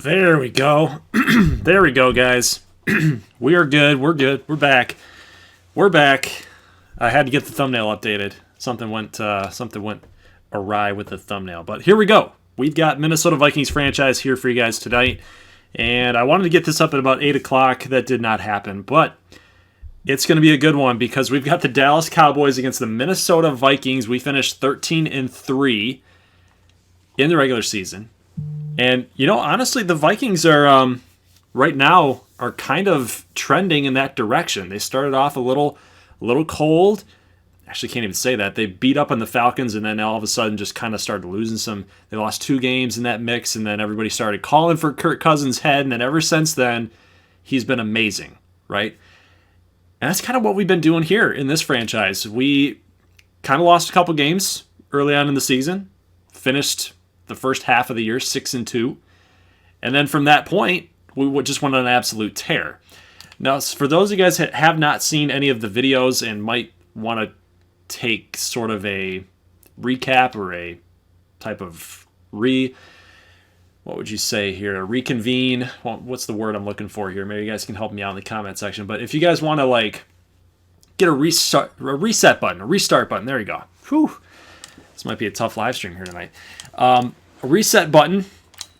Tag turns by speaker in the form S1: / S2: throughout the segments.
S1: There we go. There we go, guys. We are good. We're good. We're back. We're back. I had to get the thumbnail updated. Something went awry with the thumbnail, but here we go. We've got Minnesota Vikings franchise here for you guys tonight, and I wanted to get this up at about 8 o'clock. That did not happen, but it's going to be a good one because we've got the Dallas Cowboys against the Minnesota Vikings. We finished 13-3 in the regular season. And, honestly, the Vikings are, right now, are kind of trending in that direction. They started off a little cold. Actually, can't even say that. They beat up on the Falcons and then all of a sudden just kind of started losing some. They lost 2 games in that mix, and then everybody started calling for Kirk Cousins' head. And then ever since then, he's been amazing, right? And that's kind of what we've been doing here in this franchise. We kind of lost a couple games early on in the season, finished the first half of the year 6-2, and then from that point we just went on an absolute tear. Now, for those of you guys that have not seen any of the videos and might want to take sort of a recap or a type of what would you say here, a reconvene, well, what's the word I'm looking for here? Maybe you guys can help me out in the comment section. But if you guys want to get a reset button, a restart button, there you go. Whew. This might be a tough live stream here tonight. A reset button.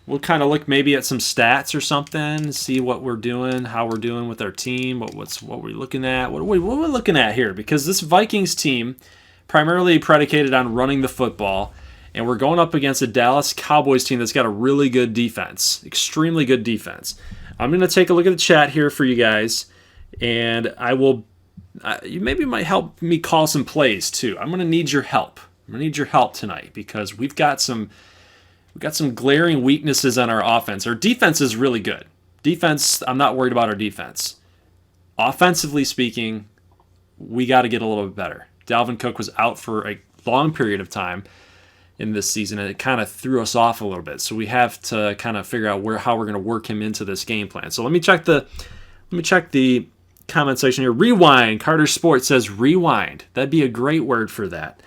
S1: We'll kind of look maybe at some stats or something, see what we're doing, how we're doing with our team, what we're looking at, what we're looking at here. Because this Vikings team, primarily predicated on running the football, and we're going up against a Dallas Cowboys team that's got a really good defense, extremely good defense. I'm going to take a look at the chat here for you guys, and I will. You maybe might help me call some plays too. I'm going to need your help. I'm going to need your help tonight because we've got some glaring weaknesses on our offense. Our defense is really good. Defense, I'm not worried about our defense. Offensively speaking, we got to get a little bit better. Dalvin Cook was out for a long period of time in this season, and it kind of threw us off a little bit. So we have to kind of figure out how we're going to work him into this game plan. So let me check the comment section here. Rewind. Carter Sports says rewind. That'd be a great word for that.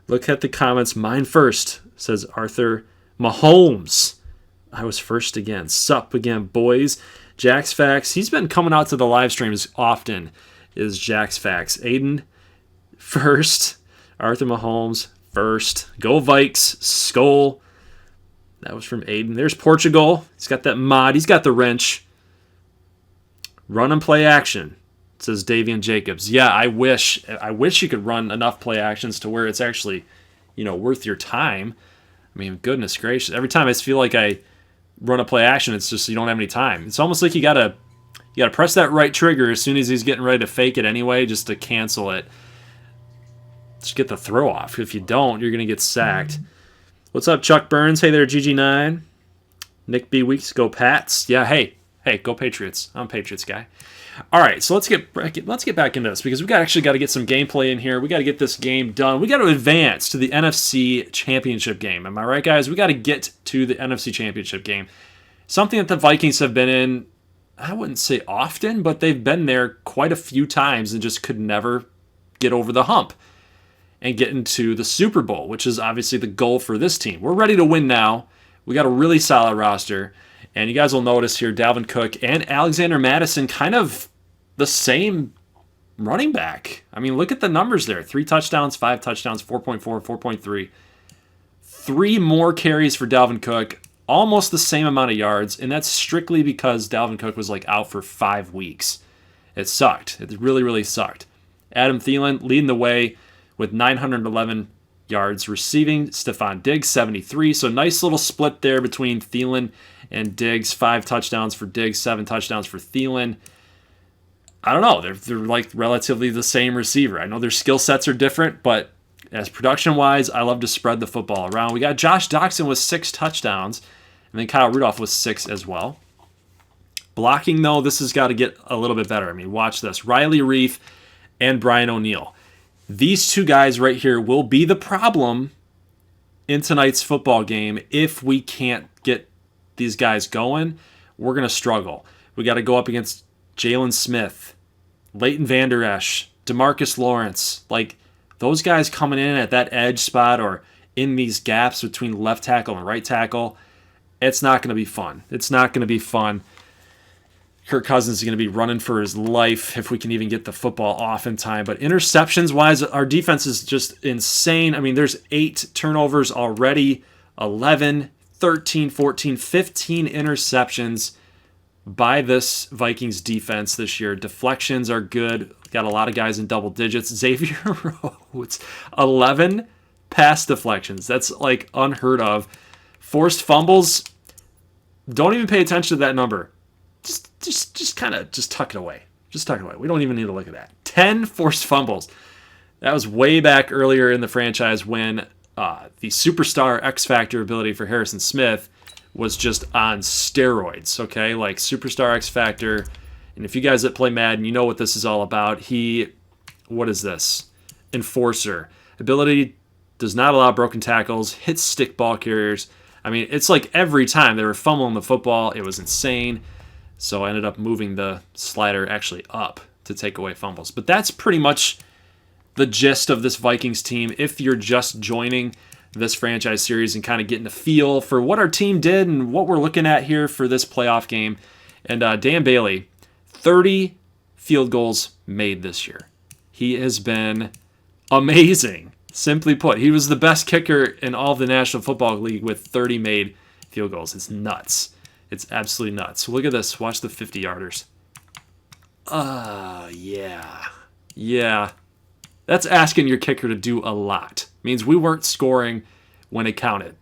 S1: Look at the comments. Mine first, says Arthur Mahomes. I was first again. Sup again, boys. Jax Facts. He's been coming out to the live streams often, is Jax Facts. Aiden, first. Arthur Mahomes, first. Go Vikes. Skull. That was from Aiden. There's Portugal. He's got that mod. He's got the wrench. Run and play action, says Davian Jacobs. Yeah, I wish you could run enough play actions to where it's actually, worth your time. I mean, goodness gracious. Every time I feel like I run a play action, it's just you don't have any time. It's almost like you gotta press that right trigger as soon as he's getting ready to fake it anyway, just to cancel it. Just get the throw off. If you don't, you're gonna get sacked. What's up, Chuck Burns? Hey there, GG9. Nick B. Weeks, go Pats. Yeah, hey, go Patriots. I'm a Patriots guy. All right, so let's get back into this because we actually got to get some gameplay in here. We got to get this game done. We got to advance to the NFC Championship game. Am I right, guys? We got to get to the NFC Championship game. Something that the Vikings have been in, I wouldn't say often, but they've been there quite a few times and just could never get over the hump and get into the Super Bowl, which is obviously the goal for this team. We're ready to win now. We got a really solid roster. And you guys will notice here, Dalvin Cook and Alexander Mattison kind of the same running back. I mean, look at the numbers there. 3 touchdowns, 5 touchdowns, 4.4, 4.3. 3 more carries for Dalvin Cook, almost the same amount of yards, and that's strictly because Dalvin Cook was out for 5 weeks. It sucked. It really, really sucked. Adam Thielen leading the way with 911 yards receiving. Stephon Diggs, 73. So nice little split there between Thielen and Diggs. 5 touchdowns for Diggs, 7 touchdowns for Thielen. I don't know. They're relatively the same receiver. I know their skill sets are different, but as production-wise, I love to spread the football around. We got Josh Doxson with 6 touchdowns, and then Kyle Rudolph with 6 as well. Blocking, though, this has got to get a little bit better. I mean, watch this. Riley Reif and Brian O'Neill. These 2 guys right here will be the problem in tonight's football game. If we can't get these guys going, we're going to struggle. We got to go up against Jalen Smith, Leighton Vander Esch, DeMarcus Lawrence. Those guys coming in at that edge spot or in these gaps between left tackle and right tackle, It's not going to be fun. It's not going to be fun. Kirk Cousins is going to be running for his life if we can even get the football off in time. But interceptions-wise, our defense is just insane. I mean, there's 8 turnovers already, 11, 13, 14, 15 interceptions by this Vikings defense this year. Deflections are good. Got a lot of guys in double digits. Xavier Rhodes, 11 pass deflections. That's like unheard of. Forced fumbles, don't even pay attention to that number. Just kind of tuck it away. Just tuck it away. We don't even need to look at that. 10 forced fumbles. That was way back earlier in the franchise when the superstar X Factor ability for Harrison Smith was just on steroids, okay? Like superstar X Factor. And if you guys that play Madden, you know what this is all about. What is this? Enforcer. Ability does not allow broken tackles, hits stick ball carriers. I mean, it's like every time they were fumbling the football, it was insane. So I ended up moving the slider actually up to take away fumbles. But that's pretty much the gist of this Vikings team. If you're just joining this franchise series and kind of getting a feel for what our team did and what we're looking at here for this playoff game. And Dan Bailey, 30 field goals made this year. He has been amazing. Simply put, he was the best kicker in all of the National Football League with 30 made field goals. It's nuts. It's absolutely nuts. So look at this. Watch the 50-yarders. Yeah. Yeah. That's asking your kicker to do a lot. Means we weren't scoring when it counted.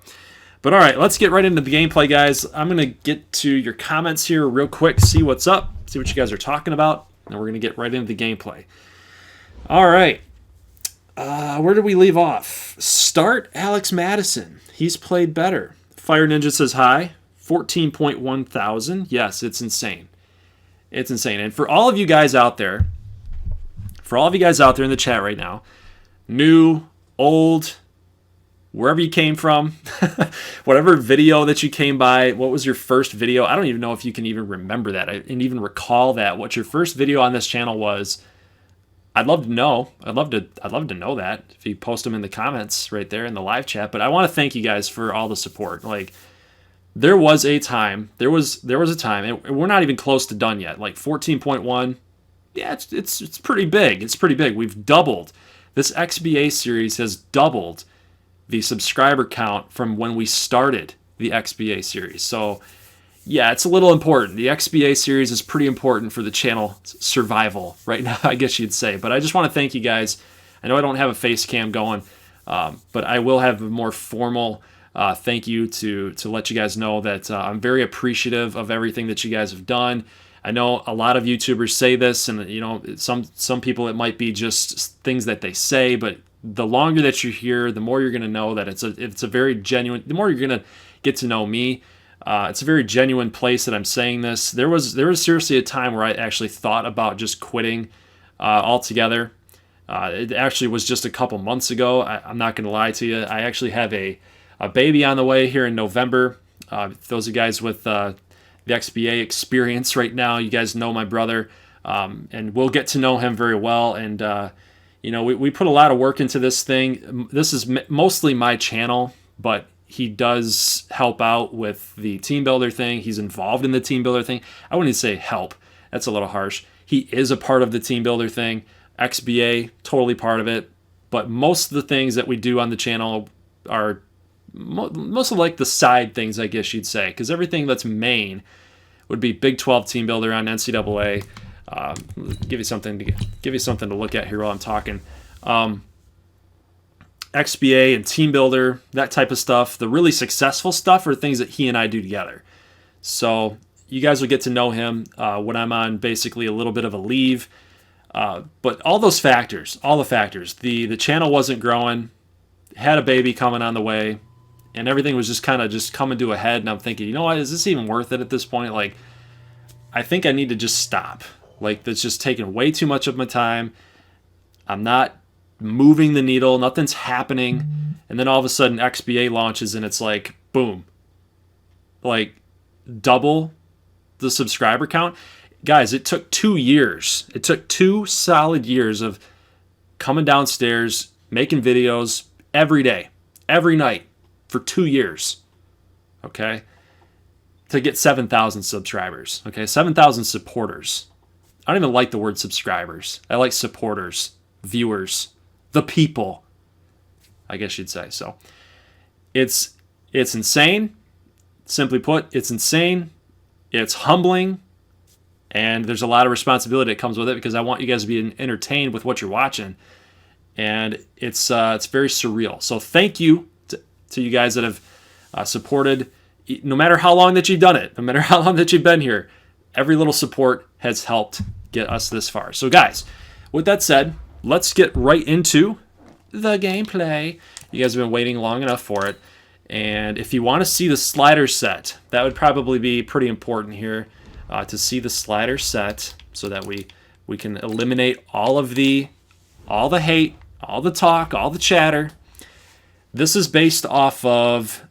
S1: But all right, let's get right into the gameplay, guys. I'm going to get to your comments here real quick, see what's up, see what you guys are talking about, and we're going to get right into the gameplay. All right. Where did we leave off? Start Alex Madison. He's played better. Fire Ninja says hi. 14.1 thousand. Yes, it's insane. It's insane. And for all of you guys out there, in the chat right now, new, old, wherever you came from, whatever video that you came by, what was your first video? I don't even know if you can even remember that and even recall that, what your first video on this channel was. I'd love to know. I'd love to know that if you post them in the comments right there in the live chat. But I want to thank you guys for all the support. Like, there was a time, and we're not even close to done yet. Like 14.1, yeah, it's pretty big. It's pretty big. We've doubled. This XBA series has doubled the subscriber count from when we started the XBA series. So, yeah, it's a little important. The XBA series is pretty important for the channel survival right now, I guess you'd say. But I just want to thank you guys. I know I don't have a face cam going, but I will have a more formal thank you to let you guys know that I'm very appreciative of everything that you guys have done. I know a lot of YouTubers say this, and you know, some people it might be just things that they say, but the longer that you're here, the more you're going to know that it's a very genuine. The more you're going to get to know me. It's a very genuine place that I'm saying this. There was seriously a time where I actually thought about just quitting altogether. It actually was just a couple months ago. I'm not going to lie to you. I actually have a baby on the way here in November. Those of you guys with the XBA experience right now, you guys know my brother, and we'll get to know him very well. And you know, we put a lot of work into this thing. This is mostly my channel, but he does help out with the team builder thing. He's involved in the team builder thing. I wouldn't say help. That's a little harsh. He is a part of the team builder thing. XBA, totally part of it. But most of the things that we do on the channel are mostly like the side things, I guess you'd say. Because everything that's main would be Big 12 team builder on NCAA. Give you something to look at here while I'm talking. XBA and team builder, that type of stuff. The really successful stuff are things that he and I do together. So you guys will get to know him when I'm on basically a little bit of a leave. But all the factors, the channel wasn't growing, had a baby coming on the way, and everything was just kind of just coming to a head. And I'm thinking, you know what, is this even worth it at this point? Like, I think I need to just stop. Like, that's just taking way too much of my time. I'm not moving the needle, nothing's happening, and then all of a sudden XBA launches and it's like, boom, like double the subscriber count. Guys, it took 2 years. It took 2 solid years of coming downstairs, making videos every day, every night for 2 years. Okay? to get 7,000 subscribers. Okay, 7,000 supporters. I don't even like the word subscribers. I like supporters, viewers, the people, I guess you'd say. So it's insane. Simply put, it's insane. It's humbling. And there's a lot of responsibility that comes with it because I want you guys to be entertained with what you're watching. And it's very surreal. So thank you to you guys that have supported, no matter how long that you've done it, no matter how long that you've been here. Every little support has helped get us this far. So guys, with that said, let's get right into the gameplay. You guys have been waiting long enough for it. And if you want to see the slider set, that would probably be pretty important here to see the slider set so that we can eliminate all the hate, all the talk, all the chatter. This is based off of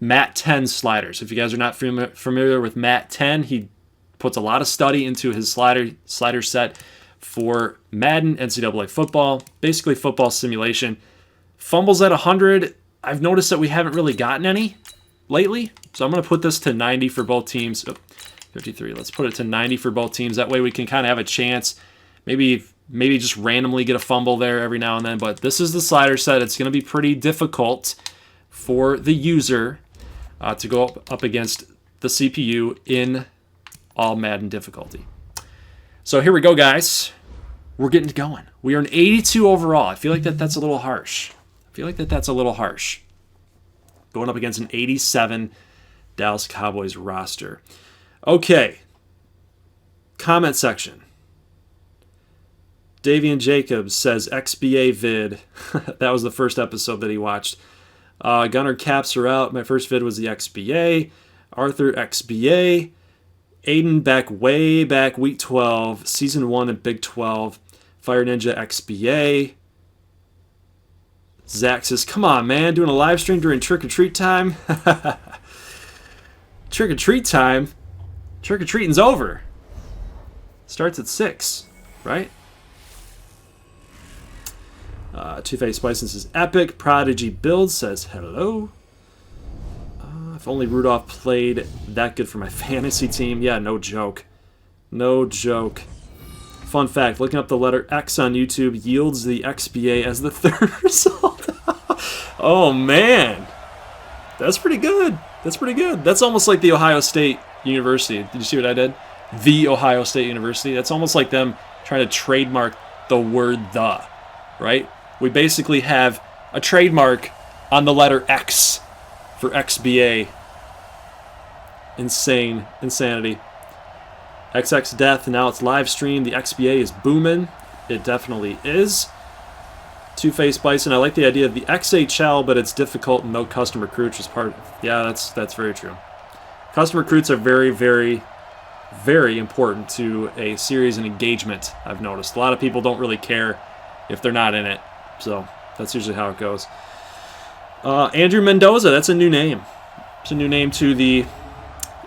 S1: Matt 10 sliders. If you guys are not familiar with Matt 10, he puts a lot of study into his slider set for Madden, NCAA football, basically football simulation. Fumbles at 100. I've noticed that we haven't really gotten any lately, so I'm going to put this to 90 for both teams. Oh, 53. Let's put it to 90 for both teams. That way we can kind of have a chance. Maybe just randomly get a fumble there every now and then. But this is the slider set. It's going to be pretty difficult for the user to go up against the CPU in All-Madden difficulty. So here we go, guys. We're getting going. We are an 82 overall. I feel like that's a little harsh. Going up against an 87 Dallas Cowboys roster. Okay. Comment section. Davian Jacobs says XBA vid. That was the first episode that he watched. Gunner caps are out. My first vid was the XBA. Arthur XBA. Aiden way back week 12. Season 1 in Big 12. Fire Ninja XBA. Zach says, come on, man. Doing a live stream during trick-or-treat time? Trick-or-treat time? Trick-or-treating's over. Starts at 6, right? Two-Faced Bison says, epic. Prodigy Build says, hello. If only Rudolph played that good for my fantasy team. Yeah, no joke. No joke. Fun fact, looking up the letter X on YouTube yields the XBA as the third result. Oh, man. That's pretty good. That's almost like the Ohio State University. Did you see what I did? The Ohio State University. That's almost like them trying to trademark the word the, right? We basically have a trademark on the letter X for XBA. Insanity. XX Death, now it's live stream. The XBA is booming. It definitely is. Two-Faced Bison, I like the idea of the XHL, but it's difficult and no custom recruits is part of it. Yeah, that's very true. Custom recruits are very, very, very important to a series and engagement, I've noticed. A lot of people don't really care if they're not in it. So that's usually how it goes. Andrew Mendoza, that's a new name. It's a new name to the...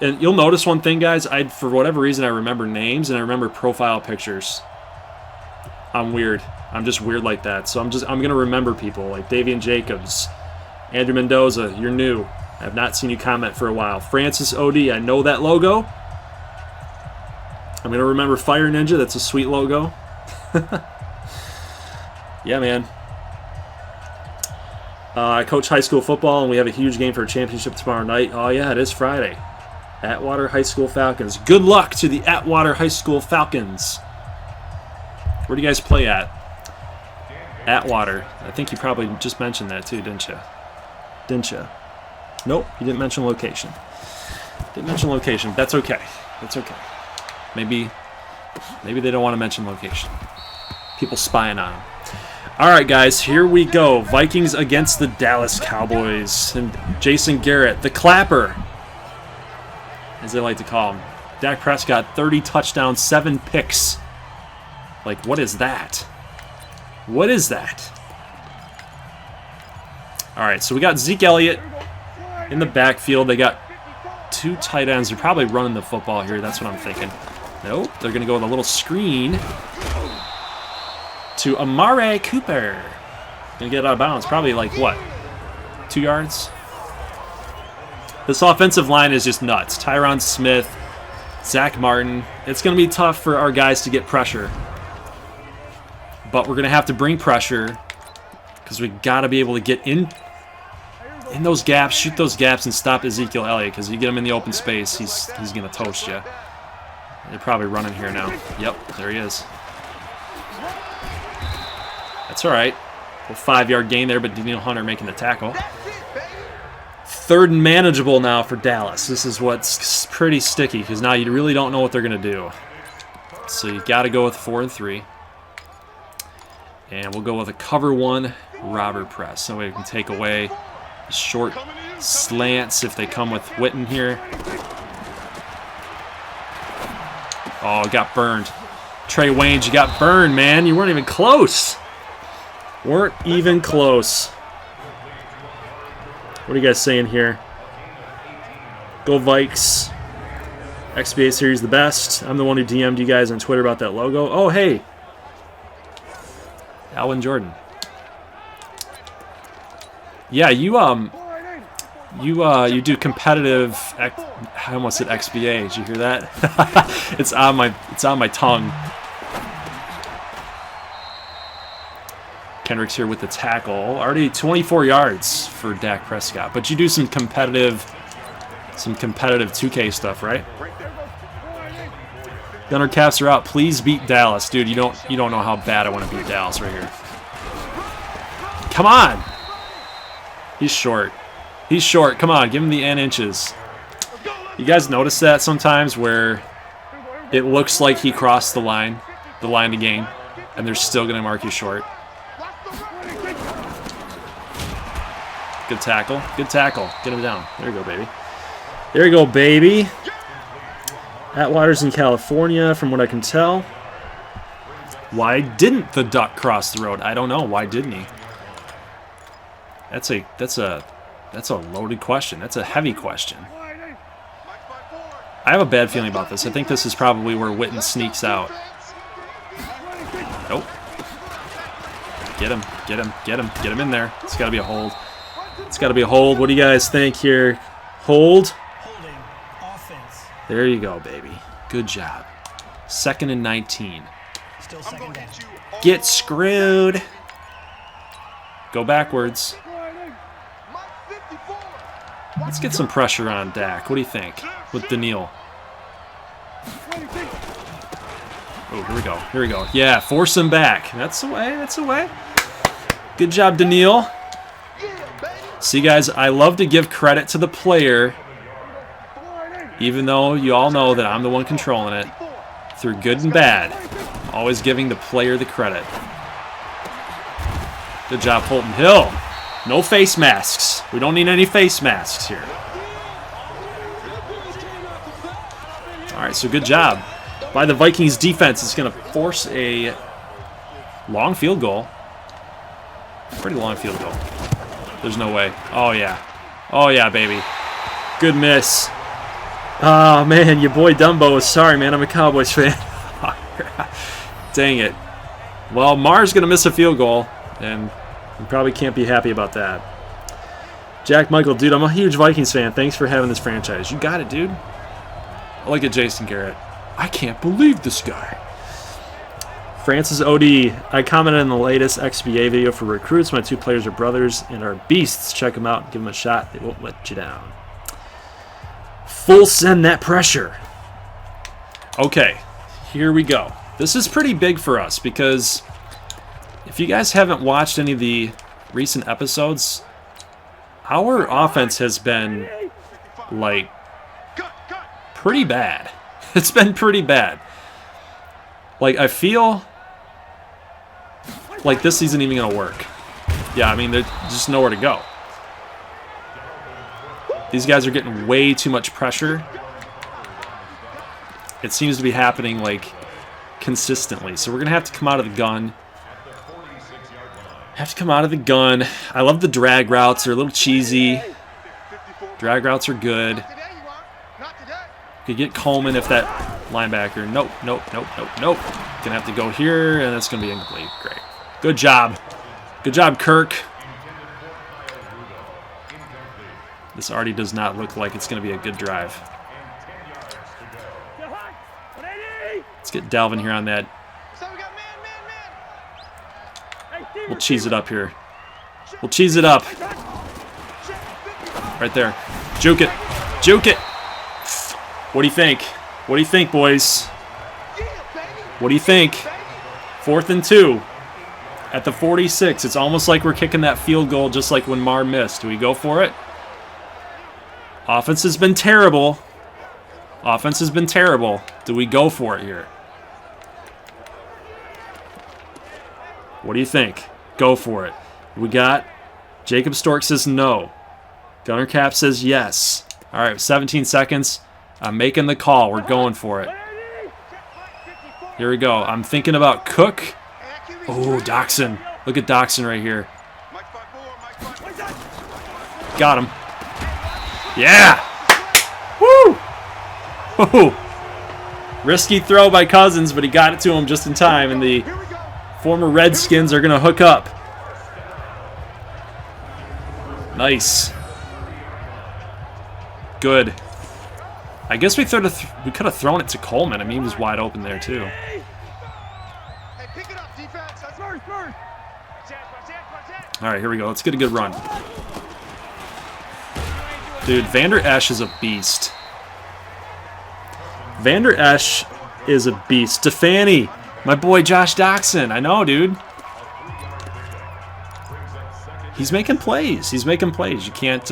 S1: And you'll notice one thing, guys. For whatever reason, I remember names and I remember profile pictures. I'm weird. I'm just weird like that. So I'm going to remember people like Davian Jacobs, Andrew Mendoza, you're new. I have not seen you comment for a while. Francis OD, I know that logo. I'm going to remember Fire Ninja. That's a sweet logo. Yeah, man. I coach high school football, and we have a huge game for a championship tomorrow night. Oh, yeah, it is Friday. Atwater High School Falcons. Good luck to the Atwater High School Falcons. Where do you guys play at? Atwater. I think you probably just mentioned that too, didn't you? Nope, you didn't mention location. That's okay. Maybe they don't want to mention location. People spying on them. All right, guys, here we go. Vikings against the Dallas Cowboys. And Jason Garrett, the clapper, as they like to call him. Dak Prescott, 30 touchdowns, 7 picks. Like, what is that? All right, so we got Zeke Elliott in the backfield. They got 2 tight ends. They're probably running the football here. That's what I'm thinking. Nope, they're going to go with a little screen to Amari Cooper. Going to get out of bounds. Probably like, what, 2 yards? This offensive line is just nuts. Tyron Smith, Zach Martin. It's going to be tough for our guys to get pressure. But we're going to have to bring pressure because we got to be able to get in those gaps, shoot those gaps, and stop Ezekiel Elliott, because you get him in the open space, he's going to toast you. They're probably running here now. Yep, there he is. That's all right. A 5-yard gain there, but Daniil Hunter making the tackle. 3rd and manageable now for Dallas. This is what's pretty sticky, because now you really don't know what they're going to do. So you got to go with 4 and 3. And we'll go with a cover 1 robber press. So we can take away short slants if they come with Witten here. Oh, got burned. Trey Waynes, you got burned, man. You weren't even close. Weren't even close. What are you guys saying here? Go Vikes. XBA series the best. I'm the one who DM'd you guys on Twitter about that logo. Oh, hey. Alvin Jordan. Yeah, you do competitive. I almost said XBA. Did you hear that? It's on my tongue. Kendrick's here with the tackle. Already 24 yards for Dak Prescott. But you do some competitive 2K stuff, right? Gunner caps are out. Please beat Dallas, dude. You don't know how bad I want to beat Dallas right here. Come on. He's short. He's short. Come on, give him the N inches. You guys notice that sometimes where it looks like he crossed the line to gain, and they're still going to mark you short. Good tackle. Good tackle. Get him down. There you go, baby. There you go, baby. Atwater's in California, from what I can tell. Why didn't the duck cross the road? I don't know. Why didn't he? That's a loaded question. That's a heavy question. I have a bad feeling about this. I think this is probably where Witten sneaks out. Nope. Get him. Get him. Get him. Get him in there. It's got to be a hold. It's got to be a hold. What do you guys think here? Hold. There you go, baby. Good job. 2nd and 19.
S2: Still second down.
S1: Get screwed. Go backwards. Let's get some pressure on Dak. What do you think with Daniil? Oh, here we go. Here we go. Yeah, force him back. That's the way. That's the way. Good job, Daniil. See, guys, I love to give credit to the player, even though you all know that I'm the one controlling it. Through good and bad, always giving the player the credit. Good job, Holton Hill. No face masks. We don't need any face masks here. All right, so good job by the Vikings defense. It's going to force a long field goal. Pretty long field goal. There's no way. Oh, yeah. Oh, yeah, baby. Good miss. Oh, man, your boy Dumbo is sorry, man. I'm a Cowboys fan. Dang it. Well, Mar's going to miss a field goal, and you probably can't be happy about that. Jack Michael, dude, I'm a huge Vikings fan. Thanks for having this franchise. You got it, dude. I look at Jason Garrett. I can't believe this guy. Francis OD, I commented on the latest XBA video for recruits. My 2 players are brothers and are beasts. Check them out. Give them a shot. They won't let you down. Full send that pressure. Okay, here we go. This is pretty big for us because if you guys haven't watched any of the recent episodes, our offense has been, like, pretty bad. It's been pretty bad. Like, I feel like this isn't even going to work. Yeah, I mean, there's just nowhere to go. These guys are getting way too much pressure. It seems to be happening, like, consistently. So we're going to have to come out of the gun. I love the drag routes. They're a little cheesy. Drag routes are good. Could get Coleman if that linebacker. Nope. Gonna have to go here, and it's gonna be incomplete. Great. Good job. Good job, Kirk. This already does not look like it's going to be a good drive. Let's get Dalvin here on that. We'll cheese it up here. We'll cheese it up. Right there. Juke it. Juke it. What do you think? What do you think, boys? What do you think? 4th and 2. At the 46. It's almost like we're kicking that field goal just like when Mar missed. Do we go for it? Offense has been terrible. Offense has been terrible. Do we go for it here? What do you think? Go for it. We got Jacob Stork says no. Gunner Cap says yes. All right, 17 seconds. I'm making the call. We're going for it. Here we go. I'm thinking about Cook. Oh, Doxson. Look at Doxson right here. Got him. Yeah. Woo. Woo. Risky throw by Cousins, but he got it to him just in time, and the former Redskins are going to hook up. Nice. Good. I guess we could have thrown it to Coleman. I mean, he was wide open there, too. All right, here we go. Let's get a good run. Dude, Vander Esch is a beast. Vander Esch is a beast. Stefani, my boy Josh Doxson. I know, dude. He's making plays. He's making plays. You can't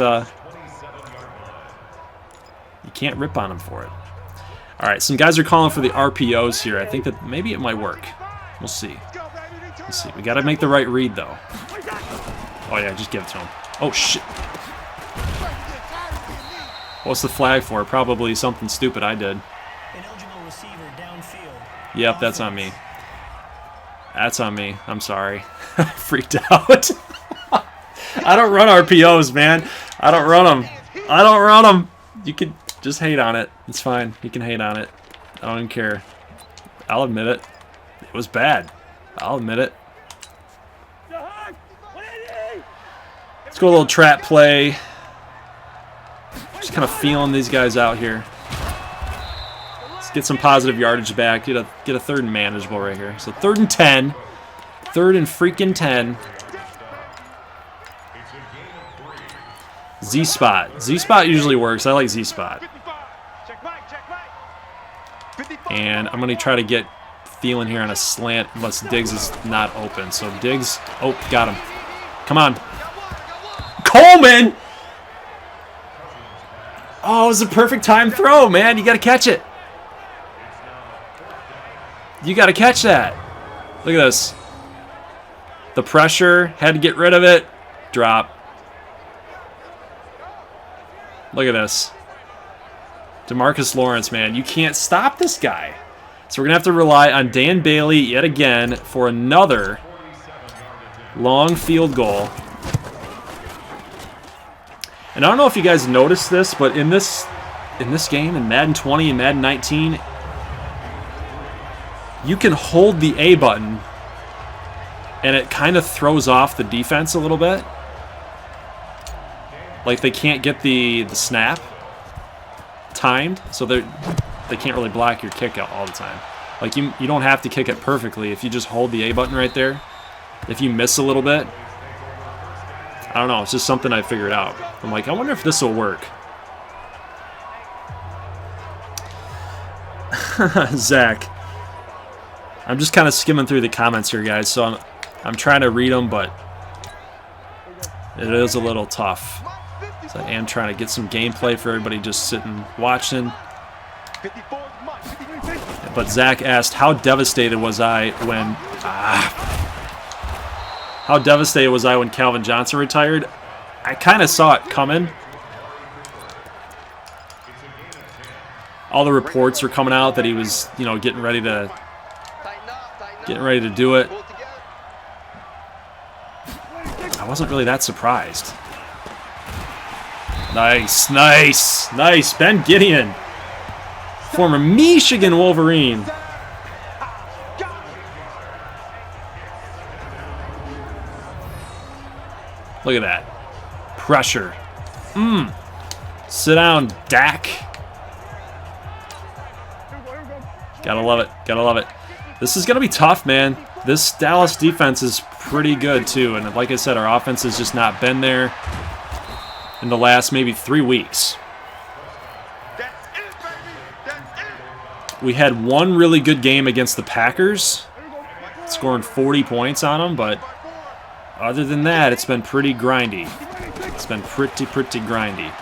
S1: rip on him for it. All right, some guys are calling for the RPOs here. I think that maybe it might work. We'll see. We'll see. We got to make the right read, though. Oh, yeah, just give it to him. Oh, shit. What's the flag for? Probably something stupid I did. Yep, that's on me. That's on me. I'm sorry. Freaked out. I don't run RPOs, man. I don't run them. I don't run them. You can just hate on it. It's fine. You can hate on it. I don't even care. I'll admit it. It was bad. I'll admit it. Let's go a little trap play. Just kind of feeling these guys out here. Let's get some positive yardage back. Get a 3rd and manageable right here. So 3rd and 10. 3rd and freaking 10. Z-spot. Z-spot usually works. I like Z-spot. And I'm going to try to get Thielen here on a slant unless Diggs is not open. So Diggs, oh, got him. Come on. Coleman! Oh, it was a perfect time throw, man. You got to catch it. You got to catch that. Look at this. The pressure, had to get rid of it. Drop. Look at this. DeMarcus Lawrence, man. You can't stop this guy. So we're going to have to rely on Dan Bailey yet again for another long field goal. And I don't know if you guys noticed this, but in this game, in Madden 20 and Madden 19, you can hold the A button, and it kind of throws off the defense a little bit. Like they can't get the snap timed, so they can't really block your kick out all the time. Like you don't have to kick it perfectly if you just hold the A button right there. If you miss a little bit, I don't know. It's just something I figured out. I'm like, I wonder if this will work. Zach. I'm just kind of skimming through the comments here, guys. So I'm trying to read them, but it is a little tough. So I am trying to get some gameplay for everybody just sitting watching. But Zach asked, how devastated was I when... How devastated was I when Calvin Johnson retired? I kind of saw it coming. All the reports were coming out that he was, getting ready to do it. I wasn't really that surprised. Nice, nice, nice. Ben Gideon, former Michigan Wolverine. Look at that. Pressure. Sit down, Dak. Gotta love it. Gotta love it. This is going to be tough, man. This Dallas defense is pretty good, too. And like I said, our offense has just not been there in the last maybe 3 weeks. We had one really good game against the Packers, scoring 40 points on them, but other than that, it's been pretty grindy. It's been pretty grindy.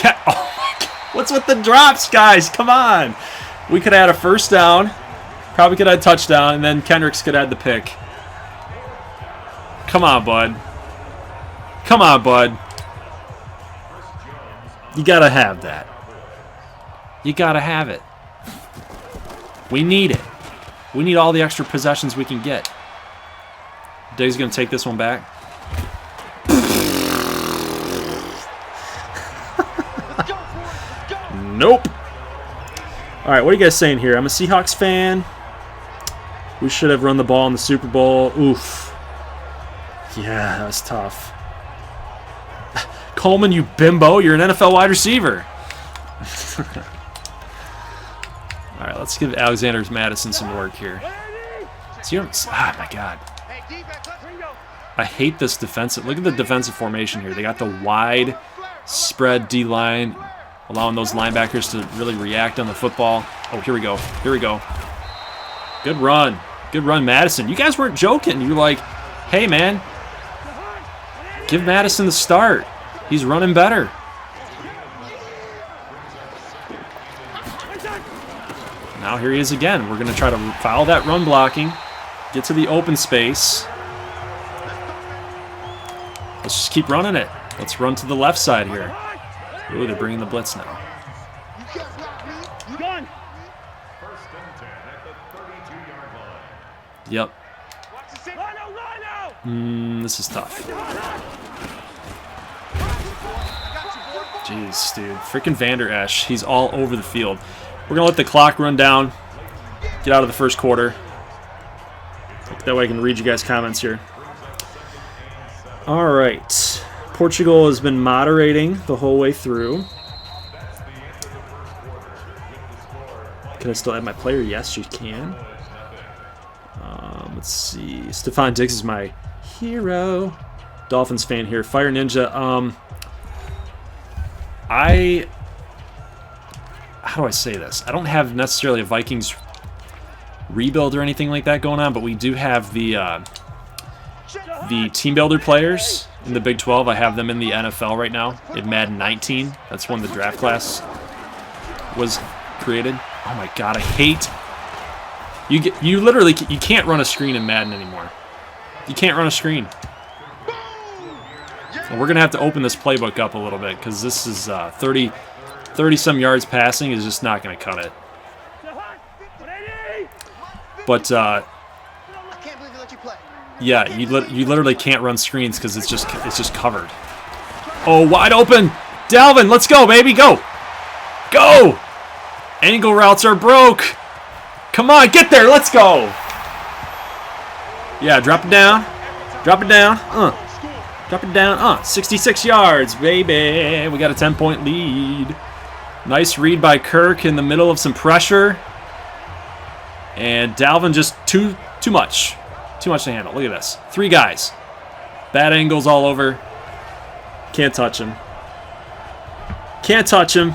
S1: Oh my God. What's with the drops, guys? Come on. We could have had a first down, probably could have had a touchdown, and then Kendricks could have had the pick. Come on, bud. Come on, bud. You got to have that. You got to have it. We need it. We need all the extra possessions we can get. Dave's going to take this one back. Nope. All right, what are you guys saying here? I'm a Seahawks fan. We should have run the ball in the Super Bowl. Oof. Yeah, that was tough. Coleman, you bimbo. You're an NFL wide receiver. All right, let's give Alexander Madison some work here. Oh, my God. I hate this defensive. Look at the defensive formation here. They got the wide spread D-line, allowing those linebackers to really react on the football. Oh, here we go. Here we go. Good run. Good run, Madison. You guys weren't joking. You're like, hey, man, give Madison the start. He's running better. Now here he is again. We're going to try to foul that run blocking, get to the open space. Let's just keep running it. Let's run to the left side here. Ooh, they're bringing the blitz now. Yep. This is tough. Jeez, dude. Freaking Vander Esch. He's all over the field. We're going to let the clock run down. Get out of the first quarter. That way I can read you guys' comments here. All right. Portugal has been moderating the whole way through. Can I still add my player? Yes, you can. Let's see. Stephon Diggs is my hero. Dolphins fan here. Fire Ninja. How do I say this? I don't have necessarily a Vikings rebuild or anything like that going on, but we do have the team builder players in the Big 12. I have them in the NFL right now in Madden 19. That's when the draft class was created. Oh my God, I hate you literally can't run a screen in Madden anymore. You can't run a screen. And we're gonna have to open this playbook up a little bit because this is 30 some yards passing is just not gonna cut it. But yeah, you literally can't run screens because it's just covered. Oh, wide open, Dalvin, let's go, baby, go, go! Angle routes are broke. Come on, get there, let's go. Yeah, drop it down, drop it down. Drop it down. 66 yards, baby. We got a 10-point lead. Nice read by Kirk in the middle of some pressure. And Dalvin just too much. Too much to handle. Look at this. 3 guys. Bad angles all over. Can't touch him. Can't touch him.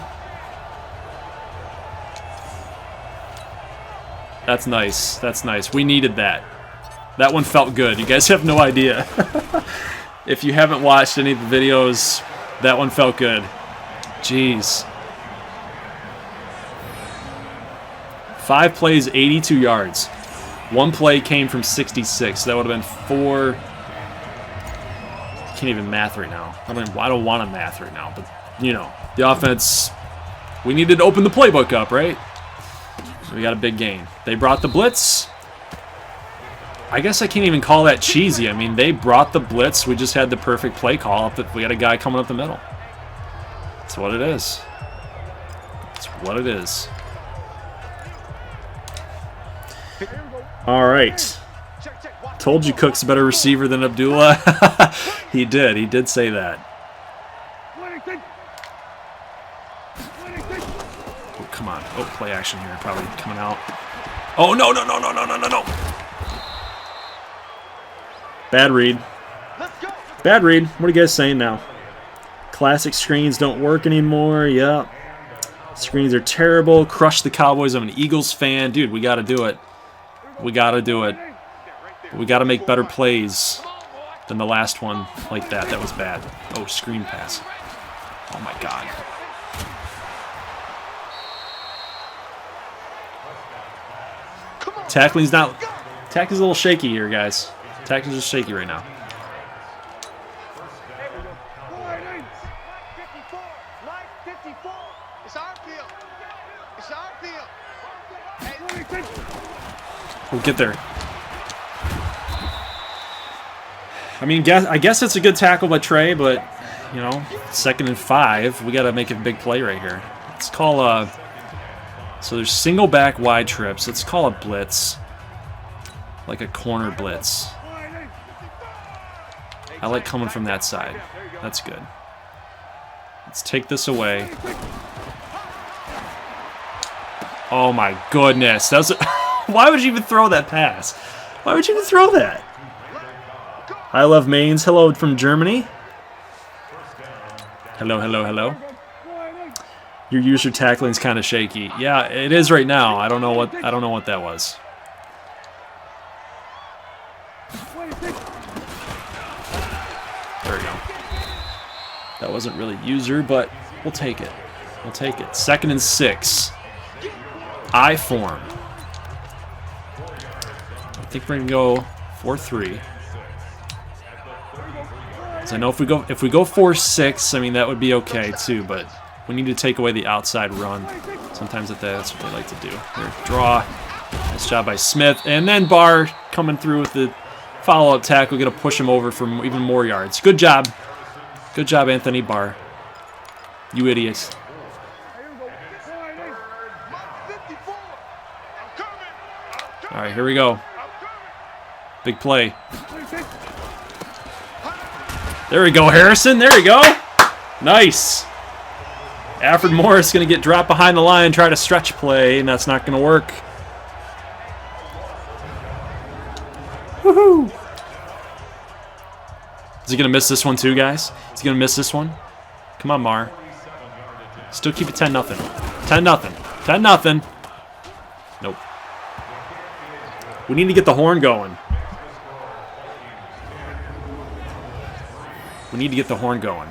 S1: That's nice. That's nice. We needed that. That one felt good. You guys have no idea. If you haven't watched any of the videos, that one felt good. Jeez. 5 plays, 82 yards. 1 play came from 66. That would have been 4. I can't even math right now. I don't want to math right now, but you know, the offense. We needed to open the playbook up, right? So we got a big gain. They brought the blitz. I guess I can't even call that cheesy. I mean, they brought the blitz. We just had the perfect play call. We had a guy coming up the middle. That's what it is. That's what it is. All right. Told you Cook's a better receiver than Abdullah. He did. He did say that. play action here, probably coming out. Oh, no, no, no, no, no, no, no, no. Bad read. Bad read. What are you guys saying now? Classic screens don't work anymore. Yep. Screens are terrible. Crush the Cowboys. I'm an Eagles fan. Dude, we got to do it. We got to do it. We got to make better plays than the last one like that. That was bad. Oh, screen pass. Oh, my God. Tackling's a little shaky here, guys. Tackling's just shaky right now. We'll get there. I mean, I guess it's a good tackle by Trey, but, you know, 2nd and 5. We got to make a big play right here. Let's call so there's single back wide trips. Let's call a blitz. Like a corner blitz. I like coming from that side. That's good. Let's take this away. Oh my goodness. That was why would you even throw that pass? Why would you even throw that? I love Mainz. Hello from Germany. Hello, hello, hello. Your user tackling's kind of shaky. Yeah, it is right now. I don't know what that was. There we go. That wasn't really user, but we'll take it. We'll take it. 2nd and 6. I form. I think we're gonna go 4-3. So I know if we go 4-6, I mean that would be okay too, but we need to take away the outside run. Sometimes that's what they like to do. Here, draw. Nice job by Smith, and then Barr coming through with the follow-up tackle. We're gonna push him over for even more yards. Good job. Good job, Anthony Barr. You idiots. All right, here we go. Big play. There we go, Harrison. There you go. Nice. Alfred Morris going to get dropped behind the line, try to stretch play, and that's not going to work. Woohoo! Is he going to miss this one too, guys? Is he going to miss this one? Come on, Mar. Still keep it 10-0. 10-0. 10-0. Nope. We need to get the horn going. We need to get the horn going.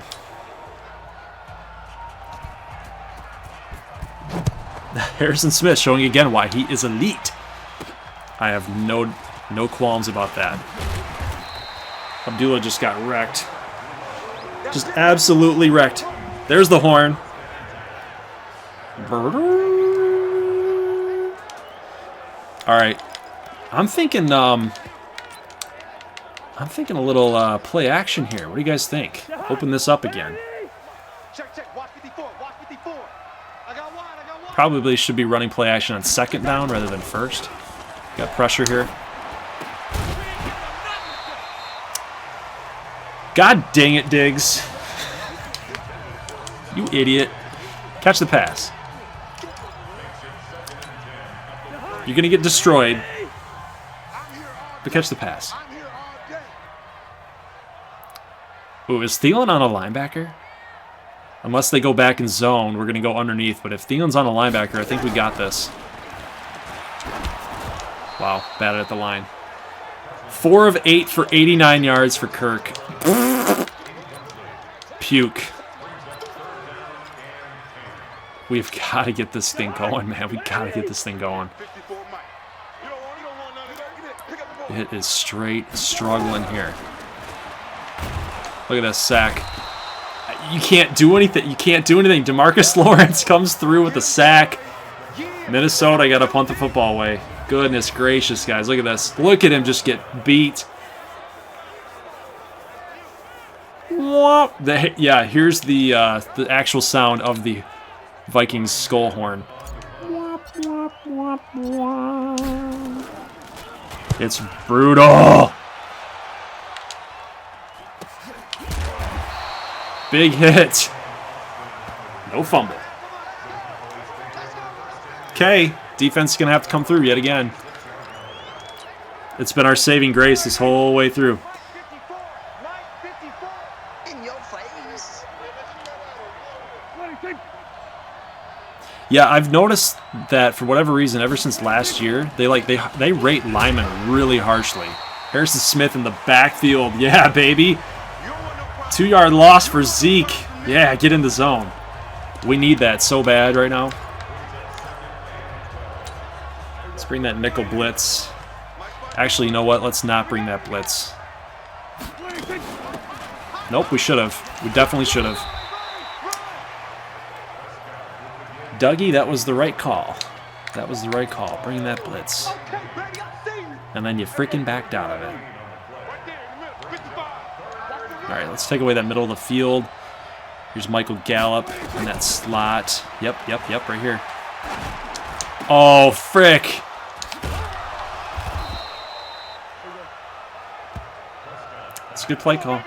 S1: Harrison Smith showing again why he is elite. I have no qualms about that. Abdullah just got wrecked. Just absolutely wrecked. There's the horn. All right. I'm thinking a little play action here. What do you guys think? Open this up again. Probably should be running play action on 2nd down rather than 1st. Got pressure here. God dang it, Diggs. You idiot. Catch the pass. You're going to get destroyed. But catch the pass. Ooh, is Thielen on a linebacker? Unless they go back in zone, we're going to go underneath. But if Thielen's on a linebacker, I think we got this. Wow, batted at the line. 4 of 8 for 89 yards for Kirk. Puke. We've got to get this thing going, man. We've got to get this thing going. It is straight struggling here. Look at this sack. You can't do anything. You can't do anything. DeMarcus Lawrence comes through with a sack. Minnesota got to punt the football away. Goodness gracious, guys. Look at this. Look at him just get beat. Yeah, here's the actual sound of the Vikings skull horn. It's brutal. Big hit. No fumble. Okay, defense is going to have to come through yet again. It's been our saving grace this whole way through. Yeah, I've noticed that for whatever reason, ever since last year, they rate linemen really harshly. Harrison Smith in the backfield. Yeah, baby. 2-yard loss for Zeke. Yeah, get in the zone. We need that so bad right now. Let's bring that nickel blitz. Actually, you know what? Let's not bring that blitz. Nope, we should have. We definitely should have. Dougie, that was the right call. That was the right call. Bring that blitz. And then you freaking backed out of it. All right, let's take away that middle of the field. Here's Michael Gallup in that slot. Yep, right here. Oh, frick. It's a good play call.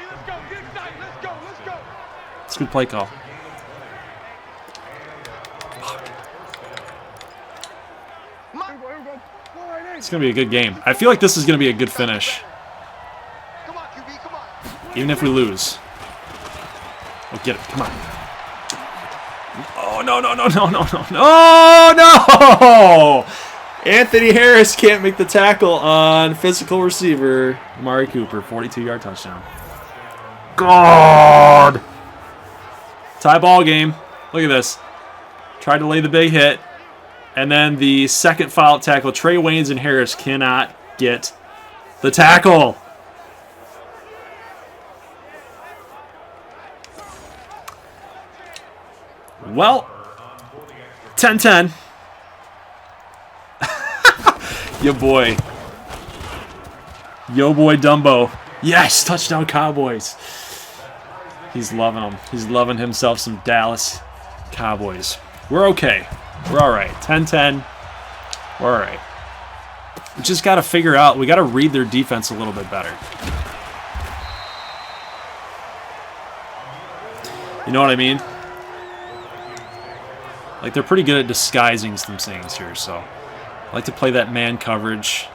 S1: It's a good play call. It's going to be a good game. I feel like this is going to be a good finish. Even if we lose. Oh, get it. Come on. Oh, no. No! Anthony Harris can't make the tackle on physical receiver. Amari Cooper, 42-yard touchdown. God! Tie ball game. Look at this. Tried to lay the big hit. And then the second foul tackle. Trey Waynes and Harris cannot get the tackle. Well, 10-10. Yo boy Dumbo. Yes, touchdown Cowboys. He's loving them. He's loving himself some Dallas Cowboys. We're okay. We're all right. 10-10. We're all right. We just got to figure out. We got to read their defense a little bit better. You know what I mean? Like, they're pretty good at disguising some things here, so I like to play that man coverage.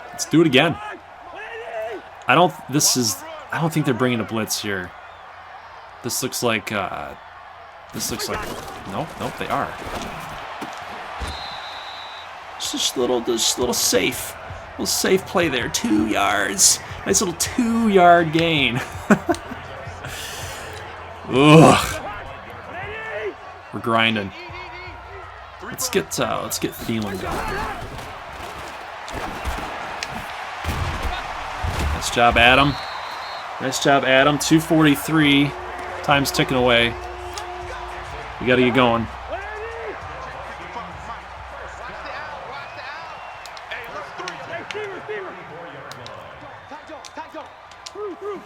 S1: Let's do it again. I don't think they're bringing a blitz here. This looks like nope, they are. Just a little safe. Little safe play there. 2 yards. Nice little 2-yard gain. Ugh. We're grinding. Let's get Thielen going. Nice job, Adam. Nice job, Adam. 2:43. Time's ticking away. We got to get going.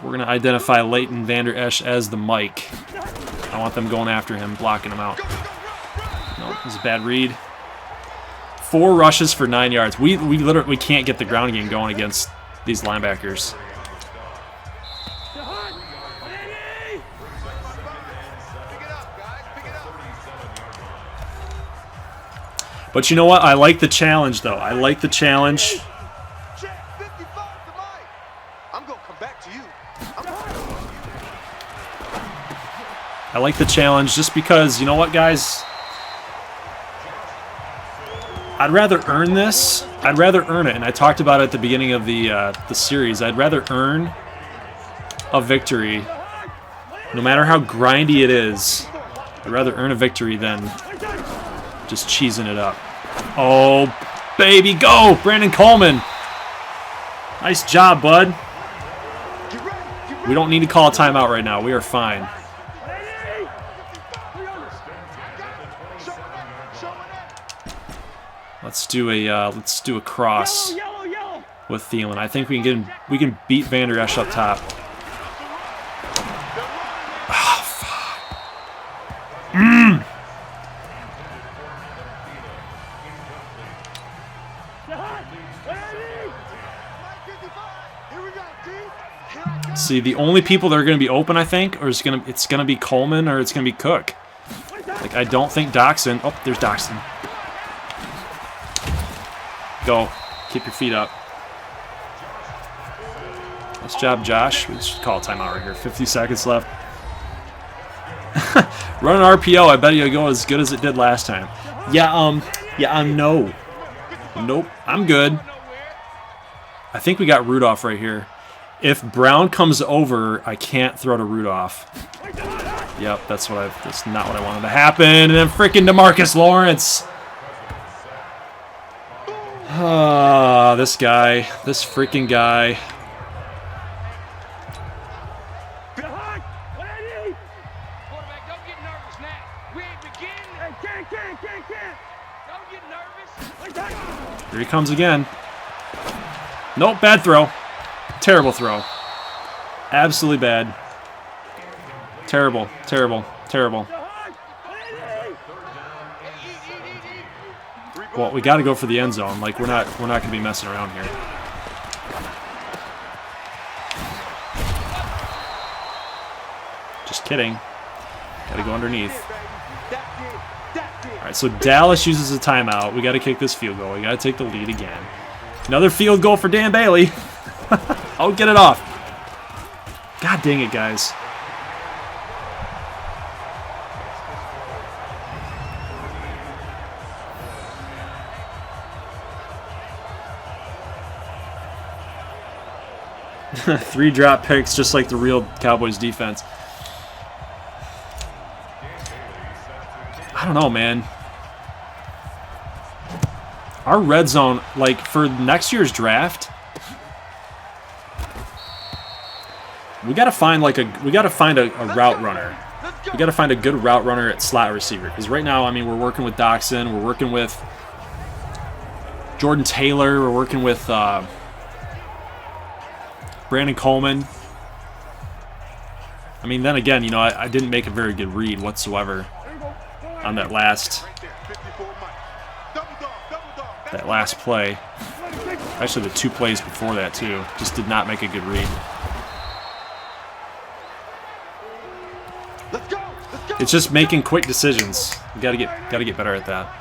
S1: We're going to identify Leighton Vander Esch as the Mike. I want them going after him, blocking him out. Nope, this is a bad read. 4 rushes for 9 yards. We literally can't get the ground game going against these linebackers. But you know what? I like the challenge, though. I like the challenge. I like the challenge just because, you know what, guys? I'd rather earn this. I'd rather earn it. And I talked about it at the beginning of the series. I'd rather earn a victory, no matter how grindy it is. I'd rather earn a victory than just cheesing it up. Oh, baby, go! Brandon Coleman. Nice job, bud. We don't need to call a timeout right now. We are fine. Let's do a cross with Thielen. I think we can beat Vander Esch up top. Oh, fuck. See, the only people that are going to be open, I think, or it's going to be Coleman or it's going to be Cook. Like, I don't think Doxson... Oh, there's Doxson. Go. Keep your feet up. Nice job, Josh. We should call a timeout right here. 50 seconds left. Run an RPO. I bet it'll go as good as it did last time. Yeah, no. Nope. I'm good. I think we got Rudolph right here. If Brown comes over, I can't throw to Rudolph. Yep, that's not what I wanted to happen. And then freaking DeMarcus Lawrence. This guy. This freaking guy. Here he comes again. Nope, bad throw. Terrible throw. Absolutely bad. Terrible, terrible, terrible. Well, we got to go for the end zone. Like, we're not going to be messing around here. Just kidding. Got to go underneath. All right, so Dallas uses a timeout. We got to kick this field goal. We got to take the lead again. Another field goal for Dan Bailey. I'll get it off. God dang it, guys. Three drop picks, just like the real Cowboys defense. I don't know, man. Our red zone, like for next year's draft, we gotta find a route runner. We gotta find a good route runner at slot receiver. Because right now, I mean, we're working with Doxson, we're working with Jordan Taylor, we're working with Brandon Coleman. I mean, then again, you know, I didn't make a very good read whatsoever on that last play. Actually, the 2 plays before that too. Just did not make a good read. It's just making quick decisions. We gotta get better at that.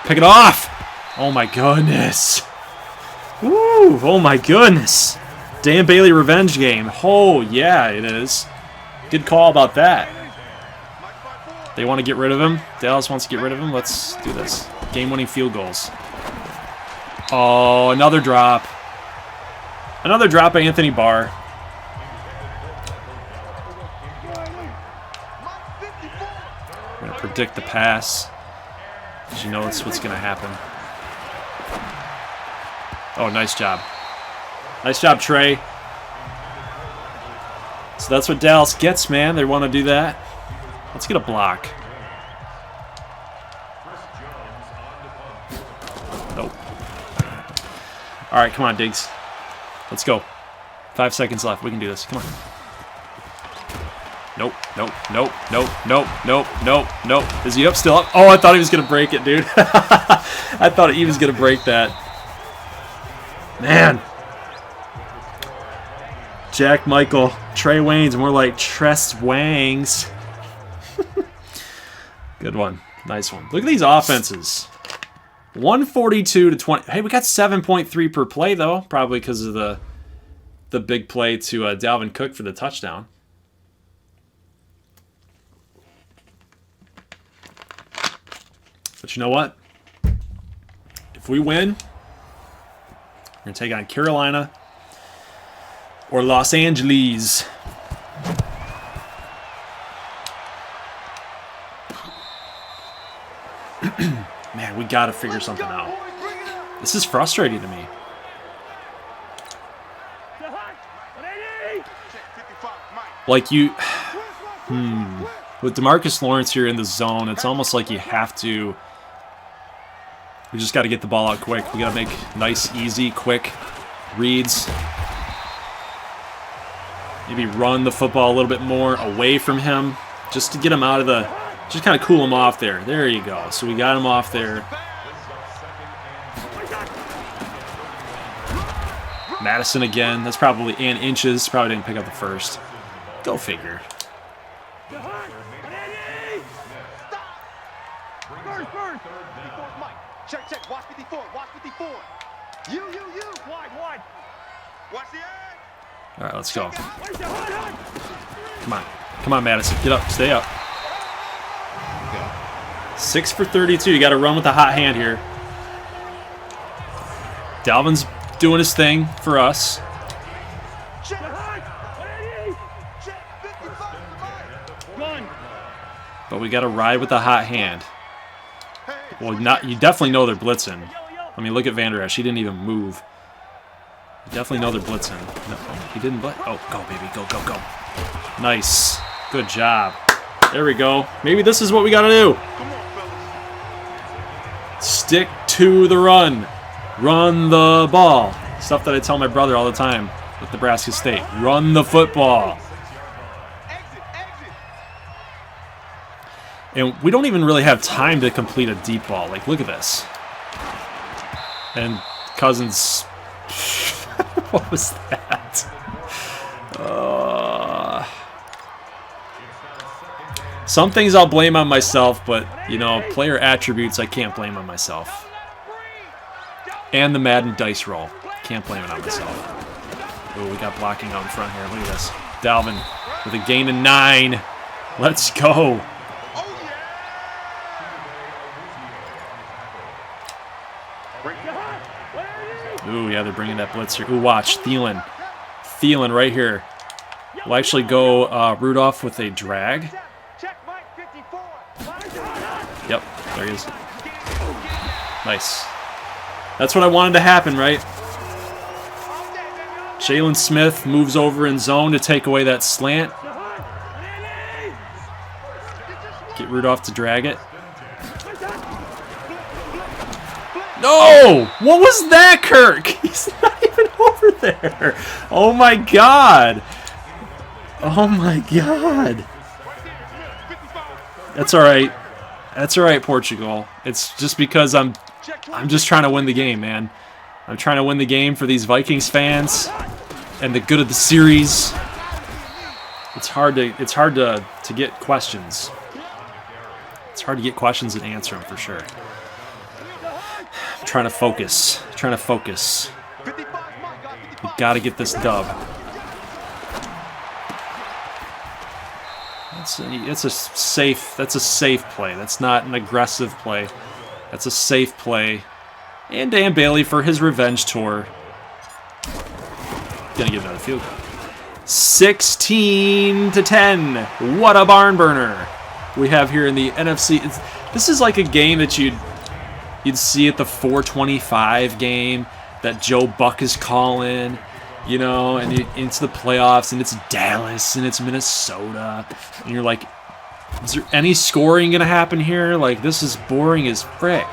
S1: Pick it off! Oh my goodness. Woo! Oh my goodness. Dan Bailey revenge game. Oh yeah, it is. Good call about that. They want to get rid of him. Dallas wants to get rid of him. Let's do this. Game-winning field goals. Oh, another drop. Another drop by Anthony Barr. I'm going to predict the pass. Because you know that's what's going to happen. Oh, nice job. Nice job, Trey. So that's what Dallas gets, man. They want to do that. Let's get a block. Nope. All right, come on, Diggs. Let's go. 5 seconds left. We can do this. Come on. Nope, nope, nope, nope, nope, nope, nope, nope. Is he up? Still up? Oh, I thought he was going to break it, dude. I thought he was going to break that. Man. Jack Michael. Trey Waynes. More like Tress Wangs. Good one. Nice one. Look at these offenses. 142 to 20. Hey, we got 7.3 per play, though. Probably because of the big play to Dalvin Cook for the touchdown. But you know what? If we win, we're going to take on Carolina or Los Angeles. Man, we got to figure something out. This is frustrating to me. Like you... With DeMarcus Lawrence here in the zone, it's almost like you have to... We just got to get the ball out quick. We got to make nice, easy, quick reads. Maybe run the football a little bit more away from him, just to get him out of the... Just kind of cool him off there. There you go. So we got him off there. Madison again. That's probably in inches. Probably didn't pick up the first. Go figure.
S2: Check. Watch 54. Watch 54. You. Wide. Watch the end.
S1: All right, let's go. Come on, Madison. Get up. Stay up. 6 for 32. You got to run with a hot hand here. Dalvin's doing his thing for us. But we got to ride with a hot hand. Well, you definitely know they're blitzing. I mean, look at Van Der Esch. He didn't even move. You definitely know they're blitzing. No, he didn't blitz. Oh, go, baby. Go. Nice. Good job. There we go. Maybe this is what we got to do. Stick to the run. Run the ball. Stuff that I tell my brother all the time with Nebraska State. Run the football. And we don't even really have time to complete a deep ball. Like, look at this. And Cousins... what was that? Some things I'll blame on myself, but, you know, player attributes I can't blame on myself. And the Madden dice roll. Can't blame it on myself. Oh, we got blocking out in front here. Look at this. Dalvin with a gain of 9. Let's go. Ooh, yeah, they're bringing that blitz here. Ooh, watch. Thielen. Thielen right here. We'll actually go Rudolph with a drag. Yep, there he is. Nice. That's what I wanted to happen, right? Jalen Smith moves over in zone to take away that slant. Get Rudolph to drag it. No! What was that, Kirk? He's not even over there. Oh my god. Oh my god. That's alright. That's alright, Portugal. It's just because I'm just trying to win the game, man. I'm trying to win the game for these Vikings fans and the good of the series. It's hard to get questions. It's hard to get questions and answer them for sure. I'm trying to focus. We gotta get this dub. That's a safe play. That's not an aggressive play. That's a safe play. And Dan Bailey for his revenge tour. Gonna get another field goal. 16-10. What a barn burner we have here in the NFC. This is like a game that you'd see at the 425 game that Joe Buck is calling, you know, and it's the playoffs, and it's Dallas, and it's Minnesota, and you're like, is there any scoring going to happen here? Like, this is boring as frick.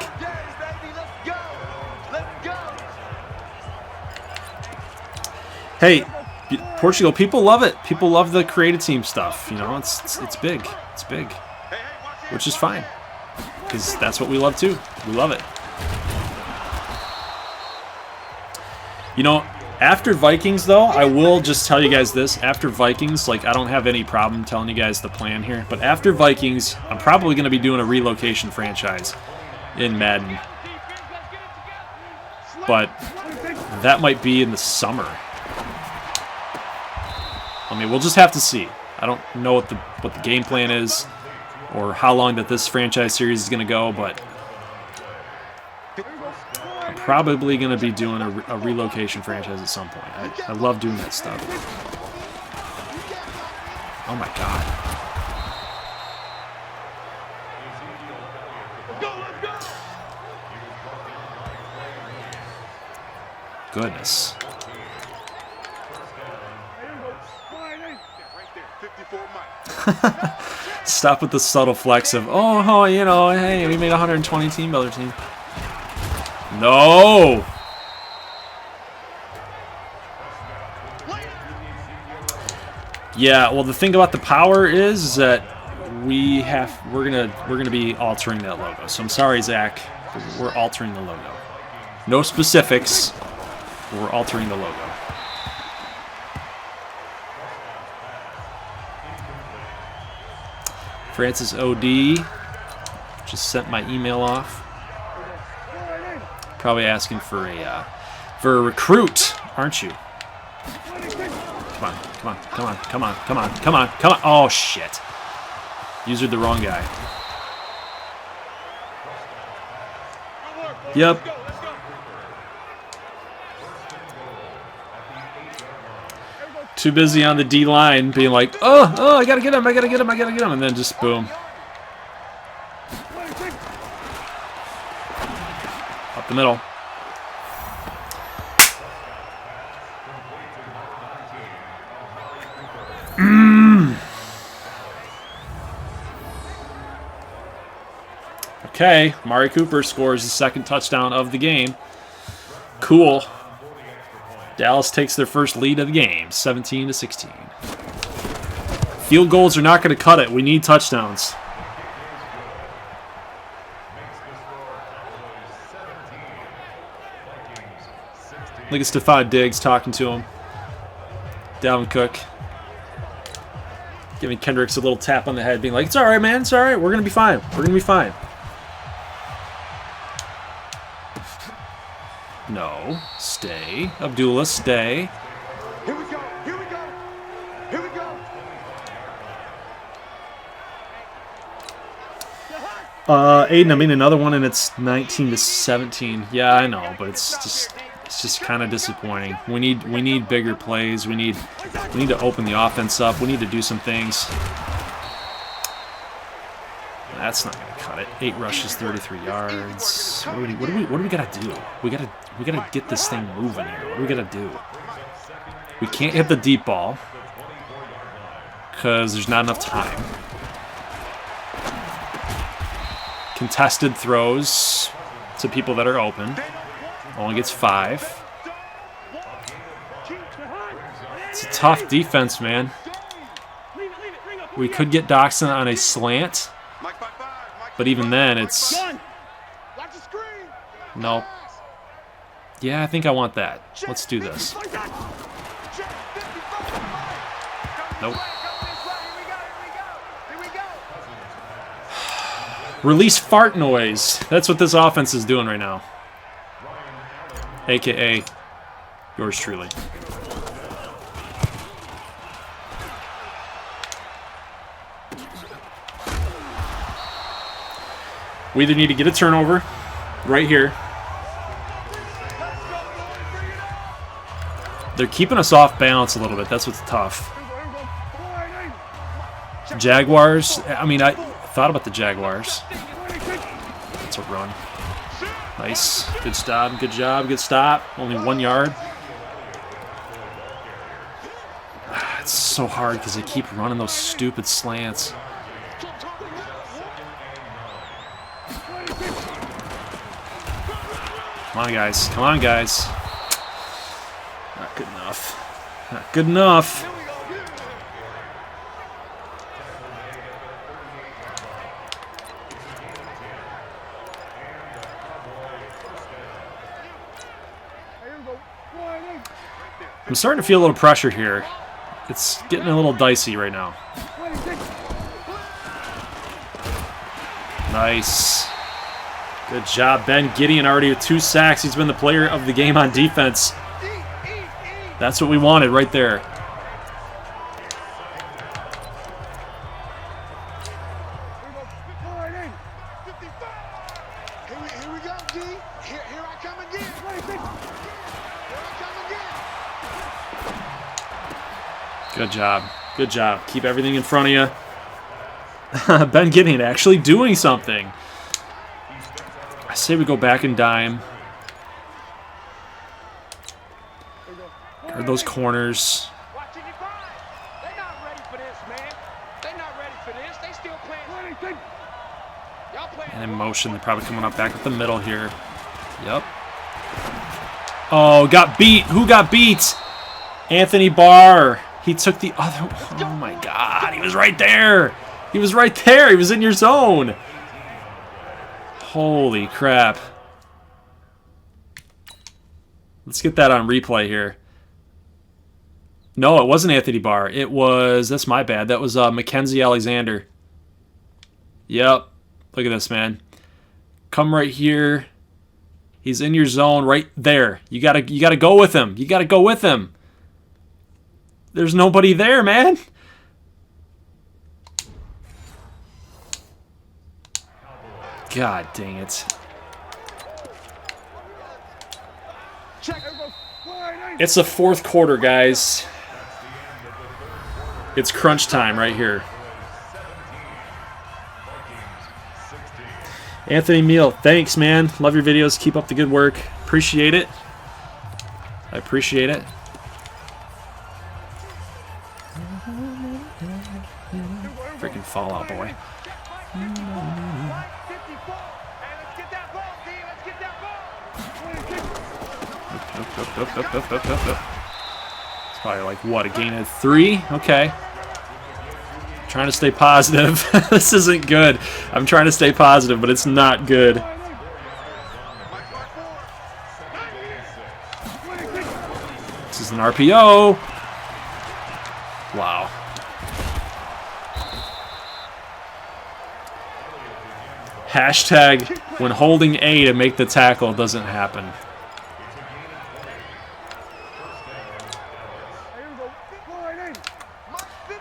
S1: Hey, Portugal, people love it. People love the creative team stuff, you know, it's big. It's big, which is fine, because that's what we love too. We love it. You know, after Vikings, though, I will just tell you guys this. After Vikings, like, I don't have any problem telling you guys the plan here. But after Vikings, I'm probably going to be doing a relocation franchise in Madden. But that might be in the summer. I mean, we'll just have to see. I don't know what the game plan is or how long that this franchise series is going to go, but I'm probably going to be doing a relocation franchise at some point. I love doing that stuff. Oh my god. Goodness. Stop with the subtle flex of, oh, you know, hey, we made 120 team builder team. No! Yeah, well, the thing about the power is that we're gonna be altering that logo. So I'm sorry, Zach, we're altering the logo. No specifics, but we're altering the logo. Francis OD just sent my email off. Probably asking for a recruit, aren't you? Come on, come on, come on, come on, come on, come on, come on. Oh shit. Used the wrong guy. Yep. Too busy on the D line being like, oh, I gotta get him, I gotta get him, I gotta get him, and then just boom. Up the middle. Okay, Amari Cooper scores the second touchdown of the game. Cool. Dallas takes their first lead of the game, 17-16. Field goals are not going to cut it. We need touchdowns. Look at Stephon Diggs talking to him. Dalvin Cook. Giving Kendricks a little tap on the head, being like, it's all right, man. It's all right. We're going to be fine. We're going to be fine. No. Stay. Abdullah, stay.
S2: Here we go. Here we go. Here we go.
S1: Aiden, I mean another one, and it's 19-17. Yeah, I know, but it's just kind of disappointing. We need bigger plays. We need to open the offense up. We need to do some things. That's not gonna cut it. 8 rushes, 33 yards. What do we gotta do? We gotta get this thing moving here. What do we gotta do? We can't hit the deep ball because there's not enough time. Contested throws to people that are open. Only gets 5. It's a tough defense, man. We could get Doxson on a slant, but even then, it's... Nope. Yeah, I think I want that. Let's do this. Nope. Release fart noise. That's what this offense is doing right now. AKA yours truly. We either need to get a turnover right here. They're keeping us off balance a little bit. That's what's tough. Jaguars. I mean, I thought about the Jaguars. It's a run. Nice. Good stop. Good job. Good stop. Only 1 yard. It's so hard because they keep running those stupid slants. Come on, guys. Come on, guys. Not good enough. Not good enough. I'm starting to feel a little pressure here. It's getting a little dicey right now. Nice. Good job, Ben Gideon, already with 2 sacks. He's been the player of the game on defense. That's what we wanted right there.
S2: Here we go, D. Here I come again. Here I come again.
S1: Good job. Good job. Keep everything in front of you. Ben Gideon actually doing something. I say we go back and dime. Guard those corners.
S2: They're not ready for this, man. They're not ready for this. They still playing. Y'all playing.
S1: And in motion, they're probably coming up back at the middle here. Yep. Oh, got beat. Who got beat? Anthony Barr. He took the other one. Oh, my God. He was right there. He was right there. He was in your zone. Holy crap. Let's get that on replay here. No, it wasn't Anthony Barr. It was, that's my bad. That was Mackenzie Alexander. Yep. Look at this, man. Come right here. He's in your zone right there. You gotta go with him. You gotta go with him. There's nobody there, man. God dang it. It's the fourth quarter, guys. It's crunch time right here. Anthony Meal, thanks, man. Love your videos. Keep up the good work. Appreciate it. I appreciate it. Freaking Fallout Boy. It's probably like, what, a gain of 3? Okay. Trying to stay positive. This isn't good. I'm trying to stay positive, but it's not good. This is an RPO. Wow. Hashtag when holding A to make the tackle doesn't happen.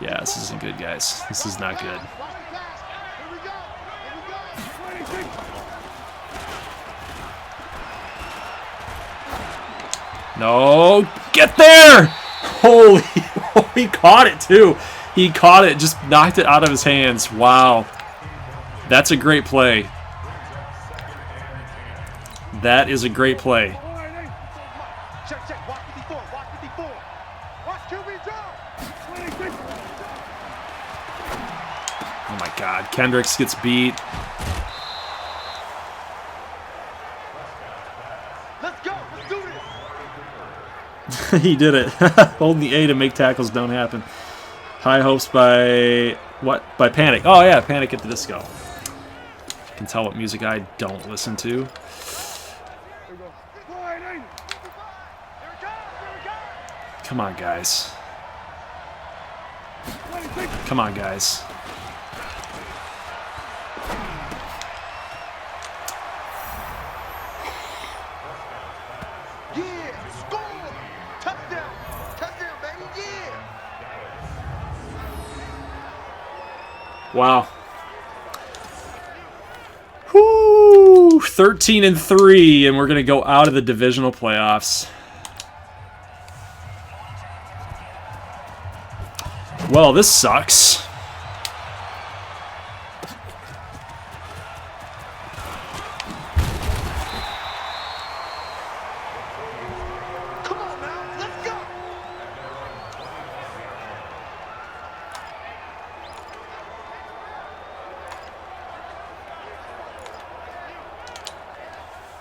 S1: Yeah, this isn't good, guys. This is not good. No, get there! Holy, he caught it too. He caught it, just knocked it out of his hands. Wow. That's a great play. That is a great play. Oh my God, Kendricks gets beat.
S2: Let's go. Let's do this.
S1: He did it. Holding the A to make tackles don't happen. High hopes by what? By Panic. Oh yeah, Panic at the Disco. You can tell what music I don't listen to. Come on, guys. Come on, guys.
S2: Yeah, score. Touchdown. Touchdown, baby. Yeah.
S1: Wow. Whoo! 13-3, and we're gonna go out of the divisional playoffs. Well, this sucks.
S2: Come on now. Let's go.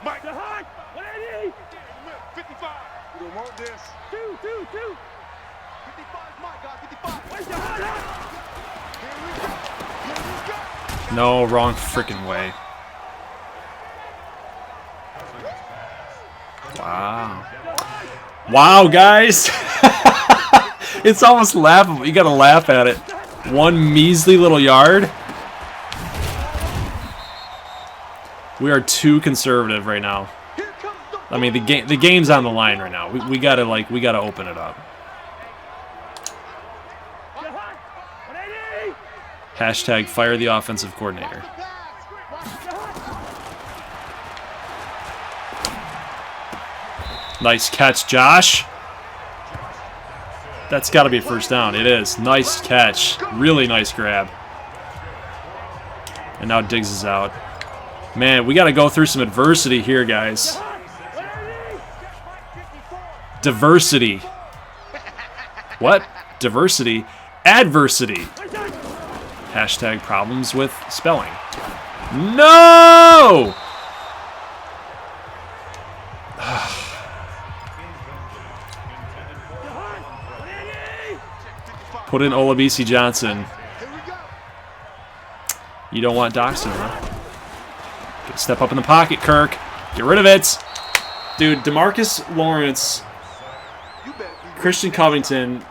S2: Mike the high. 180. 55. We don't want this. 2. 55 is my guy. 55. Where's the high? Here we go.
S1: No, wrong freaking way. Wow. Wow, guys. It's almost laughable. You gotta laugh at it. One measly little yard. We are too conservative right now. I mean, the game's on the line right now. We gotta open it up. Hashtag fire the offensive coordinator. Nice catch, Josh. That's got to be a first down. It is. Nice catch. Really nice grab. And now Diggs is out. Man, we got to go through some adversity here, guys. Diversity. What? Diversity? Adversity. Hashtag problems with spelling. No! Put in Olabisi Johnson. You don't want Doxson, huh? Step up in the pocket, Kirk. Get rid of it. Dude, DeMarcus Lawrence, Christian Covington.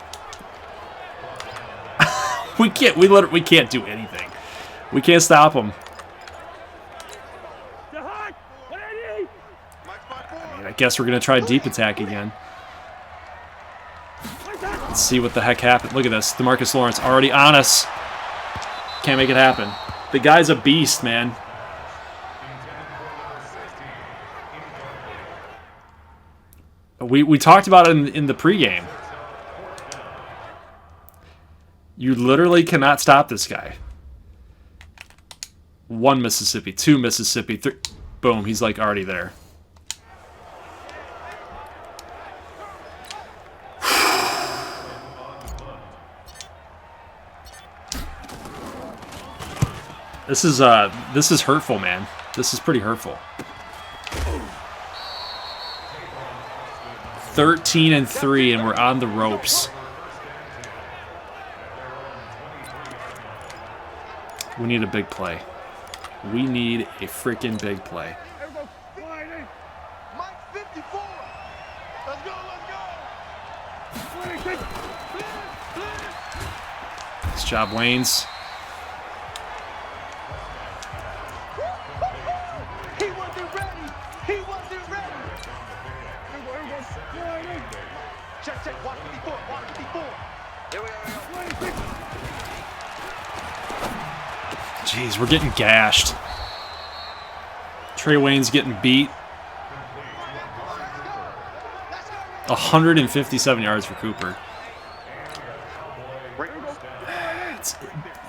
S1: We can't do anything. We can't stop him. I guess we're going to try deep attack again. Let's see what the heck happened. Look at this. DeMarcus Lawrence already on us. Can't make it happen. The guy's a beast, man. We talked about it in the pregame. You literally cannot stop this guy. 1 Mississippi, 2 Mississippi, 3. Boom, he's like already there. This is hurtful, man. This is pretty hurtful. 13-3, and we're on the ropes. We need a big play. We need a freaking big play.
S2: Mike 54. Let's go, let's go.
S1: Nice job, Waynes.
S2: He wasn't ready. He wasn't ready. Check, check. Watch 54. Watch 54. Here we go.
S1: Jeez, we're getting gashed. Trey Wayne's getting beat. 157 yards for Cooper.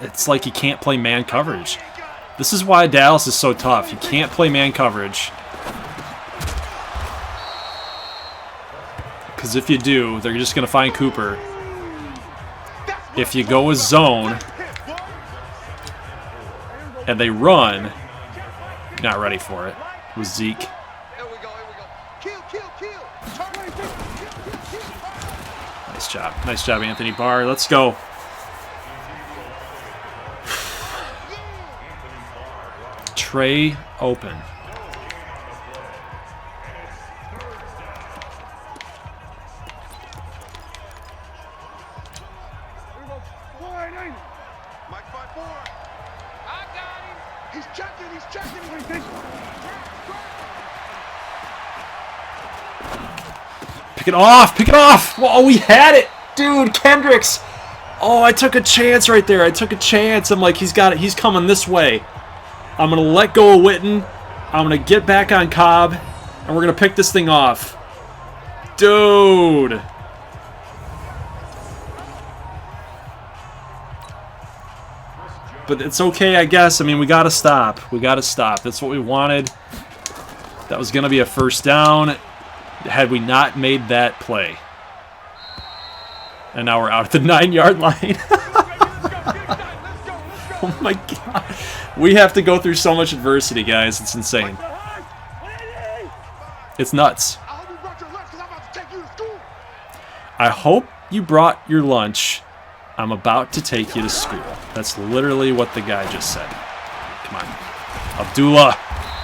S1: It's like you can't play man coverage. This is why Dallas is so tough. You can't play man coverage. Because if you do, they're just going to find Cooper. If you go with zone and they run, you're not ready for it. With Zeke.
S2: Here we go. Kill.
S1: Nice job. Nice job, Anthony Barr. Let's go. Trey open.
S2: Mike 54. I got him. He's checking.
S1: Pick it off! Oh, we had it! Dude, Kendricks! Oh, I took a chance right there. I'm like, he's got it. He's coming this way. I'm going to let go of Witten. I'm going to get back on Cobb. And we're going to pick this thing off. Dude! But it's okay, I guess. I mean, we got to stop. That's what we wanted. That was going to be a first down had we not made that play. And now we're out at the 9-yard line. Oh my God. We have to go through so much adversity, guys. It's insane. It's nuts. I hope you brought your lunch. I'm about to take you to school. That's literally what the guy just said. Come on. Abdullah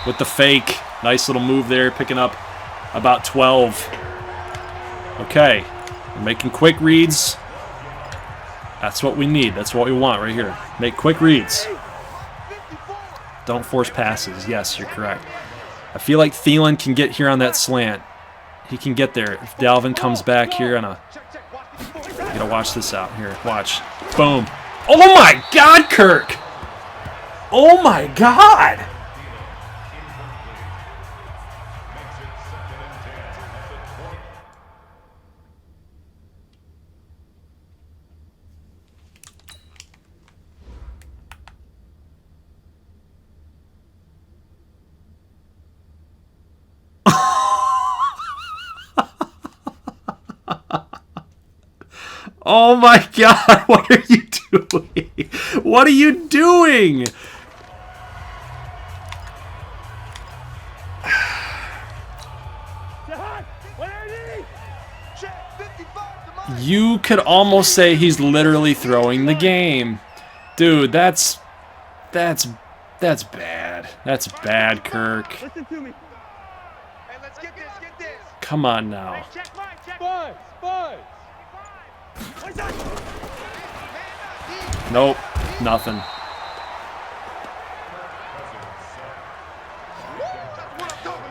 S1: with the fake. Nice little move there, picking up about 12. Okay. We're making quick reads. That's what we need. That's what we want right here. Make quick reads. Don't force passes. Yes, you're correct. I feel like Thielen can get here on that slant. He can get there. If Dalvin comes back here on a... You gotta watch this out. Here, watch. Boom. Oh my God, Kirk! Oh my God! Oh my God, what are you doing? What are you doing? You could almost say he's literally throwing the game. Dude, that's bad. That's bad, Kirk.
S2: Listen to me. Hey, let's get this.
S1: Come on now.
S2: Buzz.
S1: Nope, nothing.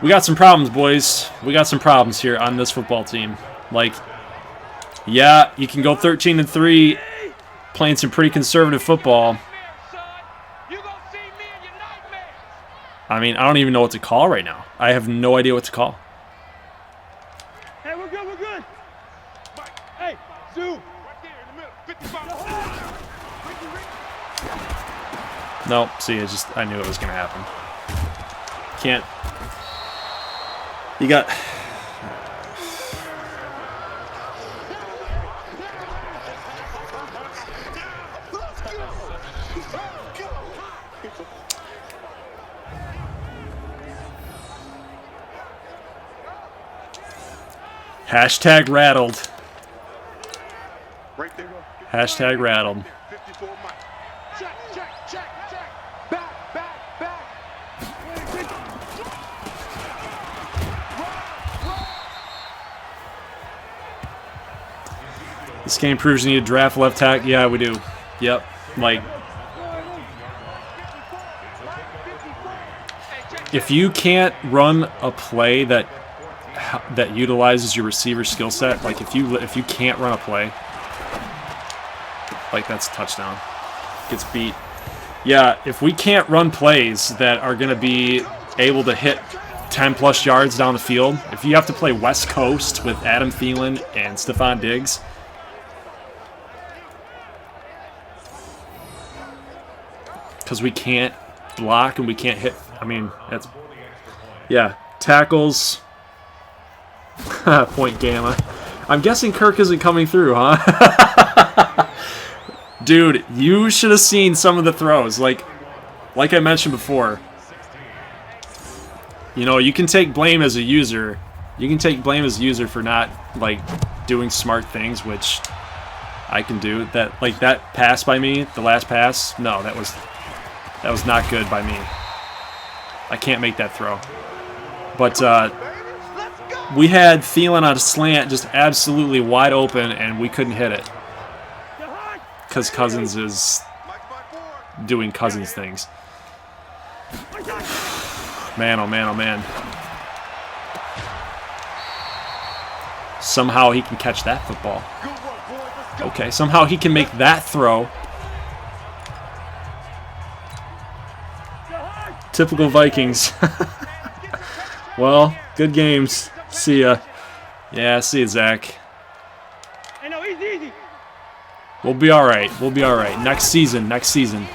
S1: We got some problems, boys. We got some problems here on this football team. Like, yeah, you can go 13-3 playing some pretty conservative football. I mean, I don't even know what to call right now. I have no idea what to call.
S2: Hey, we're good, we're good. Hey, Zoo. Right there in the middle. 55.
S1: Nope, see, I knew it was going to happen. Can't. You got. Hashtag rattled.
S2: Right there.
S1: Hashtag rattled.
S2: 54 Mike. Check. Back.
S1: This game proves you need to draft left tackle. Yeah, we do. Yep. Like, if you can't run a play that utilizes your receiver skill set, like if you can't run a play, like that's a touchdown. Gets beat. Yeah, if we can't run plays that are going to be able to hit 10-plus yards down the field, if you have to play West Coast with Adam Thielen and Stephon Diggs, because we can't block and we can't hit. I mean, that's, yeah, tackles. Point gamma. I'm guessing Kirk isn't coming through, huh? Dude, you should have seen some of the throws. Like I mentioned before, you know, you can take blame as a user. You can take blame as a user for not, like, doing smart things, which I can do. That, like, that pass by me, the last pass, no, that was not good by me. I can't make that throw. But we had Thielen on a slant just absolutely wide open, and we couldn't hit it. Because Cousins is doing Cousins things. Man, oh man, oh man. Somehow he can catch that football. Okay, somehow he can make that throw. Typical Vikings. Well, good games. See ya. Yeah, see ya, Zach. We'll be all right. We'll be all right. Next season. Next season.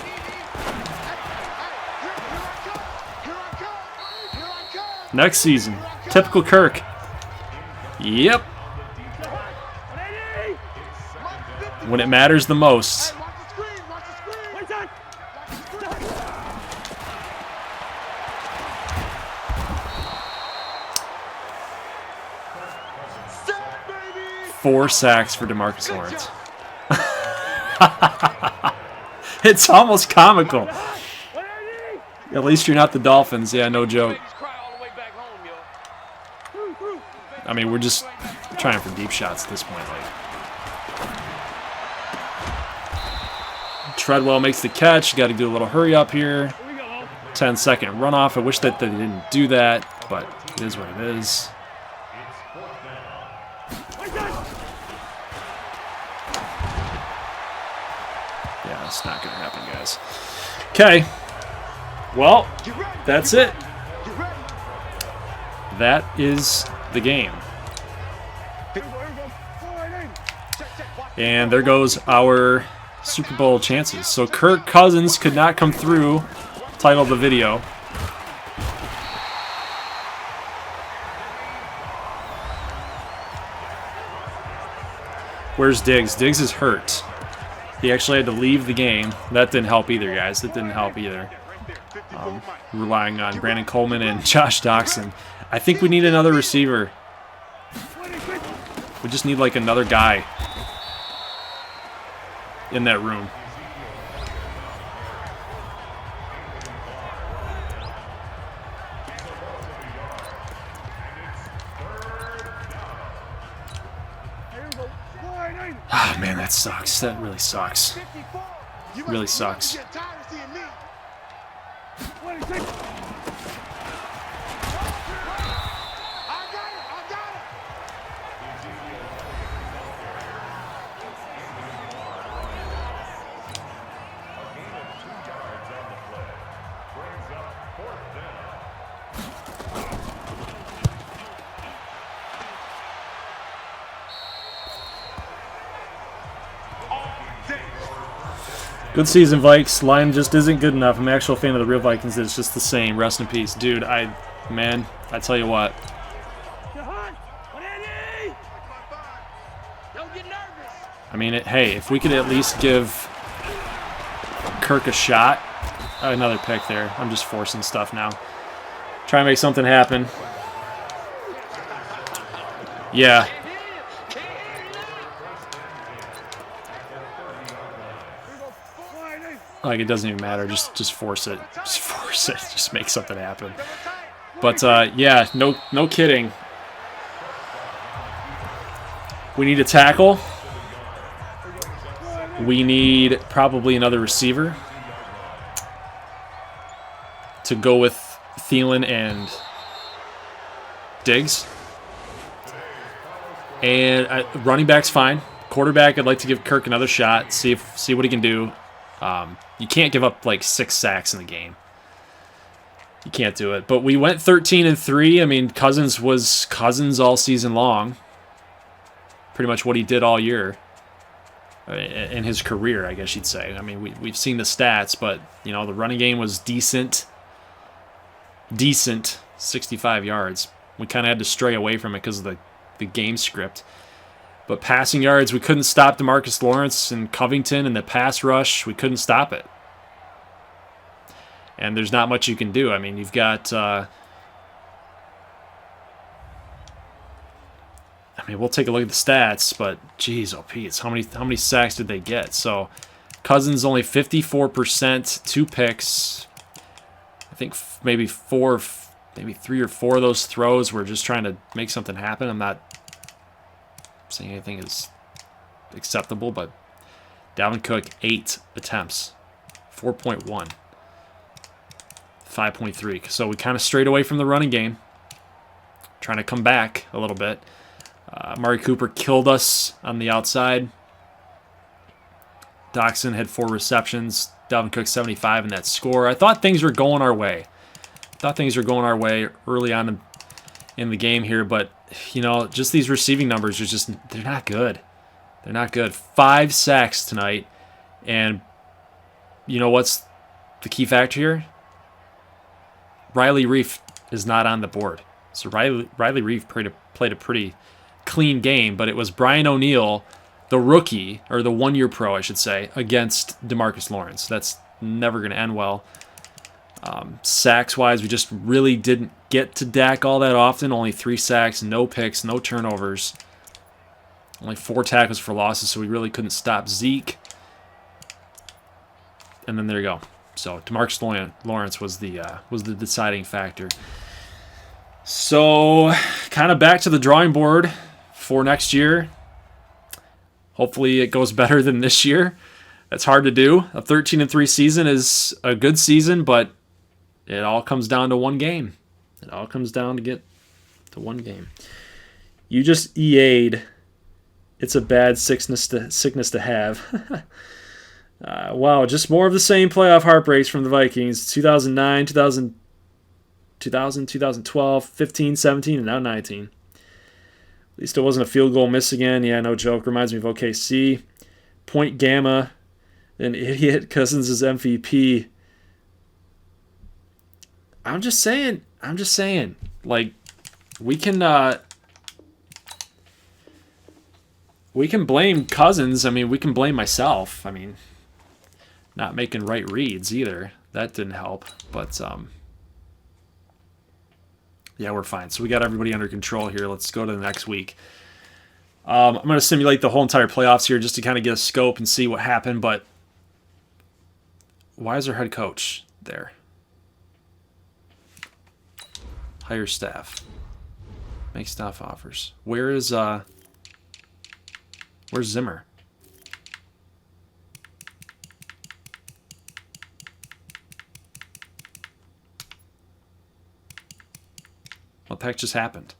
S1: Next season. Typical Kirk. Yep. When it matters the most. Four sacks for DeMarcus Lawrence. It's almost comical. At least you're not the Dolphins. Yeah, no joke. I mean, we're just trying for deep shots at this point. Like, Treadwell makes the catch. Got to do a little hurry up here. 10-second runoff. I wish that they didn't do that, but it is what it is. Yeah, it's not going to happen, guys. Okay. Well, that's it. That is the game. And there goes our Super Bowl chances. So Kirk Cousins could not come through. Title of the video. Where's Diggs? Diggs is hurt. He actually had to leave the game. That didn't help either, guys. That didn't help either. Relying on Brandon Coleman and Josh Doxson. I think we need another receiver. We just need, like, another guy in that room. Ah, man, that sucks. That really sucks. Really sucks. Good season, Vikes. Line just isn't good enough. I'm an actual fan of the real Vikings. It's just the same. Rest in peace. Dude, I tell you what. I mean, hey, if we could at least give Kirk a shot. Another pick there. I'm just forcing stuff now. Try and make something happen. Yeah. Like, it doesn't even matter. Just force it. Just force it. Just make something happen. But, yeah, no kidding. We need a tackle. We need probably another receiver to go with Thielen and Diggs. And running back's fine. Quarterback, I'd like to give Kirk another shot. See what he can do. You can't give up like 6 sacks in the game. You can't do it. But we went 13-3. I mean, Cousins was Cousins all season long. Pretty much what he did all year in his career, I guess you'd say. I mean, we've seen the stats, but you know, the running game was decent, 65 yards. We kind of had to stray away from it because of the game script. But passing yards, we couldn't stop DeMarcus Lawrence and Covington, and the pass rush, we couldn't stop it. And there's not much you can do. I mean, you've got... we'll take a look at the stats, but geez, oh Pete, how many sacks did they get? So Cousins only 54%, 2 picks. I think maybe 3 or 4 of those throws were just trying to make something happen. I'm not saying anything is acceptable, but Dalvin Cook 8 attempts, 4.1, 5.3. So we kind of strayed away from the running game, trying to come back a little bit. Amari Cooper killed us on the outside. Doxson had 4 receptions. Dalvin Cook 75 in that score. I thought things were going our way. Early on in the game here, but you know, just these receiving numbers are they're not good. They're not good. 5 sacks tonight, and you know what's the key factor here? Riley Reif is not on the board. So Riley Reif played a pretty clean game, but it was Brian O'Neill, the rookie, or the 1-year pro, I should say, against DeMarcus Lawrence. That's never going to end well. Sacks-wise, we just really didn't get to Dak all that often. Only 3 sacks, no picks, no turnovers. Only 4 tackles for losses, so we really couldn't stop Zeke. And then there you go. So DeMarcus Lawrence was the deciding factor. So kind of back to the drawing board for next year. Hopefully it goes better than this year. That's hard to do. A 13-3 season is a good season, but it all comes down to one game. It all comes down to get to one game. You just EA'd. It's a bad sickness to have. Wow, just more of the same playoff heartbreaks from the Vikings. 2009, 2012, 15, 17, and now 19. At least it wasn't a field goal miss again. Yeah, no joke. Reminds me of OKC. Point Gamma, an idiot. Cousins is MVP. I'm just saying. Like, we can blame Cousins. I mean, we can blame myself. I mean, not making right reads either. That didn't help. But, yeah, we're fine. So we got everybody under control here. Let's go to the next week. I'm going to simulate the whole entire playoffs here just to kind of get a scope and see what happened. But why is our head coach there? Hire staff. Make staff offers. Where's Zimmer? What the heck just happened?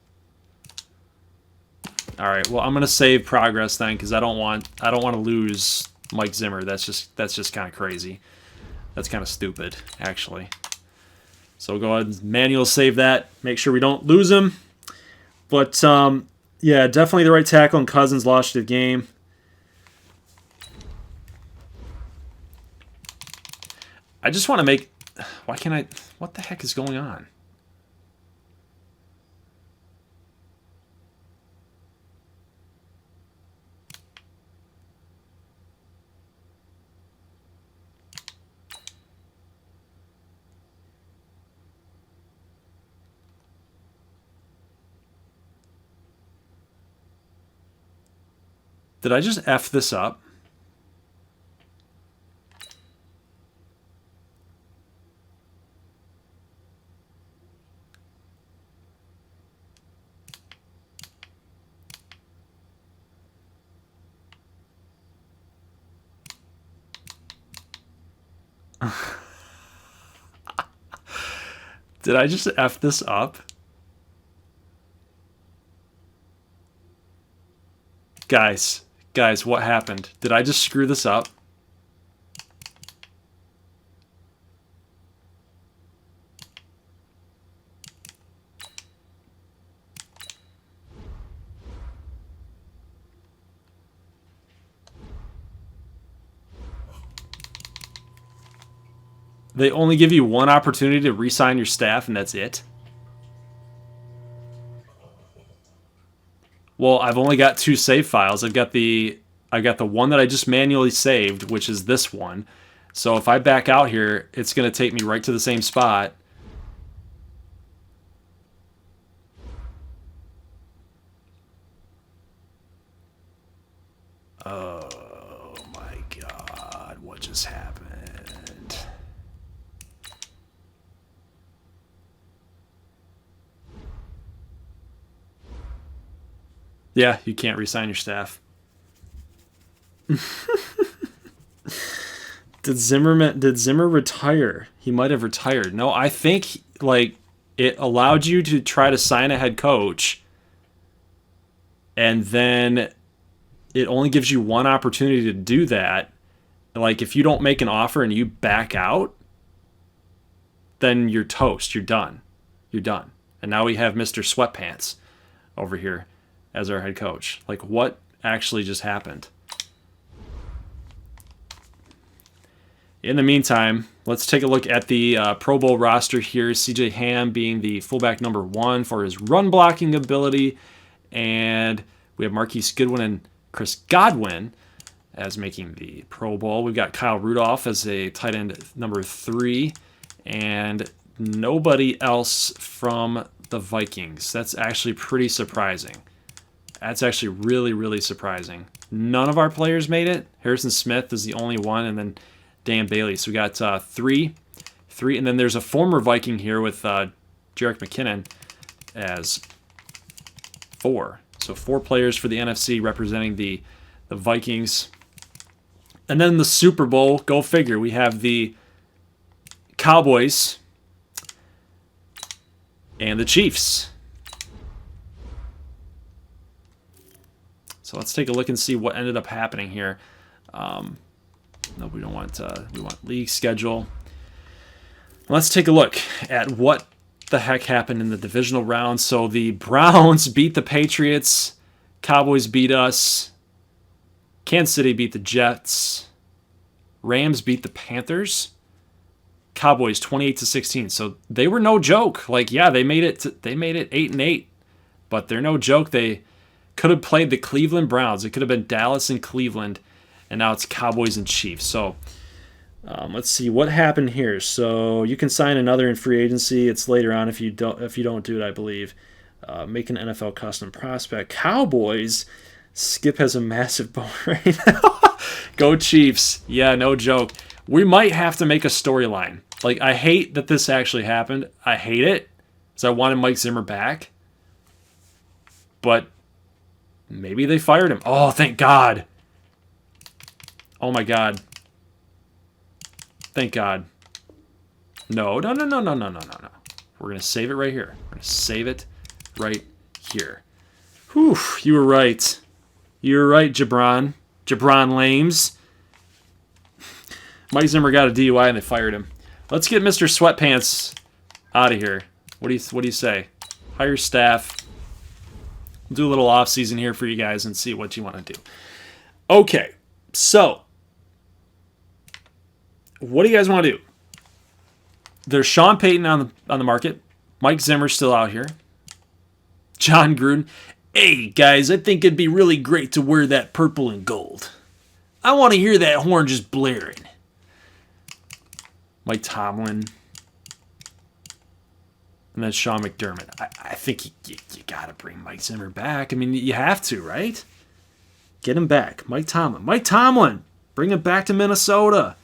S1: All right. Well, I'm gonna save progress then because I don't want to lose Mike Zimmer. That's just kind of crazy. That's kind of stupid, actually. So go ahead and manual save that. Make sure we don't lose him. But yeah, definitely the right tackle. And Cousins lost the game. I just want to make... Why can't I... What the heck is going on? Did I just F this up? Did I just F this up? Guys, what happened? Did I just screw this up? They only give you one opportunity to re-sign your staff, and that's it? Well, I've only got 2 save files. I've got the one that I just manually saved, which is this one. So if I back out here, it's going to take me right to the same spot. Oh my God, what just happened? Yeah, you can't re-sign your staff. Did Zimmer retire? He might have retired. No, I think like it allowed you to try to sign a head coach, and then it only gives you one opportunity to do that. Like if you don't make an offer and you back out, then you're toast. You're done. You're done. And now we have Mr. Sweatpants over here as our head coach. Like, what actually just happened? In the meantime, let's take a look at the Pro Bowl roster here. C.J. Ham being the fullback number 1 for his run blocking ability. And we have Marquise Goodwin and Chris Godwin as making the Pro Bowl. We've got Kyle Rudolph as a tight end number 3. And nobody else from the Vikings. That's actually pretty surprising. That's actually really, really surprising. None of our players made it. Harrison Smith is the only one, and then Dan Bailey. So we got 3, and then there's a former Viking here with Jerick McKinnon as 4. So 4 players for the NFC representing the Vikings. And then the Super Bowl, go figure, we have the Cowboys and the Chiefs. So let's take a look and see what ended up happening here. No, we don't want. We want league schedule. Let's take a look at what the heck happened in the divisional round. So the Browns beat the Patriots. Cowboys beat us. Kansas City beat the Jets. Rams beat the Panthers. Cowboys 28-16. So they were no joke. Like, yeah, they made it. They made it 8-8, but they're no joke. They could have played the Cleveland Browns. It could have been Dallas and Cleveland, and now it's Cowboys and Chiefs. So let's see what happened here. So you can sign another in free agency. It's later on if you don't do it, I believe. Make an NFL custom prospect. Cowboys. Skip has a massive bone right now. Go Chiefs. Yeah, no joke. We might have to make a storyline. Like, I hate that this actually happened. I hate it because I wanted Mike Zimmer back. But maybe they fired him. Oh, thank God. Oh, my God. Thank God. No. We're going to save it right here. We're going to save it right here. Whew, you were right. You were right, Jabron. Jabron Lames. Mike Zimmer got a DUI and they fired him. Let's get Mr. Sweatpants out of here. What do you say? Hire staff. We'll do a little off-season here for you guys and see what you want to do. Okay, so what do you guys want to do? there's Sean Payton on the market. Mike Zimmer's still out here. John Gruden. Hey, guys, I think it'd be really great to wear that purple and gold. I want to hear that horn just blaring. Mike Tomlin. And then Sean McDermott. I think you got to bring Mike Zimmer back. I mean, you have to, right? Get him back. Mike Tomlin. Mike Tomlin. Bring him back to Minnesota.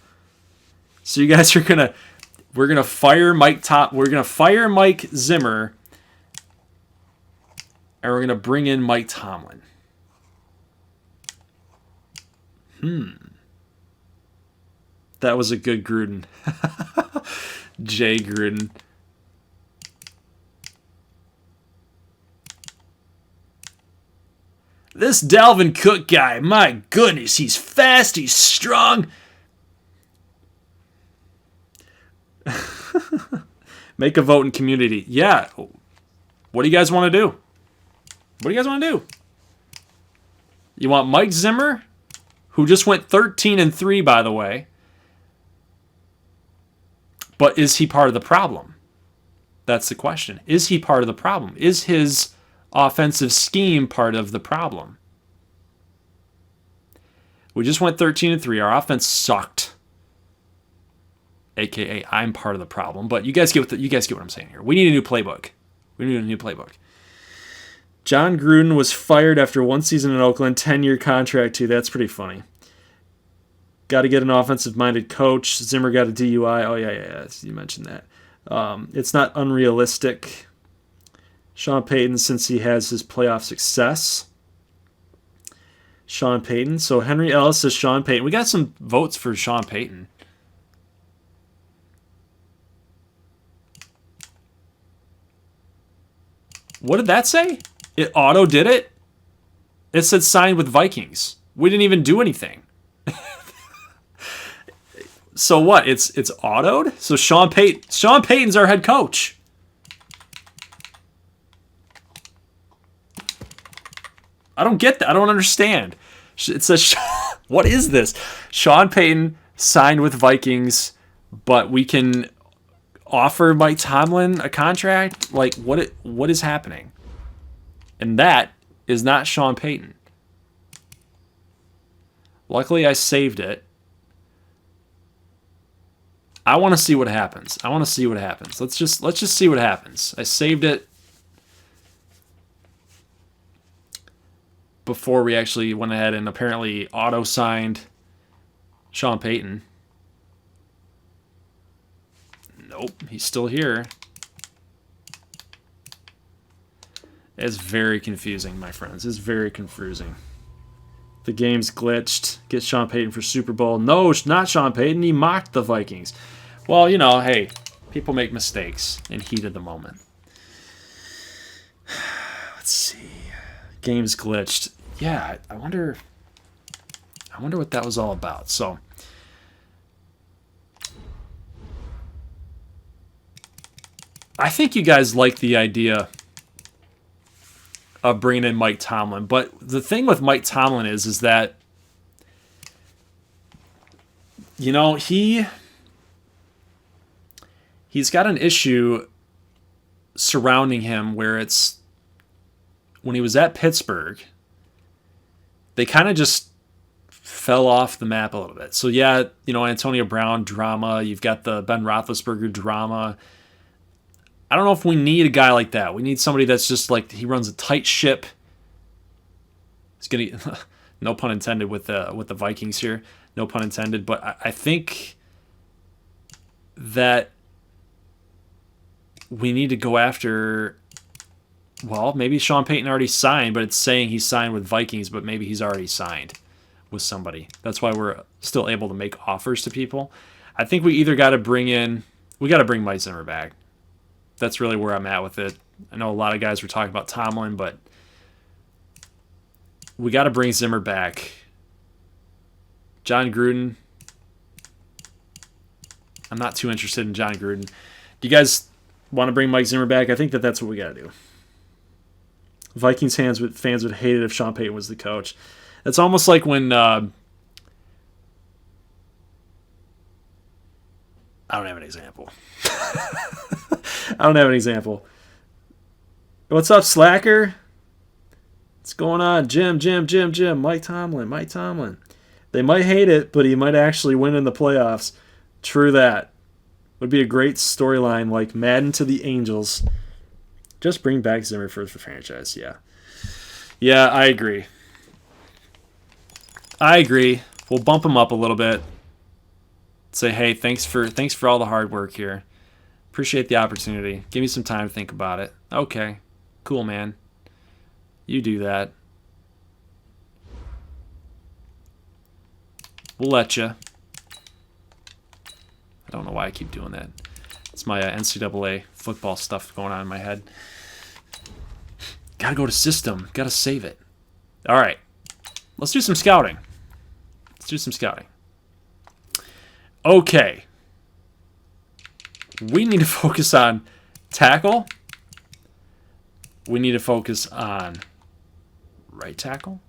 S1: So you guys are we're gonna fire we're gonna fire Mike Zimmer, and we're gonna bring in Mike Tomlin. That was a good Gruden. Jay Gruden. This Dalvin Cook guy, my goodness, he's fast, he's strong. Make a vote in community. Yeah. What do you guys want to do? What do you guys want to do? You want Mike Zimmer, who just went 13-3, by the way. But is he part of the problem? That's the question. Is he part of the problem? Is his offensive scheme part of the problem? We just went 13-3. Our offense sucked. AKA, I'm part of the problem. But you guys get what I'm saying here. We need a new playbook. John Gruden was fired after one season in Oakland, 10-year contract too. That's pretty funny. Got to get an offensive-minded coach. Zimmer got a DUI. Oh, yeah. You mentioned that. It's not unrealistic. Sean Payton, since he has his playoff success. Sean Payton. So Henry Ellis says Sean Payton. We got some votes for Sean Payton. What did that say? It auto did it? It said signed with Vikings. We didn't even do anything. So what? It's autoed? So Sean Payton's our head coach. I don't get that. I don't understand. It says, what is this? Sean Payton signed with Vikings, but we can offer Mike Tomlin a contract? Like, what is happening? And that is not Sean Payton. Luckily, I saved it. I want to see what happens. Let's just see what happens. I saved it before we actually went ahead and apparently auto-signed Sean Payton. Nope, he's still here. It's very confusing, my friends. It's very confusing. The game's glitched. Get Sean Payton for Super Bowl. No, not Sean Payton. He mocked the Vikings. Well, hey, people make mistakes in heat of the moment. Let's see. Game's glitched. Yeah, I wonder what that was all about. So I think you guys like the idea of bringing in Mike Tomlin. But the thing with Mike Tomlin is that, he's got an issue surrounding him where it's, when he was at Pittsburgh, they kind of just fell off the map a little bit. So yeah, Antonio Brown drama, you've got the Ben Roethlisberger drama. I don't know if we need a guy like that. We need somebody that's just like, he runs a tight ship. He's gonna, no pun intended with the Vikings here, no pun intended. But I think that we need to go after. Well, maybe Sean Payton already signed, but it's saying he signed with Vikings, but maybe he's already signed with somebody. That's why we're still able to make offers to people. I think we either got to bring Mike Zimmer back. That's really where I'm at with it. I know a lot of guys were talking about Tomlin, but we got to bring Zimmer back. John Gruden, I'm not too interested in John Gruden. Do you guys want to bring Mike Zimmer back? I think that's what we got to do. Vikings fans would hate it if Sean Payton was the coach. It's almost like when I don't have an example. I don't have an example. What's up, Slacker? What's going on? Jim. Mike Tomlin. They might hate it, but he might actually win in the playoffs. True that. Would be a great storyline like Madden to the Angels. Just bring back Zimmer for the franchise. Yeah. Yeah, I agree. We'll bump him up a little bit. Say, hey, thanks for all the hard work here. Appreciate the opportunity. Give me some time to think about it. Okay. Cool, man. You do that. We'll let you. I don't know why I keep doing that. It's my NCAA football stuff going on in my head. Gotta go to system. Gotta save it. All right. Let's do some scouting. Okay. We need to focus on tackle. We need to focus on right tackle.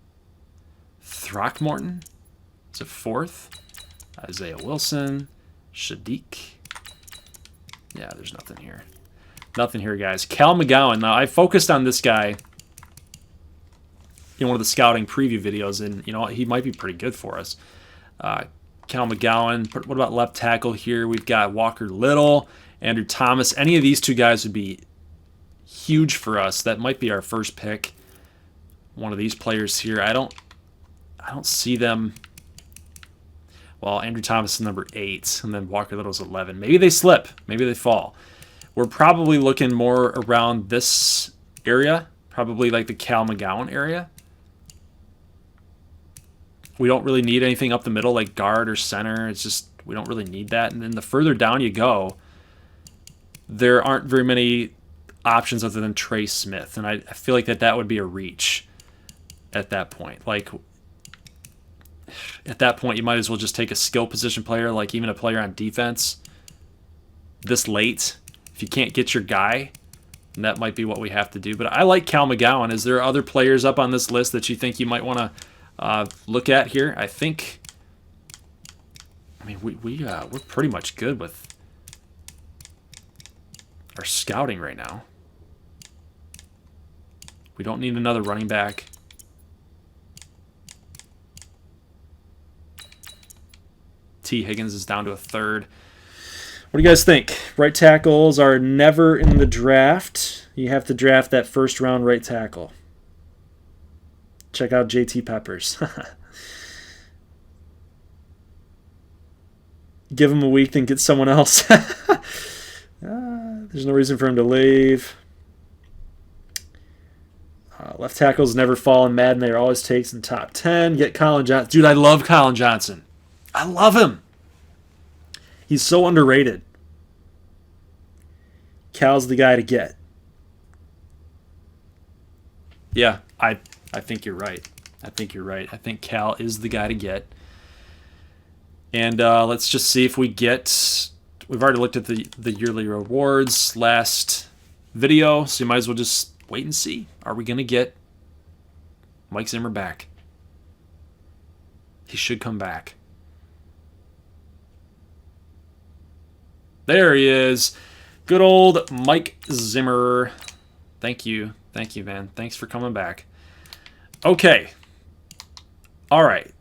S1: Throckmorton. It's a fourth. Isaiah Wilson. Shadik. Yeah, there's nothing here. Nothing here, guys. Cal McGowan. Now, I focused on this guy in one of the scouting preview videos, and, you know, he might be pretty good for us. Cal McGowan. What about left tackle here? We've got Walker Little, Andrew Thomas. Any of these two guys would be huge for us. That might be our first pick. One of these players here. I don't see them. Well, Andrew Thomas is number 8, and then Walker Little's 11. Maybe they slip. Maybe they fall. We're probably looking more around this area, probably like the Cal McGowan area. We don't really need anything up the middle like guard or center. It's just we don't really need that. And then the further down you go, there aren't very many options other than Trey Smith. And I feel like that would be a reach at that point. Like, at that point, you might as well just take a skill position player, like even a player on defense, this late. If you can't get your guy, then that might be what we have to do. But I like Cal McGowan. Is there other players up on this list that you think you might want to look at here? I mean, we're pretty much good with our scouting right now. We don't need another running back. T. Higgins is down to a third. What do you guys think? Right tackles are never in the draft. You have to draft that first round right tackle. Check out JT Peppers. Give him a week, then get someone else. There's no reason for him to leave. Left tackles never fall in Madden. They're always takes in the top 10. Get Colin Johnson. Dude, I love Colin Johnson. I love him. He's so underrated. Cal's the guy to get. Yeah, I think you're right. I think Cal is the guy to get. And let's just see if we get... We've already looked at the yearly rewards last video, so you might as well just wait and see. Are we going to get Mike Zimmer back? He should come back. There he is. Good old Mike Zimmer. Thank you. Thank you, man. Thanks for coming back. Okay. All right.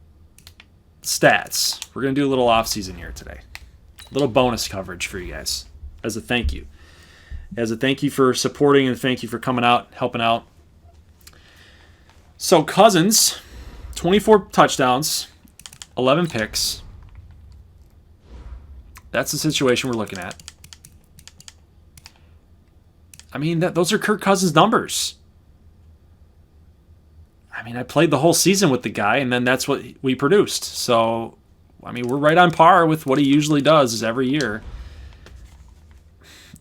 S1: Stats. We're going to do a little off-season here today. A little bonus coverage for you guys as a thank you. As a thank you for supporting and thank you for coming out, helping out. So Cousins, 24 touchdowns, 11 picks. That's the situation we're looking at. I mean, those are Kirk Cousins' numbers. I mean, I played the whole season with the guy, and then that's what we produced. So, I mean, we're right on par with what he usually does every year.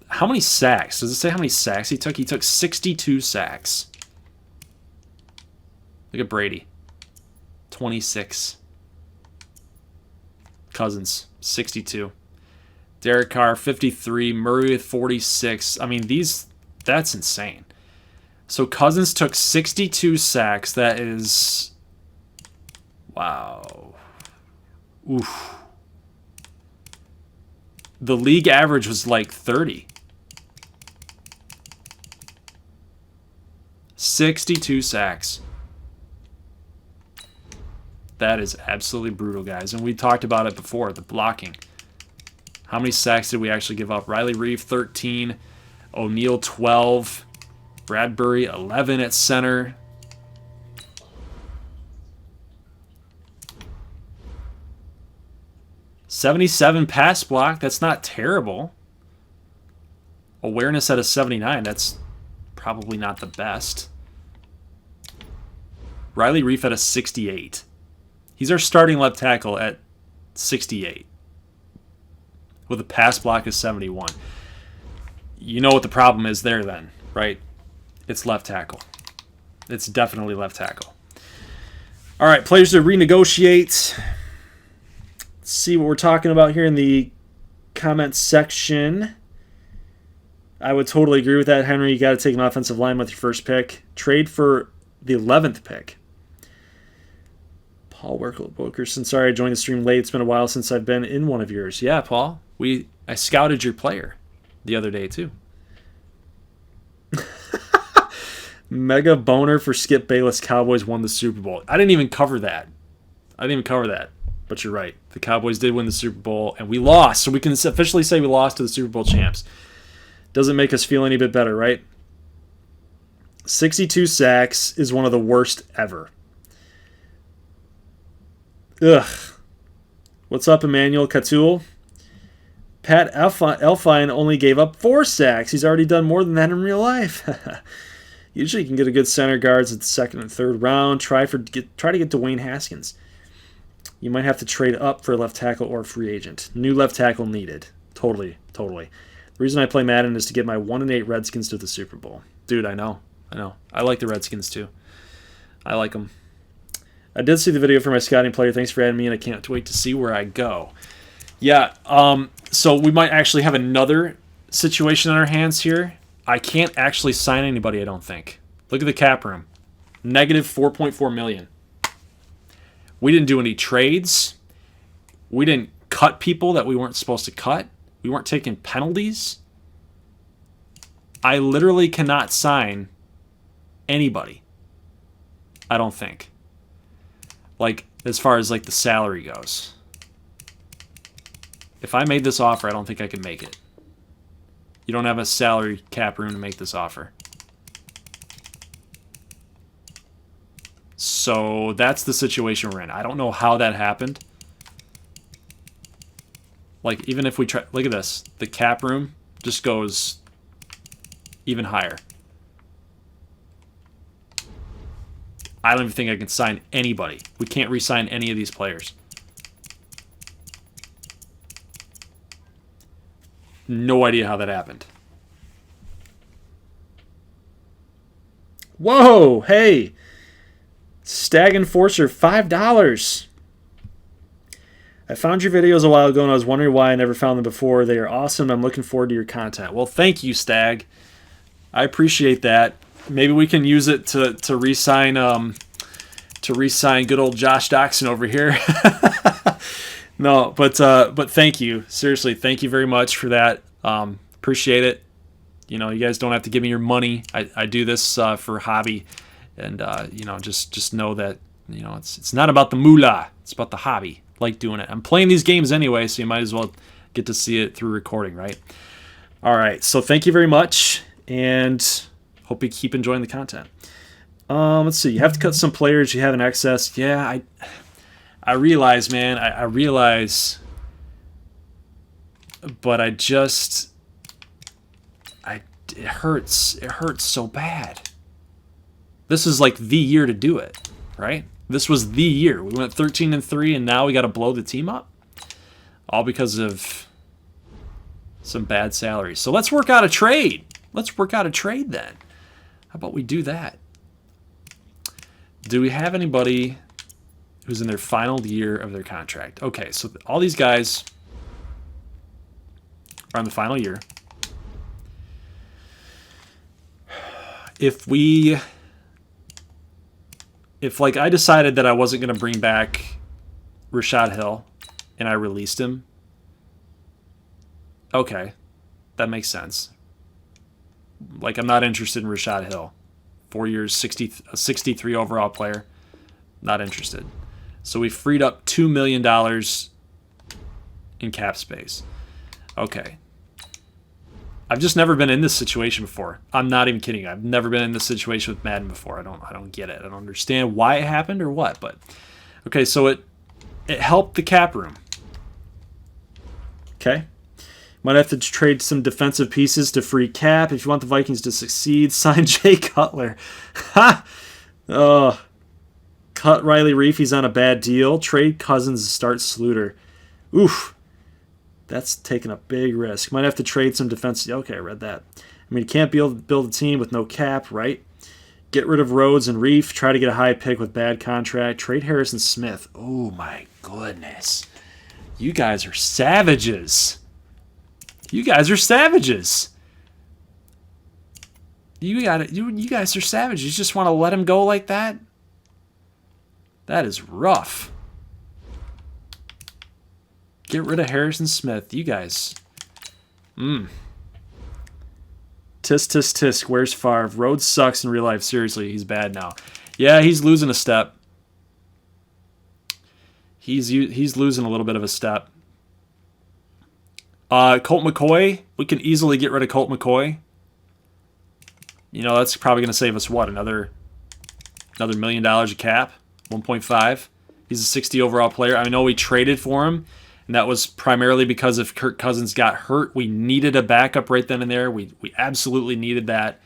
S1: How many sacks? Does it say how many sacks he took? He took 62 sacks. Look at Brady. 26. Cousins, 62. Derek Carr, 53. Murray with 46. I mean, that's insane. So Cousins took 62 sacks. That is... Wow. Oof. The league average was like 30. 62 sacks. That is absolutely brutal, guys. And we talked about it before, the blocking. How many sacks did we actually give up? Riley Reeve, 13. O'Neal, 12. Bradbury, 11 at center. .77 pass block. That's not terrible. Awareness at a 79. That's probably not the best. Riley Reef at a 68. He's our starting left tackle at 68. With a pass block of 71. You know what the problem is there then, right? It's left tackle. It's definitely left tackle. All right, players to renegotiate. Let's see what we're talking about here in the comment section. I would totally agree with that, Henry. You got to take an offensive line with your first pick. Trade for the 11th pick. Paul Wilkerson, sorry I joined the stream late. It's been a while since I've been in one of yours. Yeah, Paul. I scouted your player the other day, too. Mega boner for Skip Bayless. Cowboys won the Super Bowl. I didn't even cover that. But you're right. The Cowboys did win the Super Bowl, and we lost. So we can officially say we lost to the Super Bowl champs. Doesn't make us feel any bit better, right? 62 sacks is one of the worst ever. Ugh. What's up, Emmanuel Catul? Pat Elfine only gave up 4 sacks. He's already done more than that in real life. Usually you can get a good center guards at the second and third round. Try to get Dwayne Haskins. You might have to trade up for a left tackle or a free agent. New left tackle needed. Totally. The reason I play Madden is to get my 1-8 Redskins to the Super Bowl. Dude, I know. I like the Redskins too. I like them. I did see the video for my scouting player. Thanks for adding me, and I can't wait to see where I go. Yeah, so we might actually have another situation on our hands here. I can't actually sign anybody, I don't think. Look at the cap room. Negative $4.4 million. We didn't do any trades. We didn't cut people that we weren't supposed to cut. We weren't taking penalties. I literally cannot sign anybody. I don't think. Like, as far as like the salary goes. If I made this offer, I don't think I could make it. You don't have a salary cap room to make this offer. So that's the situation we're in. I don't know how that happened. Like, even if we try... Look at this. The cap room just goes even higher. I don't even think I can sign anybody. We can't re-sign any of these players. No idea how that happened. Whoa! Hey! Stag Enforcer, $5. I found your videos a while ago and I was wondering why I never found them before. They are awesome. I'm looking forward to your content. Well, thank you, Stag. I appreciate that. Maybe we can use it to re-sign good old Josh Doxson over here. No, but thank you. Seriously, thank you very much for that. Appreciate it. You know, you guys don't have to give me your money. I do this for hobby, and you know, just know that, you know, it's not about the moolah. It's about the hobby. I like doing it. I'm playing these games anyway, so you might as well get to see it through recording, right? All right. So thank you very much, and hope you keep enjoying the content. Let's see. You have to cut some players you have in excess. Yeah, I realize, man. I realize, but it hurts. It hurts so bad. This is like the year to do it, right? This was the year. We went 13-3, and now we got to blow the team up, all because of some bad salaries. So let's work out a trade. Let's work out a trade then. How about we do that? Do we have anybody who's in their final year of their contract? Okay, so all these guys are in the final year. If like I decided that I wasn't going to bring back Rashad Hill and I released him, Okay, that makes sense. Like, I'm not interested in Rashad Hill. 4 years, 63 overall player. Not interested. So we freed up $2 million in cap space. Okay. I've just never been in this situation before. I'm not even kidding. I've never been in this situation with Madden before. I don't get it. I don't understand why it happened or what. But okay, so it helped the cap room. Okay. Might have to trade some defensive pieces to free cap. If you want the Vikings to succeed, sign Jay Cutler. Ha! Oh. Cut Riley Reef. He's on a bad deal. Trade Cousins to start Sluter. Oof. That's taking a big risk. Might have to trade some defense. Okay, I read that. I mean, you can't build a team with no cap, right? Get rid of Rhodes and Reef. Try to get a high pick with bad contract. Trade Harrison Smith. Oh, my goodness. You guys are savages. You guys are savages. You guys are savages. You just want to let him go like that? That is rough. Get rid of Harrison Smith. You guys. Tisk, tisk, tisk. Where's Favre? Rhodes sucks in real life. Seriously, he's bad now. Yeah, he's losing a step. He's losing a little bit of a step. Colt McCoy. We can easily get rid of Colt McCoy. You know, that's probably going to save us, what, another $1 million of cap? 1.5. He's a 60 overall player. I know we traded for him. And that was primarily because if Kirk Cousins got hurt, we needed a backup right then and there. We absolutely needed that.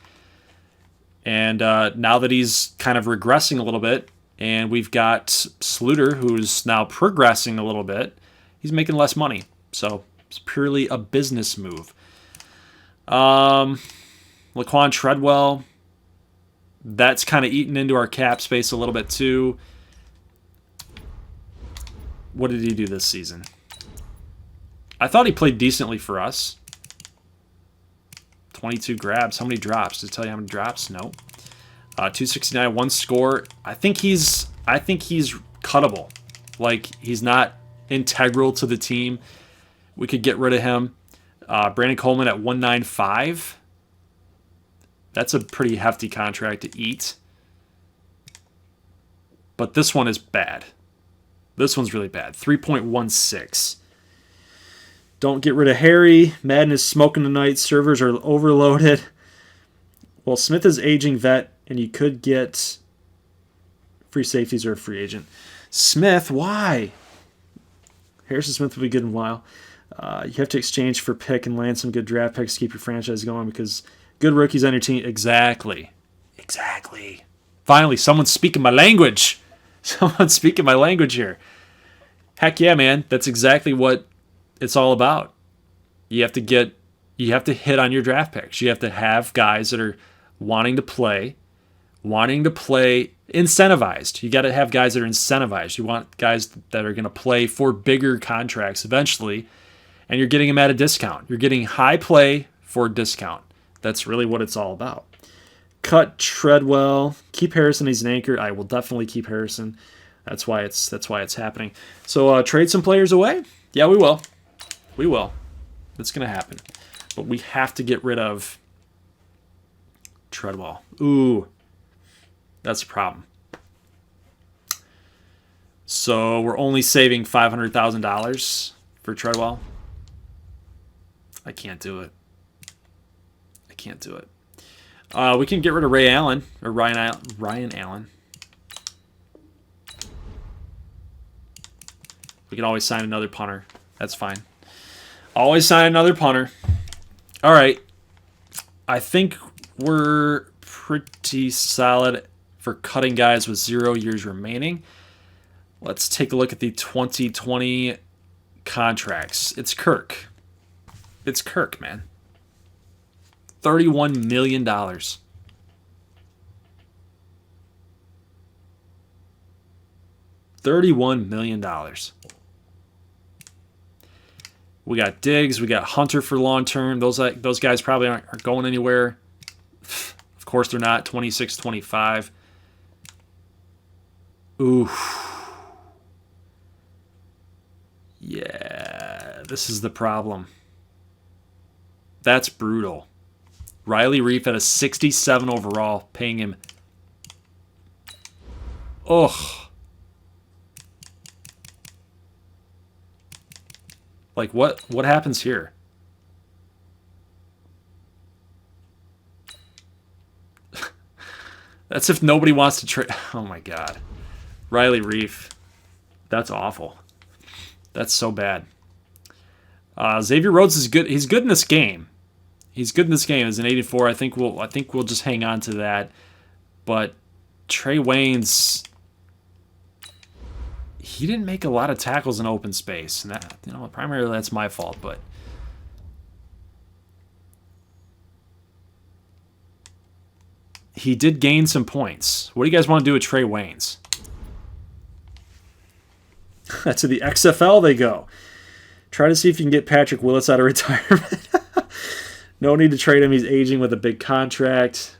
S1: And now that he's kind of regressing a little bit, and we've got Sluter, who's now progressing a little bit, he's making less money. So it's purely a business move. Laquan Treadwell, that's kind of eaten into our cap space a little bit too. What did he do this season? I thought he played decently for us. 22 grabs. How many drops? Does it tell you how many drops? No. 269, one score. I think he's cuttable. Like, he's not integral to the team. We could get rid of him. Brandon Coleman at 195. That's a pretty hefty contract to eat. But this one is bad. This one's really bad. 3.16. Don't get rid of Harry. Madden is smoking tonight. Servers are overloaded. Well, Smith is aging vet, and you could get free safeties or a free agent. Smith, why? Harrison Smith will be good in a while. You have to exchange for pick and land some good draft picks to keep your franchise going because good rookies on your team. Exactly. Finally, someone's speaking my language. Someone's speaking my language here. Heck yeah, man. That's exactly what it's all about. You have to hit on your draft picks. You have to have guys that are wanting to play incentivized. You got to have guys that are incentivized. You want guys that are going to play for bigger contracts eventually, and you're getting them at a discount. You're getting high play for a discount. That's really what it's all about. Cut Treadwell. Keep Harrison. He's an anchor. I will definitely keep Harrison. That's why it's happening. So trade some players away? Yeah, we will. We will. That's going to happen. But we have to get rid of Treadwell. Ooh. That's a problem. So we're only saving $500,000 for Treadwell. I can't do it. We can get rid of Ryan Allen. We can always sign another punter. That's fine. Always sign another punter. All right. I think we're pretty solid for cutting guys with 0 years remaining. Let's take a look at the 2020 contracts. It's Kirk. It's Kirk, man. $31 million. $31 million. We got Diggs. We got Hunter for long term. Those guys probably aren't going anywhere. Of course they're not. 26, 25. Ooh. Yeah, this is the problem. That's brutal. Riley Reef at a 67 overall, paying him. Ugh. Like, what happens here? That's if nobody wants to trade. Oh, my God. Riley Reef. That's awful. That's so bad. Xavier Rhodes is good. He's good in this game. He's good in this game as an 84. I think we'll just hang on to that. But Trey Waynes, he didn't make a lot of tackles in open space, and that, primarily that's my fault. But he did gain some points. What do you guys want to do with Trey Waynes? To the XFL they go. Try to see if you can get Patrick Willis out of retirement. No need to trade him. He's aging with a big contract.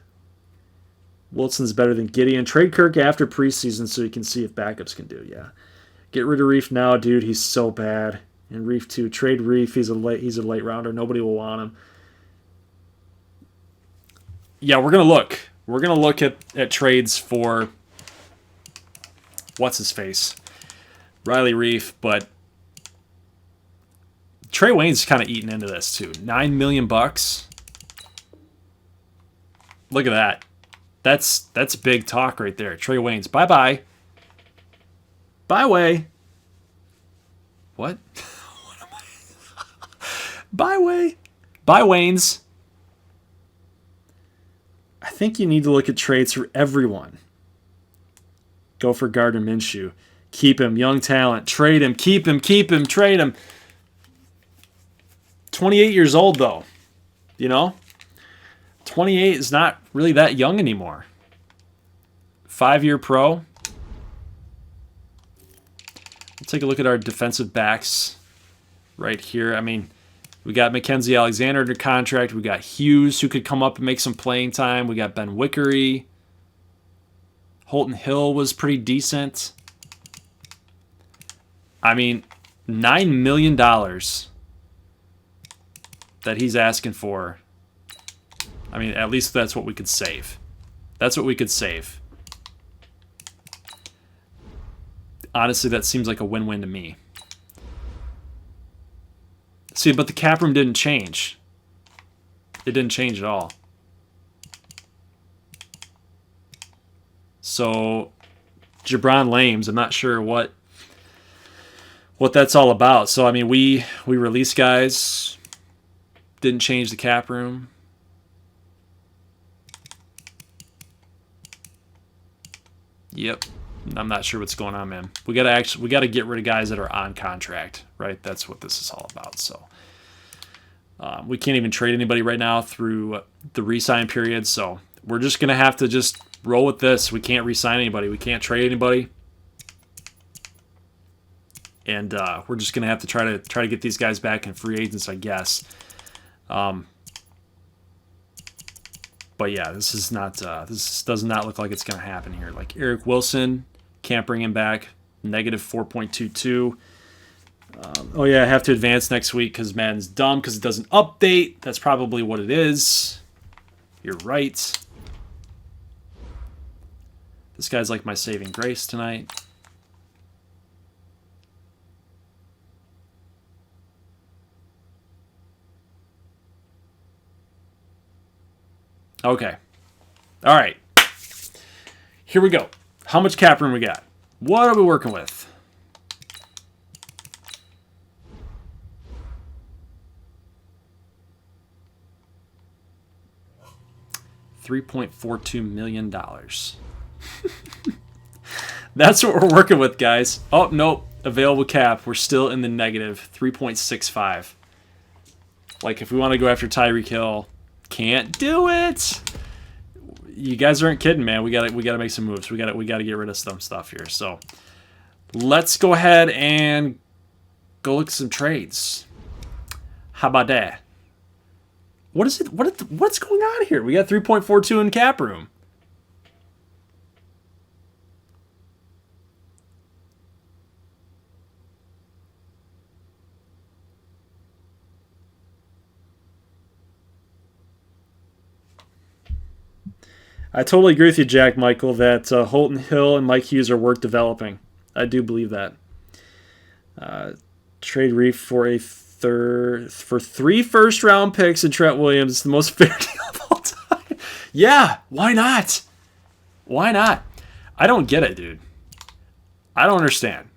S1: Wilson's better than Gideon. Trade Kirk after preseason so you can see if backups can do. Yeah. Get rid of Reef now, dude. He's so bad. And Reef too. Trade Reef. He's a late rounder. Nobody will want him. Yeah, we're gonna look. We're gonna look at trades for what's his face, Riley Reef, but Trey Wayne's kind of eating into this too. $9 million. Look at that. That's big talk right there. Trey Waynes. Bye. Bye way. What? What am I? Bye way. Bye Waynes. I think you need to look at trades for everyone. Go for Gardner Minshew. Keep him. Young talent. Trade him. Keep him. Trade him. 28 years old, though. 28 is not really that young anymore. 5-year pro. We'll take a look at our defensive backs right here. I mean, we got Mackenzie Alexander under contract. We got Hughes, who could come up and make some playing time. We got Ben Wickery. Holton Hill was pretty decent. I mean, $9 million that he's asking for. I mean, at least that's what we could save. That's what we could save. Honestly, that seems like a win-win to me. See, but the cap room didn't change. It didn't change at all. So, Jabron Lames, I'm not sure what that's all about. So, I mean, we release guys. Didn't change the cap room. Yep. I'm not sure what's going on, man. We gotta get rid of guys that are on contract, right? That's what this is all about. So we can't even trade anybody right now through the re-sign period. So we're just gonna have to just roll with this. We can't re-sign anybody. We can't trade anybody, and we're just gonna have to try to get these guys back in free agents, I guess. But yeah, this is not. This does not look like it's going to happen here. Like Eric Wilson, can't bring him back. Negative 4.22. Oh yeah, I have to advance next week because Madden's dumb because it doesn't update. That's probably what it is. You're right. This guy's like my saving grace tonight. Okay. All right. Here we go. How much cap room we got? What are we working with? $3.42 million. That's what we're working with, guys. Oh, nope. Available cap. We're still in the negative. 3.65. Like, if we want to go after Tyreek Hill, can't do it. You guys aren't kidding, man. We gotta make some moves. We gotta get rid of some stuff here. So let's go ahead and go look at some trades. How about that? What is it? What's going on here? We got 3.42 in cap room. I totally agree with you, Jack Michael, that Holton Hill and Mike Hughes are worth developing. I do believe that. Trade Reef for for 3 first-round picks and Trent Williams, the most fair deal of all time. Yeah, why not? Why not? I don't get it, dude. I don't understand.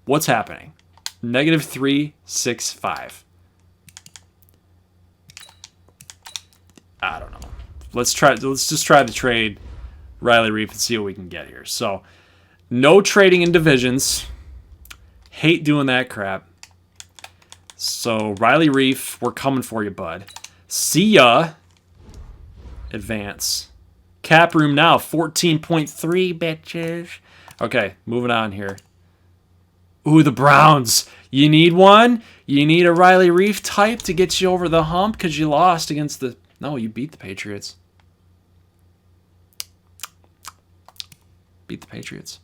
S1: What's happening? -365. I don't know. Let's just try to trade Riley Reef and see what we can get here. So, no trading in divisions. Hate doing that crap. So, Riley Reef, we're coming for you, bud. See ya. Advance. Cap room now, 14.3, bitches. Okay, moving on here. Ooh, the Browns. You need one? You need a Riley Reef type to get you over the hump because you lost against the... No, you beat the Patriots. Beat the Patriots.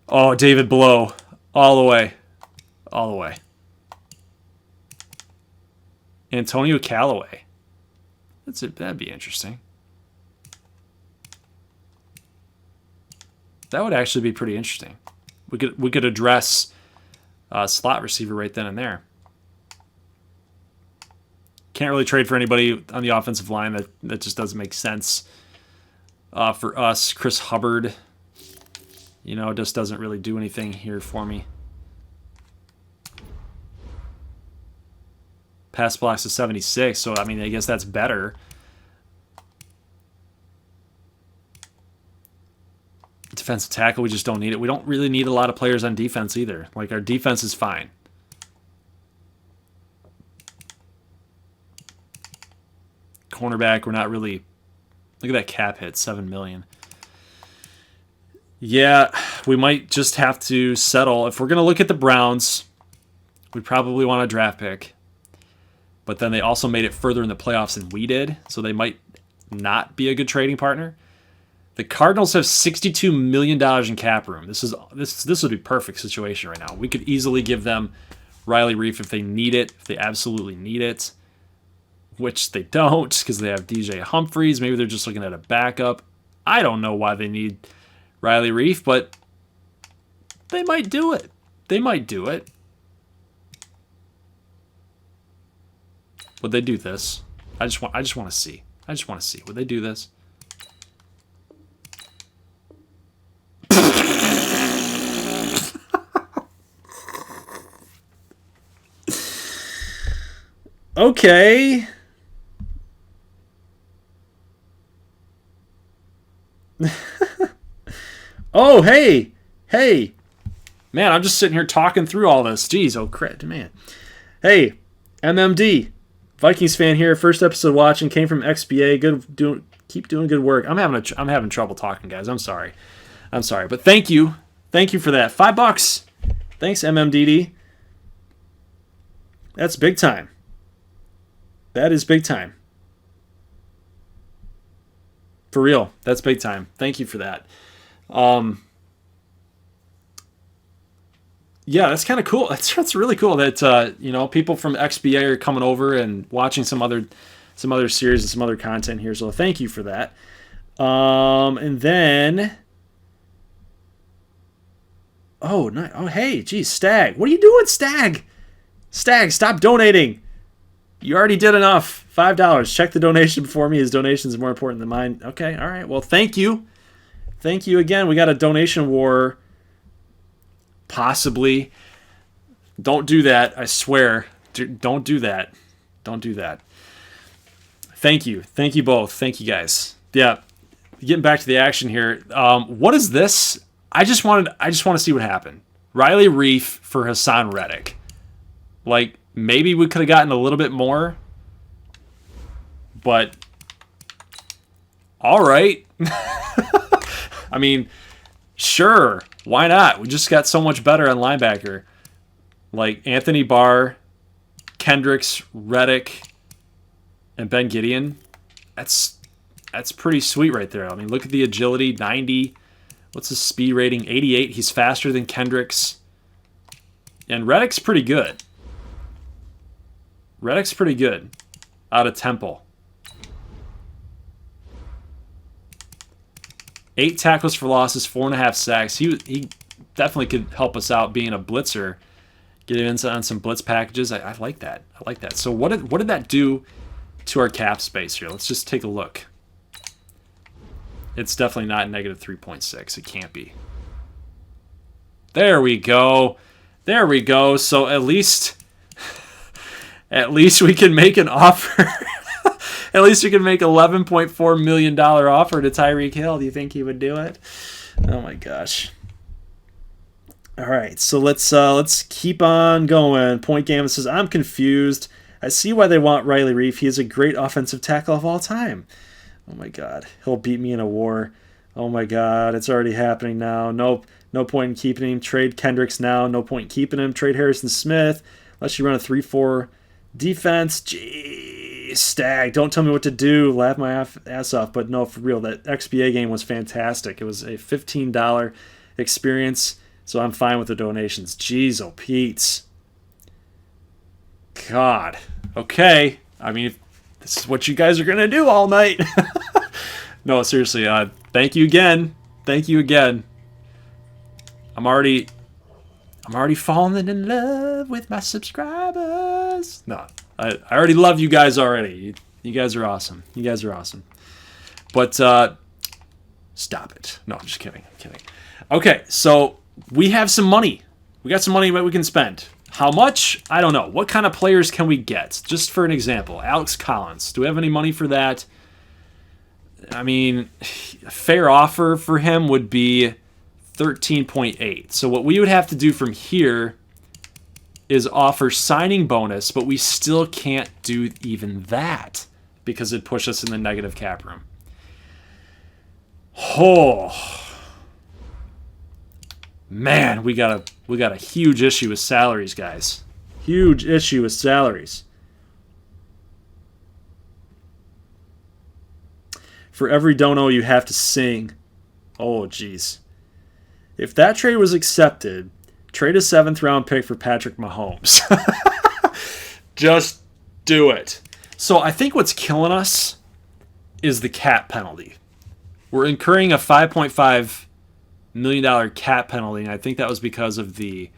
S1: Oh, David Blow. All the way. All the way. Antonio Callaway. That'd be interesting. That would actually be pretty interesting. We could address slot receiver right then and there. Can't really trade for anybody on the offensive line. That just doesn't make sense for us. Chris Hubbard, just doesn't really do anything here for me. Pass blocks to 76, so I guess that's better. Defensive tackle, we just don't need it. We don't really need a lot of players on defense either. Like, our defense is fine. Cornerback, we're not really... Look at that cap hit, $7 million. Yeah, we might just have to settle. If we're going to look at the Browns, we probably want a draft pick. But then they also made it further in the playoffs than we did, so they might not be a good trading partner. The Cardinals have $62 million in cap room. This would be a perfect situation right now. We could easily give them Riley Reef if they need it, if they absolutely need it, which they don't because they have DJ Humphries. Maybe they're just looking at a backup. I don't know why they need Riley Reef, but they might do it. They might do it. Would they do this? I just want to see. I just want to see. Would they do this? Okay. Oh, hey. Man, I'm just sitting here talking through all this. Jeez, oh crap, man. Hey, MMD, Vikings fan here. First episode watching, came from XBA. Keep doing good work. I'm having trouble talking, guys. I'm sorry, but thank you for that. $5. Thanks, MMDD. That's big time. That is big time. For real, that's big time. Thank you for that. Yeah, that's kind of cool. That's really cool that people from XBA are coming over and watching some other series and some other content here. So thank you for that. And then, hey, geez, Stag, what are you doing, Stag? Stag, stop donating. You already did enough. $5. Check the donation before me. His donation is more important than mine. Okay, all right. Well, thank you. Thank you again. We got a donation war. Possibly. Don't do that. I swear. Don't do that. Don't do that. Thank you. Thank you both. Thank you guys. Yeah. Getting back to the action here. What is this? I just want to see what happened. Riley Reef for Hassan Reddick. Like, maybe we could have gotten a little bit more. But all right. I mean, sure. Why not? We just got so much better on linebacker. Like Anthony Barr, Kendricks, Reddick, and Ben Gideon. That's pretty sweet right there. I mean, look at the agility, 90. What's his speed rating? 88. He's faster than Kendricks. And Reddick's pretty good. Reddick's pretty good out of Temple. 8 tackles for losses, 4.5 sacks. He definitely could help us out being a blitzer. Get him on some blitz packages. I like that. I like that. So what did that do to our cap space here? Let's just take a look. It's definitely not negative 3.6. It can't be. There we go. There we go. So at least we can make an offer. At least we can make $11.4 million offer to Tyreek Hill. Do you think he would do it? Oh my gosh. All right, so let's keep on going. Point Game says, I'm confused. I see why they want Riley Reef. He is a great offensive tackle of all time. Oh my God, he'll beat me in a war. Oh my God, it's already happening now. Nope, no point in keeping him. Trade Kendricks now. No point in keeping him. Trade Harrison Smith. Unless you run a 3-4 defense. Jeez, Stag, don't tell me what to do. Laugh my ass off, but no, for real, that XBA game was fantastic. It was a $15 experience. So I'm fine with the donations. Jeez, oh Pete's. God. Okay. I mean, this is what you guys are going to do all night. No, seriously. Thank you again. Thank you again. I'm already falling in love with my subscribers. No, I already love you guys already. You guys are awesome. You guys are awesome. But stop it. No, I'm just kidding. I'm kidding. Okay, so we have some money. We got some money that we can spend. How much? I don't know. What kind of players can we get? Just for an example, Alex Collins. Do we have any money for that? I mean, a fair offer for him would be 13.8. So what we would have to do from here is offer signing bonus, but we still can't do even that because it'd push us in the negative cap room. Oh. Man, we got a huge issue with salaries, guys. Huge issue with salaries. For every dono you have to sing. Oh, jeez. If that trade was accepted, trade a 7th round pick for Patrick Mahomes. Just do it. So I think what's killing us is the cap penalty. We're incurring a $5.5 million cap penalty, and I think that was because of the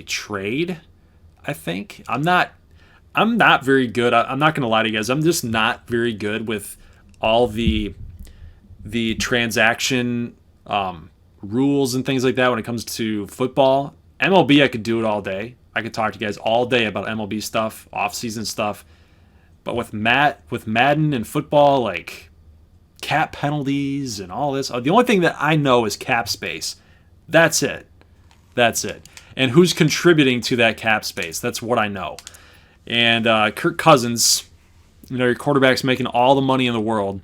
S1: trade. I think I'm not very good. I'm not going to lie to you guys. I'm just not very good with all the transaction rules and things like that when it comes to football. MLB, I could do it all day. I could talk to you guys all day about MLB stuff, off-season stuff. But with Madden and football, like cap penalties and all this, the only thing that I know is cap space. That's it. That's it. And who's contributing to that cap space. That's what I know. And Kirk Cousins, your quarterback's making all the money in the world.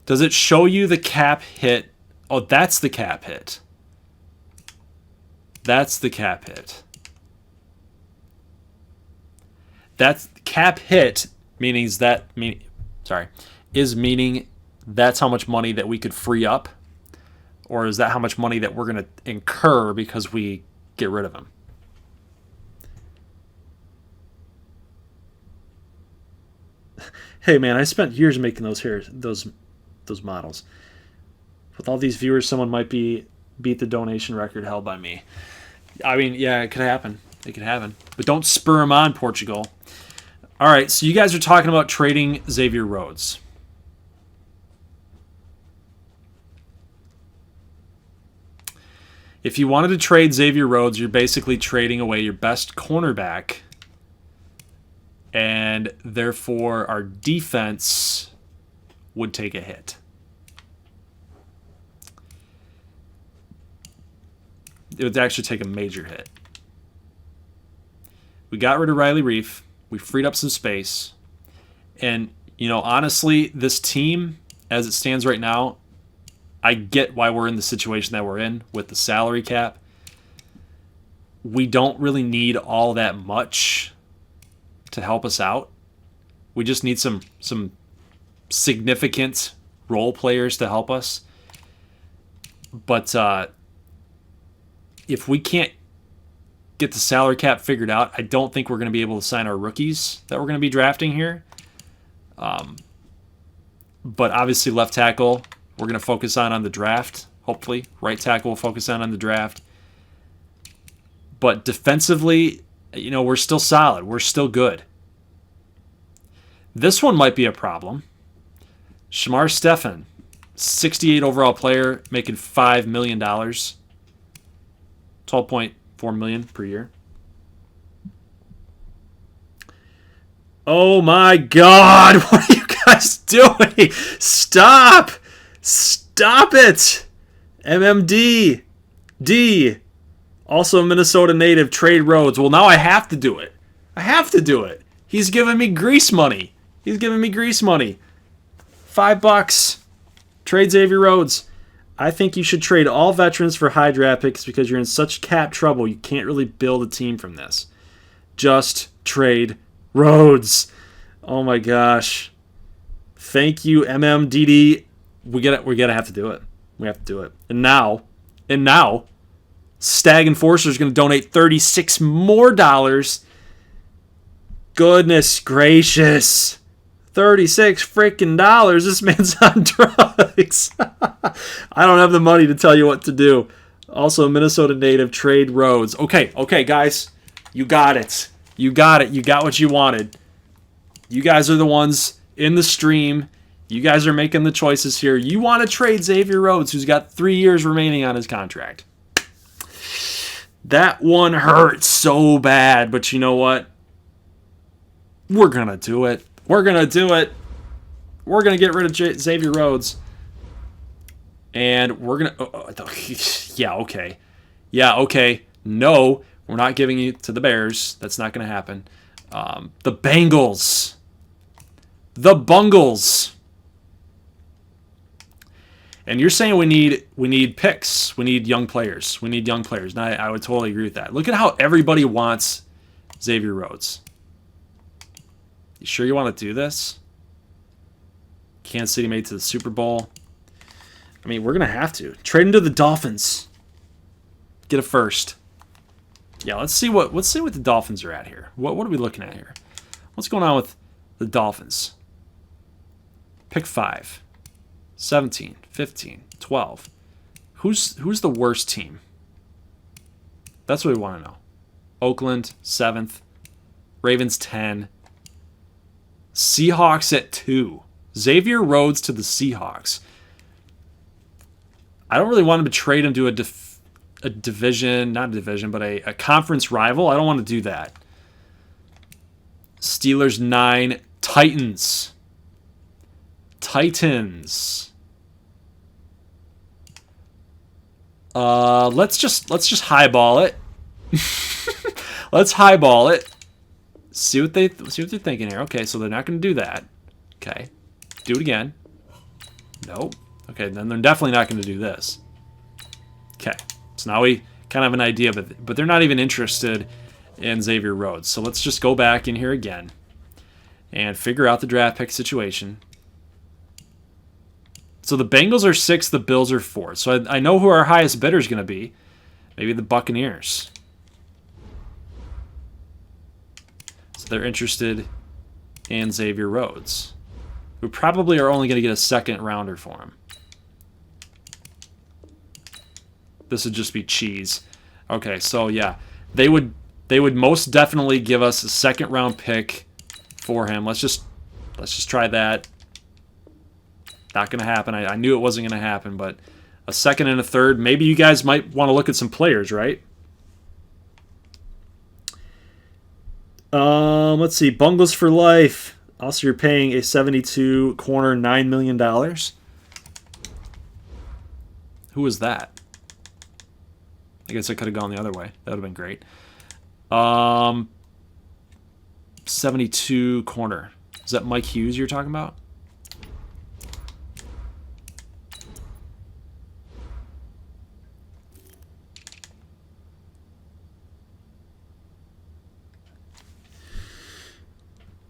S1: Does it show you the cap hit? Oh, that's the cap hit. That's the cap hit. That's cap hit, meaning that's how much money that we could free up? Or is that how much money that we're going to incur because we get rid of him? Hey man, I spent years making those models. With all these viewers, someone might beat the donation record held by me. I mean, yeah, it could happen. It could happen. But don't spur him on, Portugal. All right, so you guys are talking about trading Xavier Rhodes. If you wanted to trade Xavier Rhodes, you're basically trading away your best cornerback, and therefore our defense would take a hit. It would actually take a major hit. We got rid of Riley Reef. We freed up some space. And, honestly, this team, as it stands right now, I get why we're in the situation that we're in with the salary cap. We don't really need all that much to help us out. We just need some significant role players to help us. But if we can't get the salary cap figured out, I don't think we're going to be able to sign our rookies that we're going to be drafting here. But obviously left tackle, we're going to focus on the draft, hopefully. Right tackle we'll focus on the draft. But defensively, we're still solid. We're still good. This one might be a problem. Shamar Stephen, 68 overall player, making $5 million. $12.4 million per year. Oh my God! What are you guys doing? Stop! Stop it! MMD. D. Also Minnesota native, trade Rhodes. Well, now I have to do it. I have to do it. He's giving me grease money. He's giving me grease money. $5. Trade Xavier Rhodes. I think you should trade all veterans for high draft picks because you're in such cap trouble. You can't really build a team from this. Just trade Rhodes. Oh my gosh. Thank you, MMDD. We gotta have to do it. We have to do it. And now, Stag Enforcer is going to donate $36 more. Goodness gracious. $36 freaking dollars. This man's on drugs. I don't have the money to tell you what to do. Also, Minnesota native, trade Rhodes. Okay, guys. You got it. You got it. You got what you wanted. You guys are the ones in the stream. You guys are making the choices here. You want to trade Xavier Rhodes, who's got 3 years remaining on his contract. That one hurt so bad, but you know what? We're going to do it. We're going to do it. We're going to get rid of Xavier Rhodes. And we're going to... yeah, okay. Yeah, okay. No, we're not giving it to the Bears. That's not going to happen. The Bengals. The Bungles. And you're saying we need picks. We need young players. We need young players. And I would totally agree with that. Look at how everybody wants Xavier Rhodes. You sure you want to do this? Kansas City made it to the Super Bowl. I mean, we're going to have to. Trade him to the Dolphins. Get a first. Yeah, let's see what the Dolphins are at here. What are we looking at here? What's going on with the Dolphins? Pick 5. 17, 15, 12. Who's the worst team? That's what we want to know. Oakland, 7th. Ravens, 10. Seahawks at 2. Xavier Rhodes to the Seahawks. I don't really want him to trade him to a division, not a division, but a conference rival. I don't want to do that. Steelers, 9. Titans. Let's just highball it. Let's highball it. See what they're thinking here. Okay, so they're not going to do that. Okay, do it again. Nope. Okay, then they're definitely not going to do this. Okay, so now we kind of have an idea, but they're not even interested in Xavier Rhodes. So let's just go back in here again and figure out the draft pick situation. So the Bengals are 6th, the Bills are 4th. So I know who our highest bidder is going to be. Maybe the Buccaneers. So they're interested in Xavier Rhodes. We probably are only going to get a second rounder for him. This would just be cheese. Okay, so yeah, they would most definitely give us a second round pick for him. Let's just try that. Not going to happen. I knew it wasn't going to happen, but a second and a third. Maybe you guys might want to look at some players, right? Let's see. Bungles for life. Also, you're paying a 72 corner $9 million. Who was that? I guess I could have gone the other way. That would have been great. 72 corner. Is that Mike Hughes you're talking about?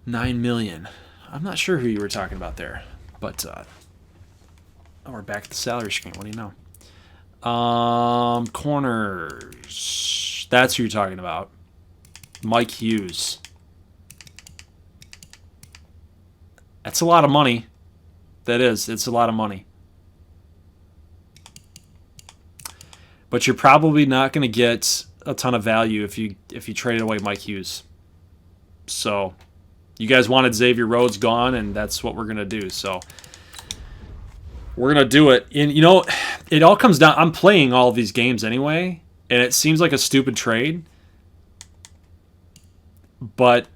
S1: $9 million. I'm not sure who you were talking about there, but we're back at the salary screen. What do you know? Corners. That's who you're talking about. Mike Hughes. That's a lot of money. That is. It's a lot of money. But you're probably not going to get a ton of value if you traded away Mike Hughes. So you guys wanted Xavier Rhodes gone, and that's what we're going to do. So we're going to do it. And, you know, it all comes down. I'm playing all of these games anyway, and it seems like a stupid trade. But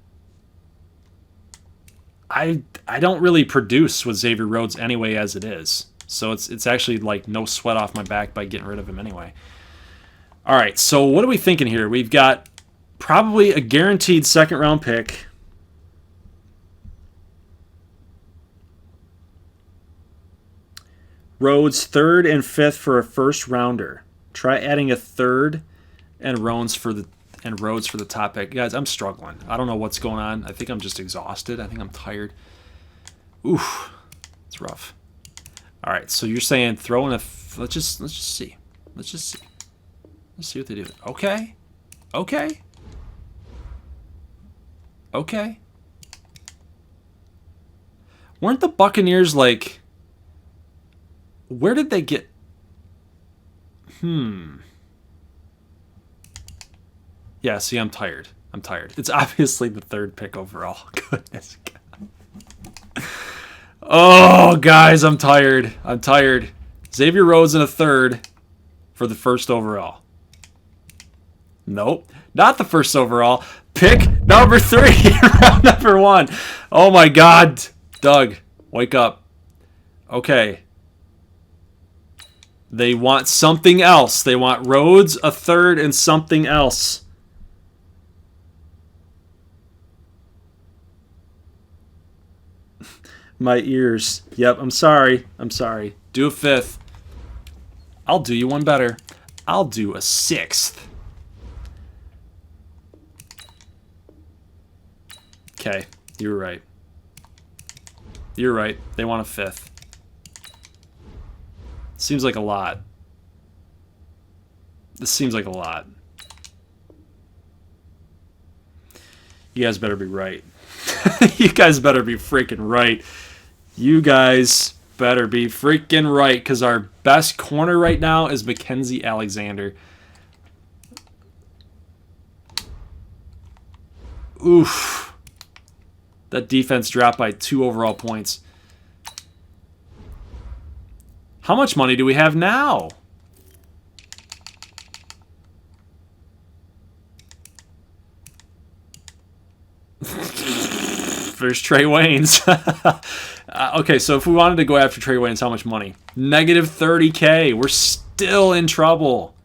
S1: I don't really produce with Xavier Rhodes anyway as it is. So it's actually like no sweat off my back by getting rid of him anyway. All right, so what are we thinking here? We've got probably a guaranteed second-round pick. Rhodes third and fifth for a first-rounder. Try adding a third and Rhodes for the top pick. Guys, I'm struggling. I don't know what's going on. I think I'm just exhausted. I think I'm tired. Oof, it's rough. All right, so you're saying throw in a. Let's just see. Let's see what they do. Okay. Weren't the Buccaneers like? Where did they get? Yeah. See, I'm tired. It's obviously the third pick overall. Goodness. Oh, guys, I'm tired. Xavier Rhodes in a third for the first overall. Nope, not the first overall. Pick number 3, round number 1. Oh, my God. Doug, wake up. Okay. They want something else. They want Rhodes, a third, and something else. My ears. Yep, I'm sorry. Do a fifth. I'll do you one better. I'll do a sixth. Okay, you were right. They want a fifth. Seems like a lot. This seems like a lot. You guys better be right. You guys better be freaking right. You guys better be freaking right, because our best corner right now is Mackenzie Alexander. Oof. That defense dropped by 2 overall points. How much money do we have now? There's Trey Waynes. Okay, so if we wanted to go after Trey Waynes, how much money? Negative 30K. We're still in trouble.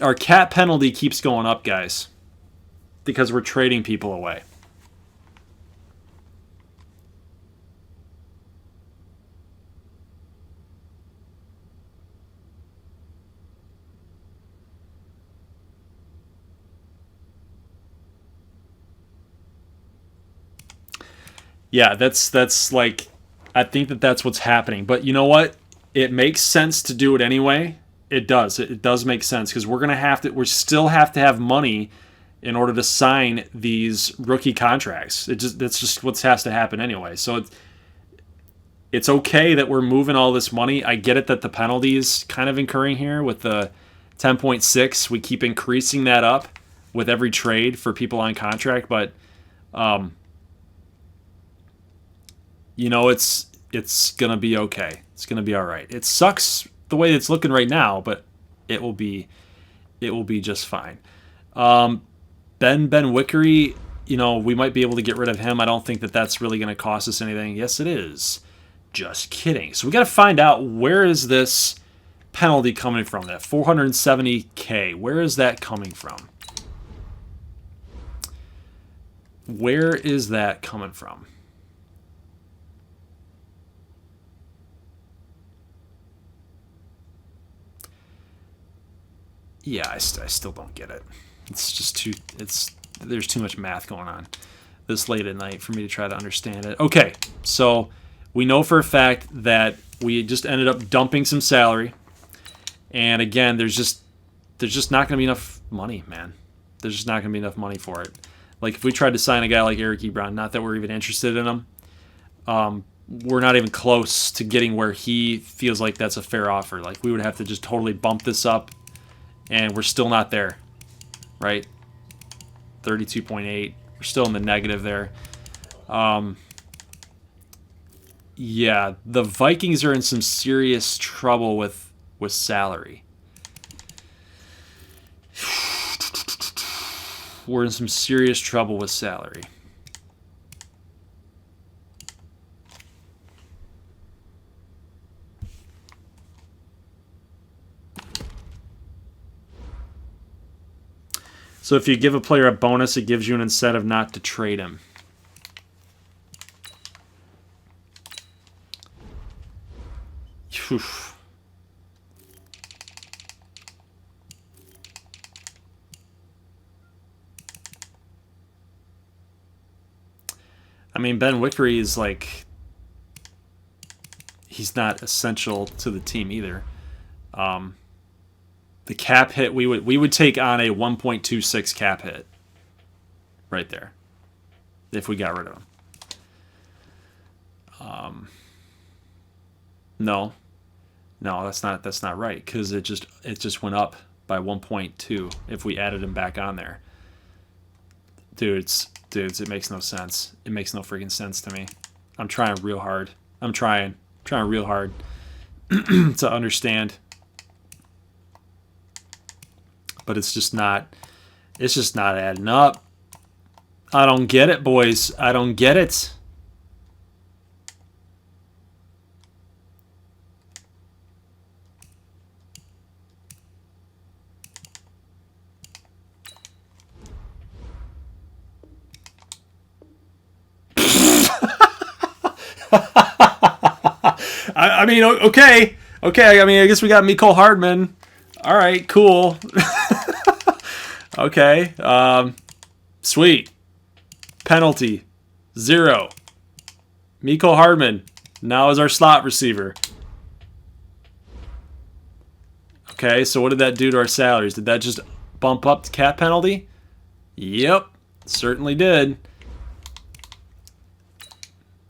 S1: Our cap penalty keeps going up, guys, because we're trading people away. Yeah, that's like, I think that's what's happening. But you know what? It makes sense to do it anyway. It does. It does make sense, because we still have to have money in order to sign these rookie contracts. That's just what has to happen anyway. So it's okay that we're moving all this money. I get it that the penalty is kind of incurring here with the 10.6. We keep increasing that up with every trade for people on contract, but you know, it's gonna be okay. It's gonna be all right. It sucks the way it's looking right now, but it will be just fine. Ben Wickery, you know, we might be able to get rid of him. I don't think that's really going to cost us anything. Yes, it is. Just kidding. So we got to find out, where is this penalty coming from? That 470K. Where is that coming from? Where is that coming from? Yeah, I still don't get it. It's just there's too much math going on. this late at night for me to try to understand it. Okay, so we know for a fact that we just ended up dumping some salary. And again, there's just not going to be enough money, man. There's just not going to be enough money for it. Like, if we tried to sign a guy like Eric Ebron, not that we're even interested in him, we're not even close to getting where he feels like that's a fair offer. Like, we would have to just totally bump this up, and we're still not there, right? 32.8. We're still in the negative there. Yeah, the Vikings are in some serious trouble with salary. We're in some serious trouble with salary. So if you give a player a bonus, it gives you an incentive not to trade him. Whew. I mean, Ben Wickery is like, he's not essential to the team either. The cap hit, we would take on a 1.26 cap hit right there if we got rid of him. No, that's not right, because it just went up by 1.2 if we added him back on there. Dudes, it makes no sense. It makes no freaking sense to me. I'm trying real hard. I'm trying real hard to understand. But it's just not adding up. I don't get it, boys. I don't get it. I mean, okay. I mean, I guess we got Mecole Hardman. All right, cool. Okay. Sweet. Penalty. 0. Mecole Hardman now is our slot receiver. Okay, so what did that do to our salaries? Did that just bump up the cap penalty? Yep, certainly did.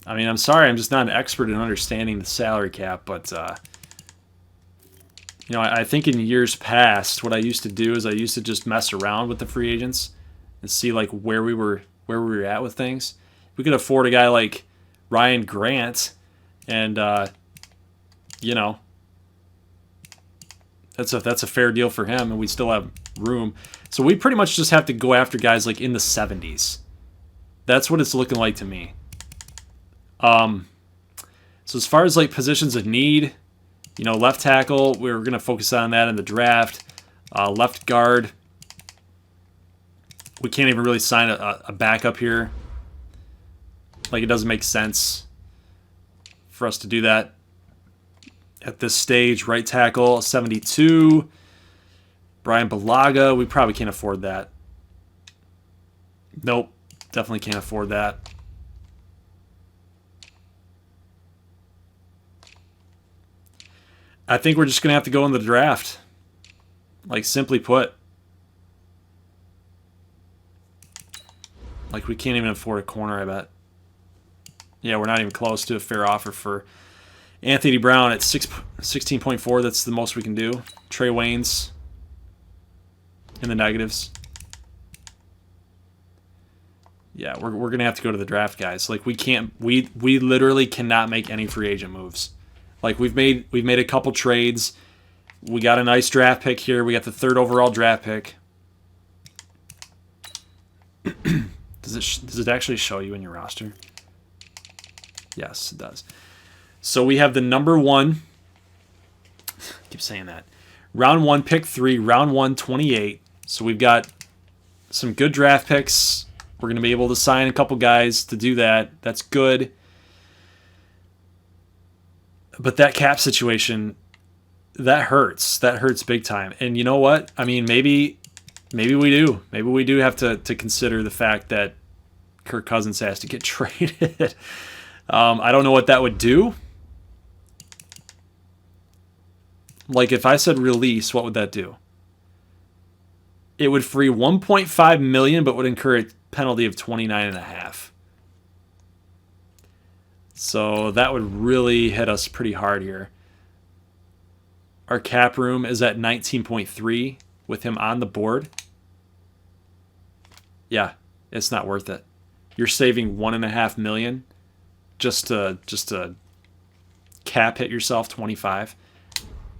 S1: I mean, I'm sorry, I'm just not an expert in understanding the salary cap, but you know, I think in years past, what I used to do is I used to just mess around with the free agents and see like where we were at with things. We could afford a guy like Ryan Grant, and you know, that's a fair deal for him, and we still have room. So we pretty much just have to go after guys like in the 70s. That's what it's looking like to me. So as far as like positions of need, you know, left tackle, we're going to focus on that in the draft. Left guard, we can't even really sign a backup here. Like, it doesn't make sense for us to do that at this stage. Right tackle, 72. Brian Balaga, we probably can't afford that. Nope, definitely can't afford that. I think we're just going to have to go in the draft. Like, simply put. Like, we can't even afford a corner, I bet. Yeah, we're not even close to a fair offer for Anthony Brown at 16.4. That's the most we can do. Trey Waynes in the negatives. Yeah, we're going to have to go to the draft, guys. Like, we literally cannot make any free agent moves. Like, we've made a couple trades. We got a nice draft pick here. We got the 3rd overall draft pick. Does it actually show you in your roster? Yes, it does. So we have the number 1. I keep saying that. Round 1, pick 3. Round 1, 28. So we've got some good draft picks. We're going to be able to sign a couple guys to do that. That's good. But that cap situation, that hurts. That hurts big time. And you know what? I mean, maybe we do. Maybe we do have to consider the fact that Kirk Cousins has to get traded. I don't know what that would do. Like if I said release, what would that do? It would free $1.5 million, but would incur a penalty of $29.5. So that would really hit us pretty hard here. Our cap room is at 19.3 with him on the board. Yeah, it's not worth it. You're saving $1.5 million just to cap hit yourself 25.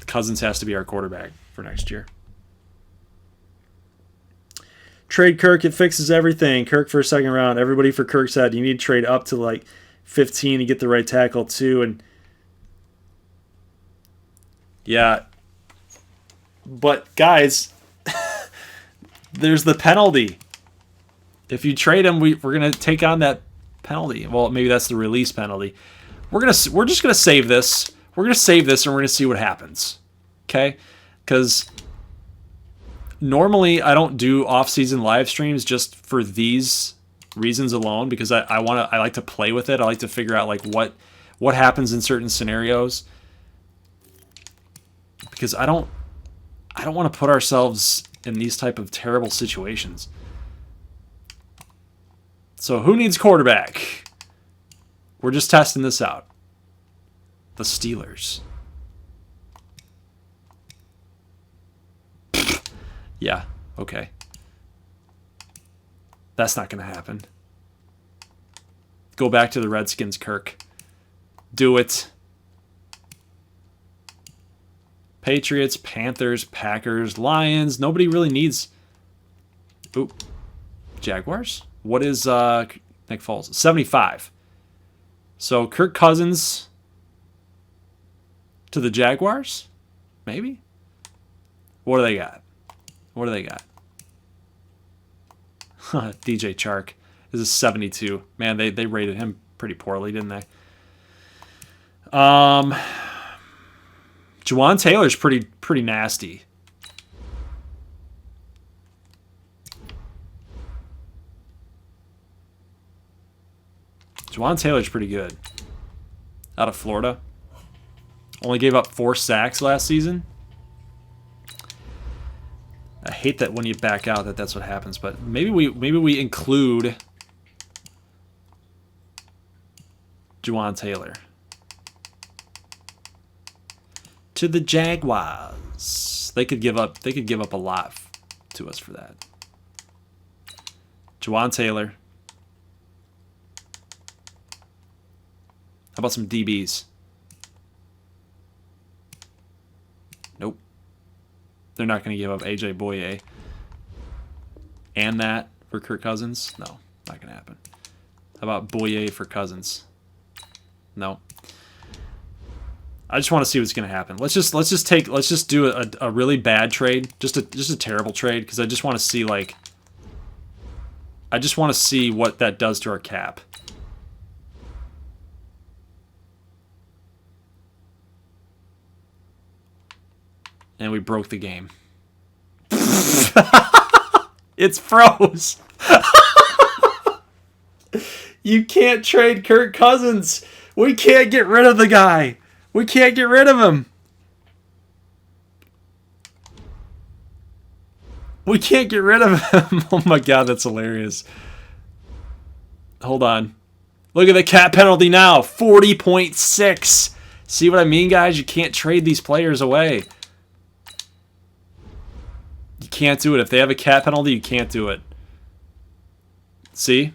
S1: Cousins has to be our quarterback for next year. Trade Kirk, it fixes everything. Kirk for a second round. Everybody for Kirk said you need to trade up to like 15 to get the right tackle too. And yeah, but guys, there's the penalty. If you trade him, we're gonna take on that penalty. Well, maybe that's the release penalty. We're just gonna save this. We're gonna save this, and we're gonna see what happens. Okay, because normally I don't do off-season live streams just for these reasons alone, because I like to play with it. I like to figure out like what happens in certain scenarios, because I don't want to put ourselves in these type of terrible situations. So who needs quarterback? We're just testing this out. The Steelers. Yeah, okay. That's not going to happen. Go back to the Redskins, Kirk. Do it. Patriots, Panthers, Packers, Lions. Nobody really needs... Ooh. Jaguars? What is Nick Foles? 75. So Kirk Cousins to the Jaguars? Maybe? What do they got? What do they got? DJ Chark. This is 72. Man, they rated him pretty poorly, didn't they? Juwan Taylor's pretty nasty. Juwan Taylor's pretty good. Out of Florida. Only gave up 4 sacks last season. I hate that when you back out that's what happens, but maybe we include Juwan Taylor to the Jaguars. They could give up a lot to us for that. Juwan Taylor. How about some DBs? Nope. They're not going to give up AJ Boye. And that for Kirk Cousins? No, not going to happen. How about Boye for Cousins? No. I just want to see what's going to happen. Let's just do a really bad trade, just a terrible trade, because I just want to see what that does to our cap. And we broke the game. It's froze. You can't trade Kirk Cousins. We can't get rid of the guy. We can't get rid of him. We can't get rid of him. Oh my god, that's hilarious. Hold on. Look at the cap penalty now. 40.6. See what I mean, guys? You can't trade these players away. You can't do it. If they have a cap penalty, you can't do it. See?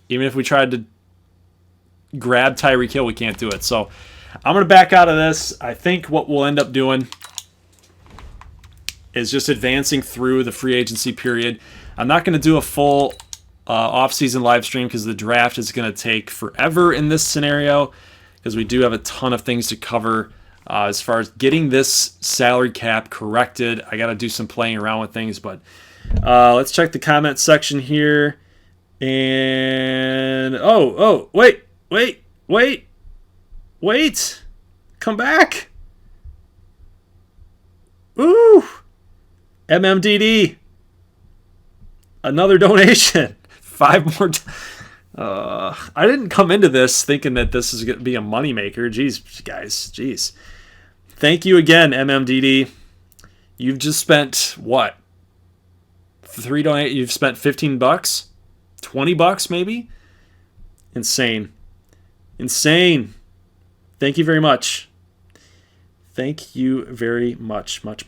S1: Even if we tried to grab Tyreek Hill, we can't do it. So I'm going to back out of this. I think what we'll end up doing is just advancing through the free agency period. I'm not going to do a full off-season live stream because the draft is going to take forever in this scenario, because we do have a ton of things to cover. As far as getting this salary cap corrected, I got to do some playing around with things. But let's check the comment section here. And wait, come back. Ooh, MMDD, another donation. 5 more. I didn't come into this thinking that this is going to be a moneymaker. Jeez, guys. Jeez. Thank you again, MMDD. You've just spent, what? You've spent $15? $20 maybe? Insane. Insane. Thank you very much. Thank you very much. Much.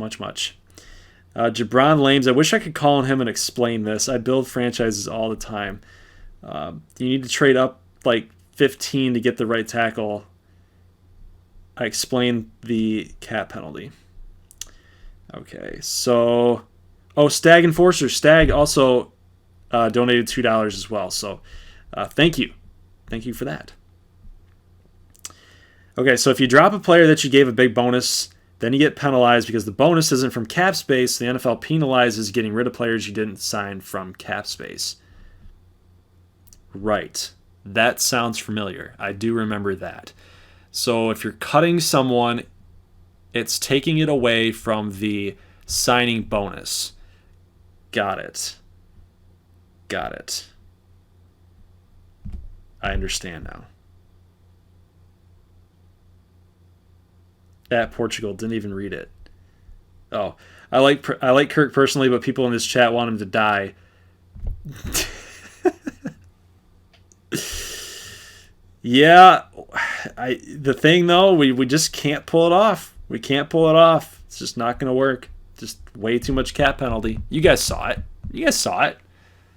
S1: Jabron Lames, I wish I could call on him and explain this. I build franchises all the time. You need to trade up like 15 to get the right tackle. I explained the cap penalty. Okay, so... Oh, Stag Enforcer. Stag also donated $2 as well. So thank you. Thank you for that. Okay, so if you drop a player that you gave a big bonus, then you get penalized because the bonus isn't from cap space. The NFL penalizes getting rid of players you didn't sign from cap space. Right. That sounds familiar. I do remember that. So if you're cutting someone, it's taking it away from the signing bonus. Got it. I understand now. At Portugal, didn't even read it. Oh, I like Kirk personally, but people in this chat want him to die. Yeah, the thing though, we just can't pull it off. We can't pull it off. It's just not going to work. Just way too much cap penalty. You guys saw it.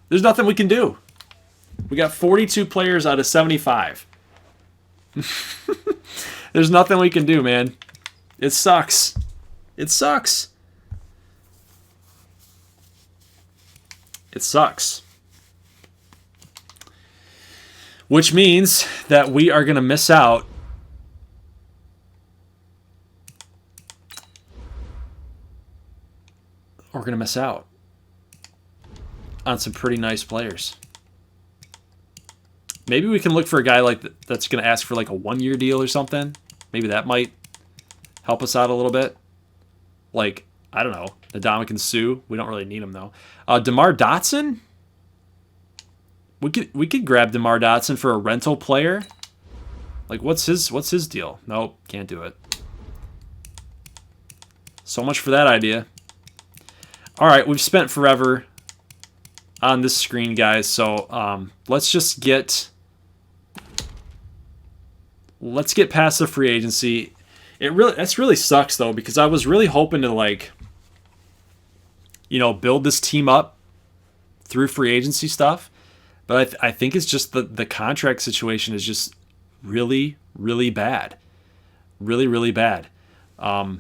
S1: There's nothing we can do. We got 42 players out of 75. There's nothing we can do, man. It sucks. It sucks. Which means that we are going to miss out on some pretty nice players. Maybe we can look for a guy like that's going to ask for like a 1-year deal or something. Maybe that might help us out a little bit. Like, I don't know, Ndamukong Suh. We don't really need him though. DeMar Dotson. We could grab DeMar Dotson for a rental player. Like, what's his deal? Nope, can't do it. So much for that idea. All right, we've spent forever on this screen, guys. So let's get past the free agency. That's really sucks though, because I was really hoping to build this team up through free agency stuff. But I think it's just the contract situation is just really, really bad. Really, really bad. I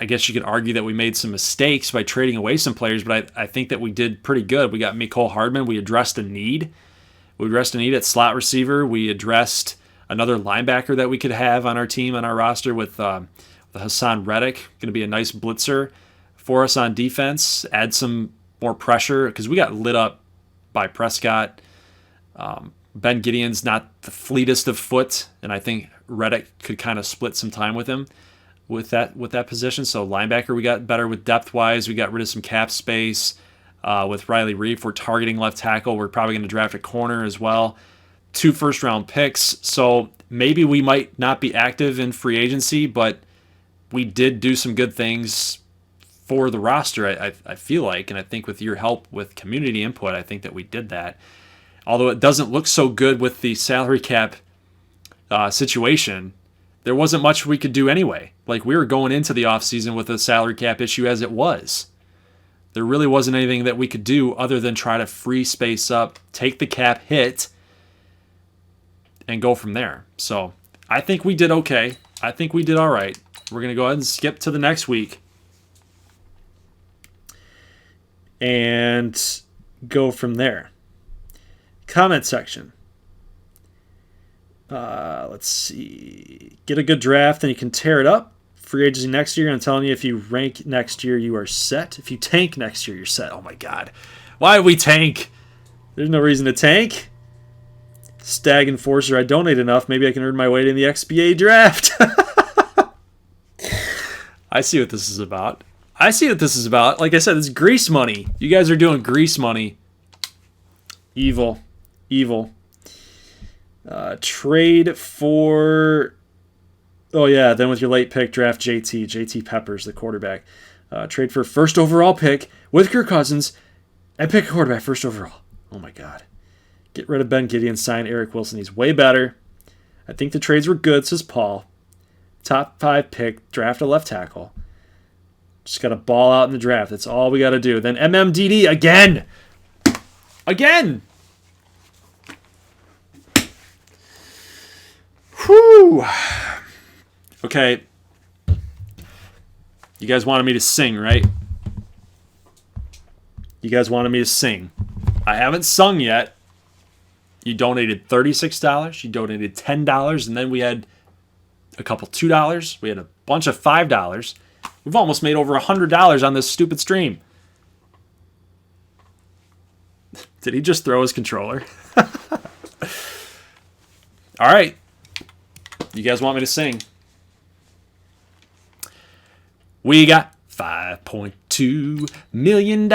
S1: guess you could argue that we made some mistakes by trading away some players, but I think that we did pretty good. We got Mecole Hardman. We addressed a need. We addressed a need at slot receiver. We addressed another linebacker that we could have on our team, on our roster with Hassan Reddick. Going to be a nice blitzer for us on defense. Add some more pressure because we got lit up by Prescott. Ben Gideon's not the fleetest of foot, and I think Reddick could kind of split some time with him with that position. So linebacker, we got better with depth-wise. We got rid of some cap space with Riley Reif. We're targeting left tackle. We're probably going to draft a corner as well. 2 first-round picks. So maybe we might not be active in free agency, but we did do some good things for the roster, I feel like, and I think with your help with community input, I think that we did that. Although it doesn't look so good with the salary cap situation, there wasn't much we could do anyway. Like, we were going into the offseason with a salary cap issue as it was. There really wasn't anything that we could do other than try to free space up, take the cap hit, and go from there. So I think we did okay. I think we did all right. We're going to go ahead and skip to the next week and go from there. Comment section. Let's see. Get a good draft and you can tear it up. Free agency next year. I'm telling you, if you rank next year, you are set. If you tank next year, you're set. Oh my God. Why would we tank? There's no reason to tank. Stag Enforcer, I donate enough. Maybe I can earn my way in the XBA draft. I see what this is about. Like I said, it's grease money. You guys are doing grease money. Evil. Evil. Trade for... Oh, yeah, then with your late pick, draft JT Peppers, the quarterback. Trade for first overall pick with Kirk Cousins and pick a quarterback first overall. Oh, my God. Get rid of Ben Gideon, sign Eric Wilson. He's way better. I think the trades were good, says Paul. Top 5 pick, draft a left tackle. Just got to ball out in the draft. That's all we got to do. Then MMDD again. Again. Whew. Okay. You guys wanted me to sing, right? You guys wanted me to sing. I haven't sung yet. You donated $36. You donated $10. And then we had a couple $2. We had a bunch of $5. We've almost made over $100 on this stupid stream. Did he just throw his controller? All right. You guys want me to sing? We got $5.2 million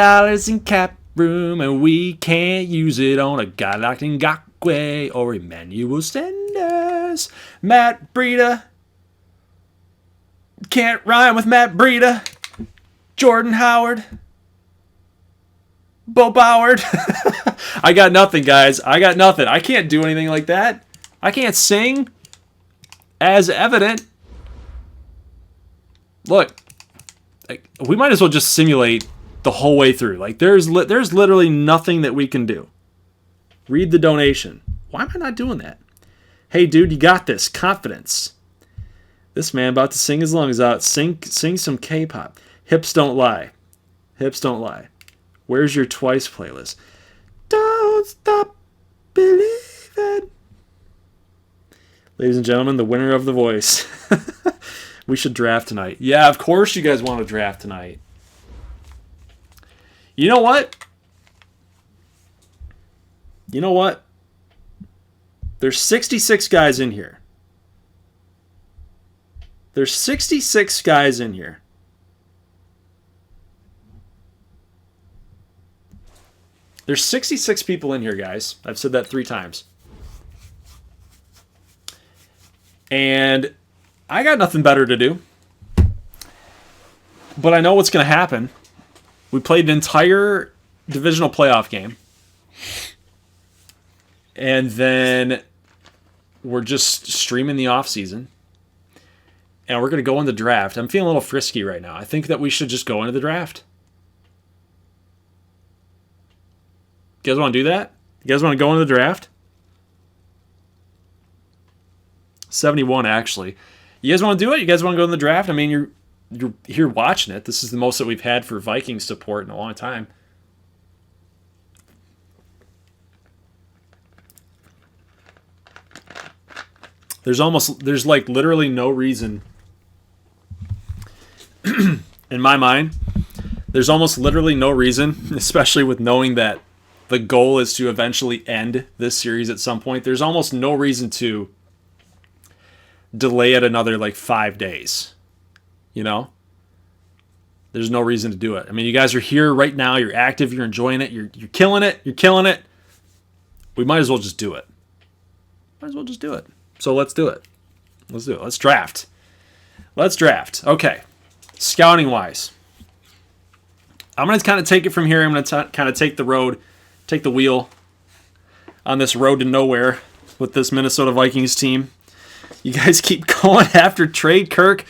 S1: in cap room, and we can't use it on a guy like Ngakoue or Emmanuel Sanders. Matt Breida. Can't rhyme with Matt Breida. Jordan Howard. Bo Boward. I got nothing, guys. I got nothing. I can't do anything like that. I can't sing. As evident. Look. We might as well just simulate the whole way through. Like, there's literally nothing that we can do. Read the donation. Why am I not doing that? Hey, dude, you got this. Confidence. This man about to sing his lungs out. Sing some K-pop. Hips don't lie. Hips don't lie. Where's your Twice playlist? Don't stop believing. Ladies and gentlemen, the winner of The Voice. We should draft tonight. Yeah, of course you guys want to draft tonight. You know what? You know what? There's 66 guys in here. There's 66 guys in here. There's 66 people in here, guys. I've said that 3 times. And I got nothing better to do. But I know what's going to happen. We played an entire divisional playoff game. And then we're just streaming the offseason. And we're going to go in the draft. I'm feeling a little frisky right now. I think that we should just go into the draft. You guys want to do that? You guys want to go into the draft? 71, actually. You guys want to do it? You guys want to go in the draft? I mean, you're here watching it. This is the most that we've had for Vikings support in a long time. There's like literally no reason in my mind. There's almost literally no reason, especially with knowing that the goal is to eventually end this series at some point. There's almost no reason to delay it another like 5 days. You know? There's no reason to do it. I mean, you guys are here right now. You're active. You're enjoying it. You're killing it. You're killing it. We might as well just do it. Might as well just do it. So let's do it. Let's do it. Let's draft. Let's draft. Okay. Scouting-wise. I'm going to kind of take it from here. I'm going to kind of take the wheel on this road to nowhere with this Minnesota Vikings team. You guys keep going after trade Kirk.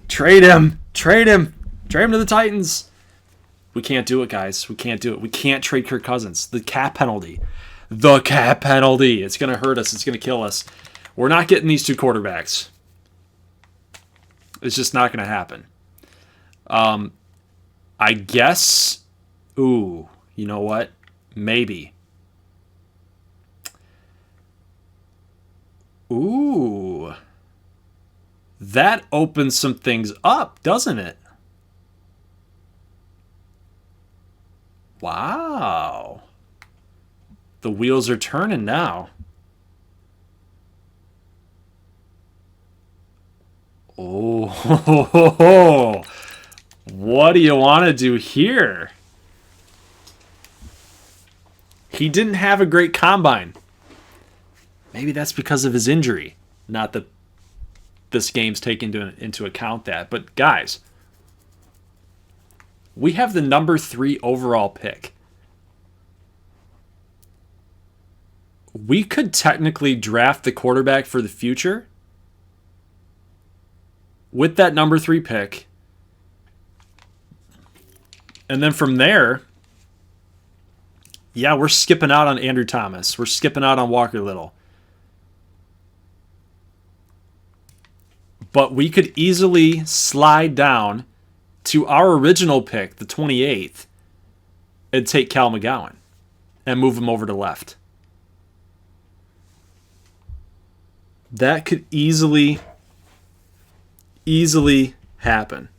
S1: Trade him. Trade him. Trade him to the Titans. We can't do it, guys. We can't do it. We can't trade Kirk Cousins. The cap penalty. The cap penalty. It's going to hurt us. It's going to kill us. We're not getting these 2 quarterbacks. It's just not going to happen. I guess. Ooh, you know what? Maybe. Ooh. That opens some things up, doesn't it? Wow. The wheels are turning now. Oh, what do you want to do here? He didn't have a great combine. Maybe that's because of his injury. Not that this game's taken into account that. But guys, we have the number 3 overall pick. We could technically draft the quarterback for the future with that number 3 pick. And then from there, yeah, we're skipping out on Andrew Thomas. We're skipping out on Walker Little. But we could easily slide down to our original pick, the 28th, and take Cal McGowan and move him over to left. That could easily happen.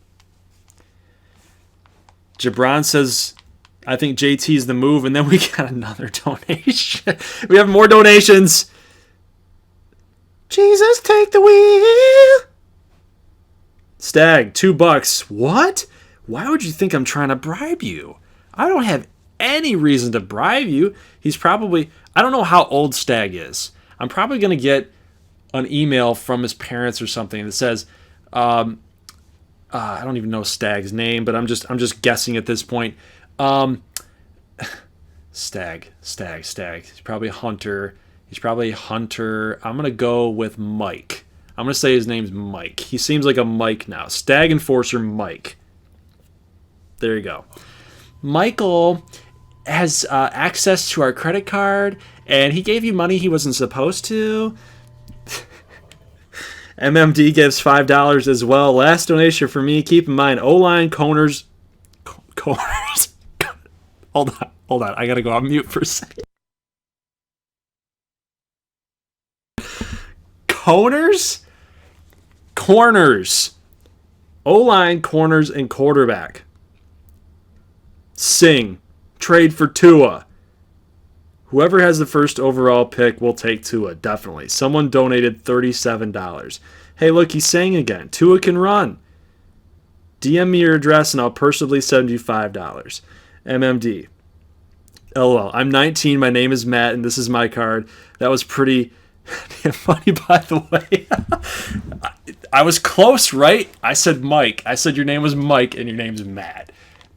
S1: Jabron says, I think JT's the move, and then we got another donation. We have more donations. Jesus, take the wheel. Stag, $2. What? Why would you think I'm trying to bribe you? I don't have any reason to bribe you. He's probably, I don't know how old Stag is. I'm probably going to get an email from his parents or something that says, I don't even know Stag's name, but I'm just guessing at this point. Stag. He's probably a hunter. I'm going to go with Mike. I'm going to say his name's Mike. He seems like a Mike now. Stag Enforcer Mike. There you go. Michael has access to our credit card, and he gave you money he wasn't supposed to. MMD gives $5 as well. Last donation for me. Keep in mind, O-line, corners. Hold on. I got to go on mute for a second. Corners. O-line, corners, and quarterback. Sing. Trade for Tua. Whoever has the first overall pick will take Tua, definitely. Someone donated $37. Hey, look, he's saying again. Tua can run. DM me your address and I'll personally send you $5. MMD. LOL. I'm 19. My name is Matt, and this is my card. That was pretty funny, by the way. I was close, right? I said Mike. I said your name was Mike and your name's Matt.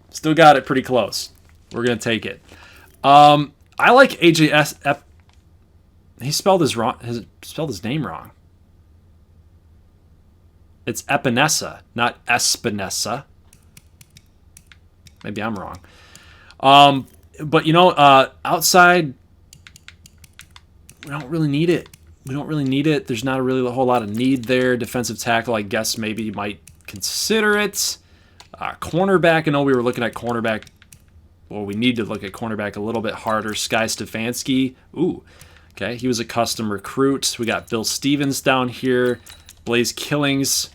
S1: Still got it pretty close. We're going to take it. I like AJS. He spelled his name wrong. It's Epinesa, not Espinesa. Maybe I'm wrong. But outside, we don't really need it. There's not really a whole lot of need there. Defensive tackle, I guess maybe you might consider it. Cornerback, I know we were looking at cornerback. Well, we need to look at cornerback a little bit harder. Sky Stefanski. Ooh, okay. He was a custom recruit. We got Bill Stevens down here. Blaze Killings.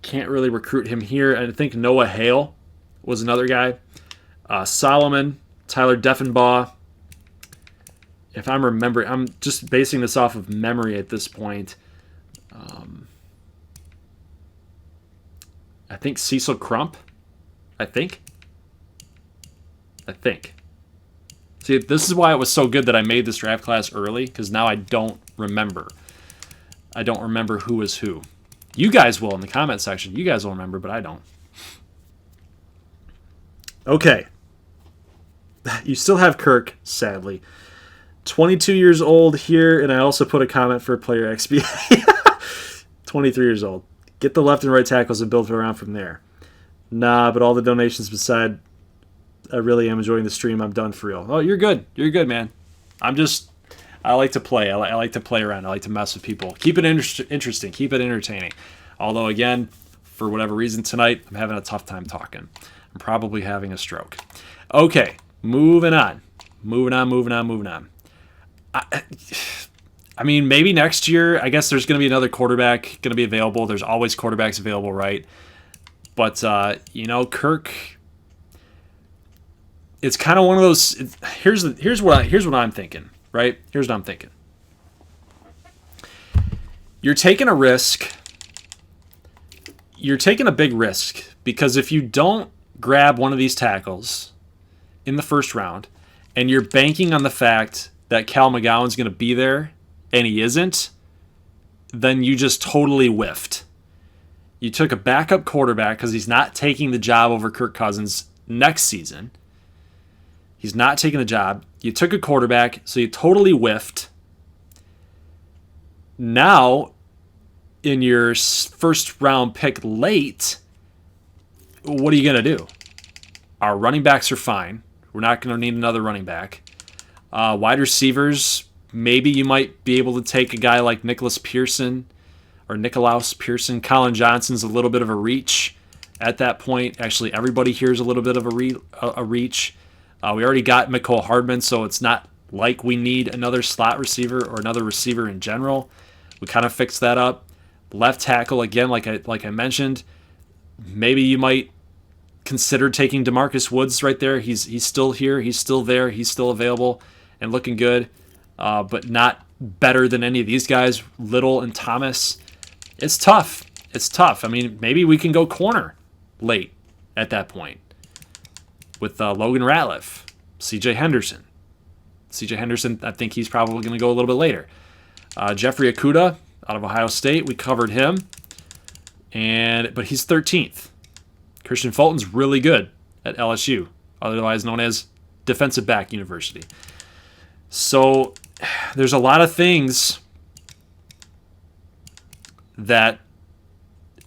S1: Can't really recruit him here. I think Noah Hale was another guy. Solomon. Tyler Deffenbaugh. If I'm remembering, I'm just basing this off of memory at this point. I think Cecil Crump. I think. See, this is why it was so good that I made this draft class early, because now I don't remember. I don't remember who is who. You guys will in the comment section. You guys will remember, but I don't. Okay. You still have Kirk, sadly. 22 years old here, and I also put a comment for player XP. 23 years old. Get the left and right tackles and build around from there. Nah, but all the donations beside... I really am enjoying the stream. I'm done for real. Oh, you're good. You're good, man. I like to play. I like to play around. I like to mess with people. Keep it interesting. Keep it entertaining. Although, again, for whatever reason tonight, I'm having a tough time talking. I'm probably having a stroke. Okay, moving on. I mean, maybe next year, I guess there's going to be another quarterback going to be available. There's always quarterbacks available, right? But, Kirk... It's kind of one of those. Here's what I'm thinking, right? Here's what I'm thinking. You're taking a risk. You're taking a big risk because if you don't grab one of these tackles in the first round, and you're banking on the fact that Cal McGowan's going to be there, and he isn't, then you just totally whiffed. You took a backup quarterback because he's not taking the job over Kirk Cousins next season. He's not taking the job. You took a quarterback, so you totally whiffed. Now, in your first round pick late, what are you going to do? Our running backs are fine. We're not going to need another running back. Wide receivers, maybe you might be able to take a guy like Nicklaus Pearson. Colin Johnson's a little bit of a reach at that point. Actually, everybody here is a little bit of a reach. We already got Mecole Hardman, so it's not like we need another slot receiver or another receiver in general. We kind of fixed that up. Left tackle, again, like I mentioned, maybe you might consider taking DeMarcus Woods right there. He's still here. He's still there. He's still available and looking good, but not better than any of these guys, Little and Thomas. It's tough. I mean, maybe we can go corner late at that point with Logan Ratliff, C.J. Henderson. I think he's probably going to go a little bit later. Jeffrey Okudah out of Ohio State, we covered him, but he's 13th. Christian Fulton's really good at LSU, otherwise known as Defensive Back University. So there's a lot of things that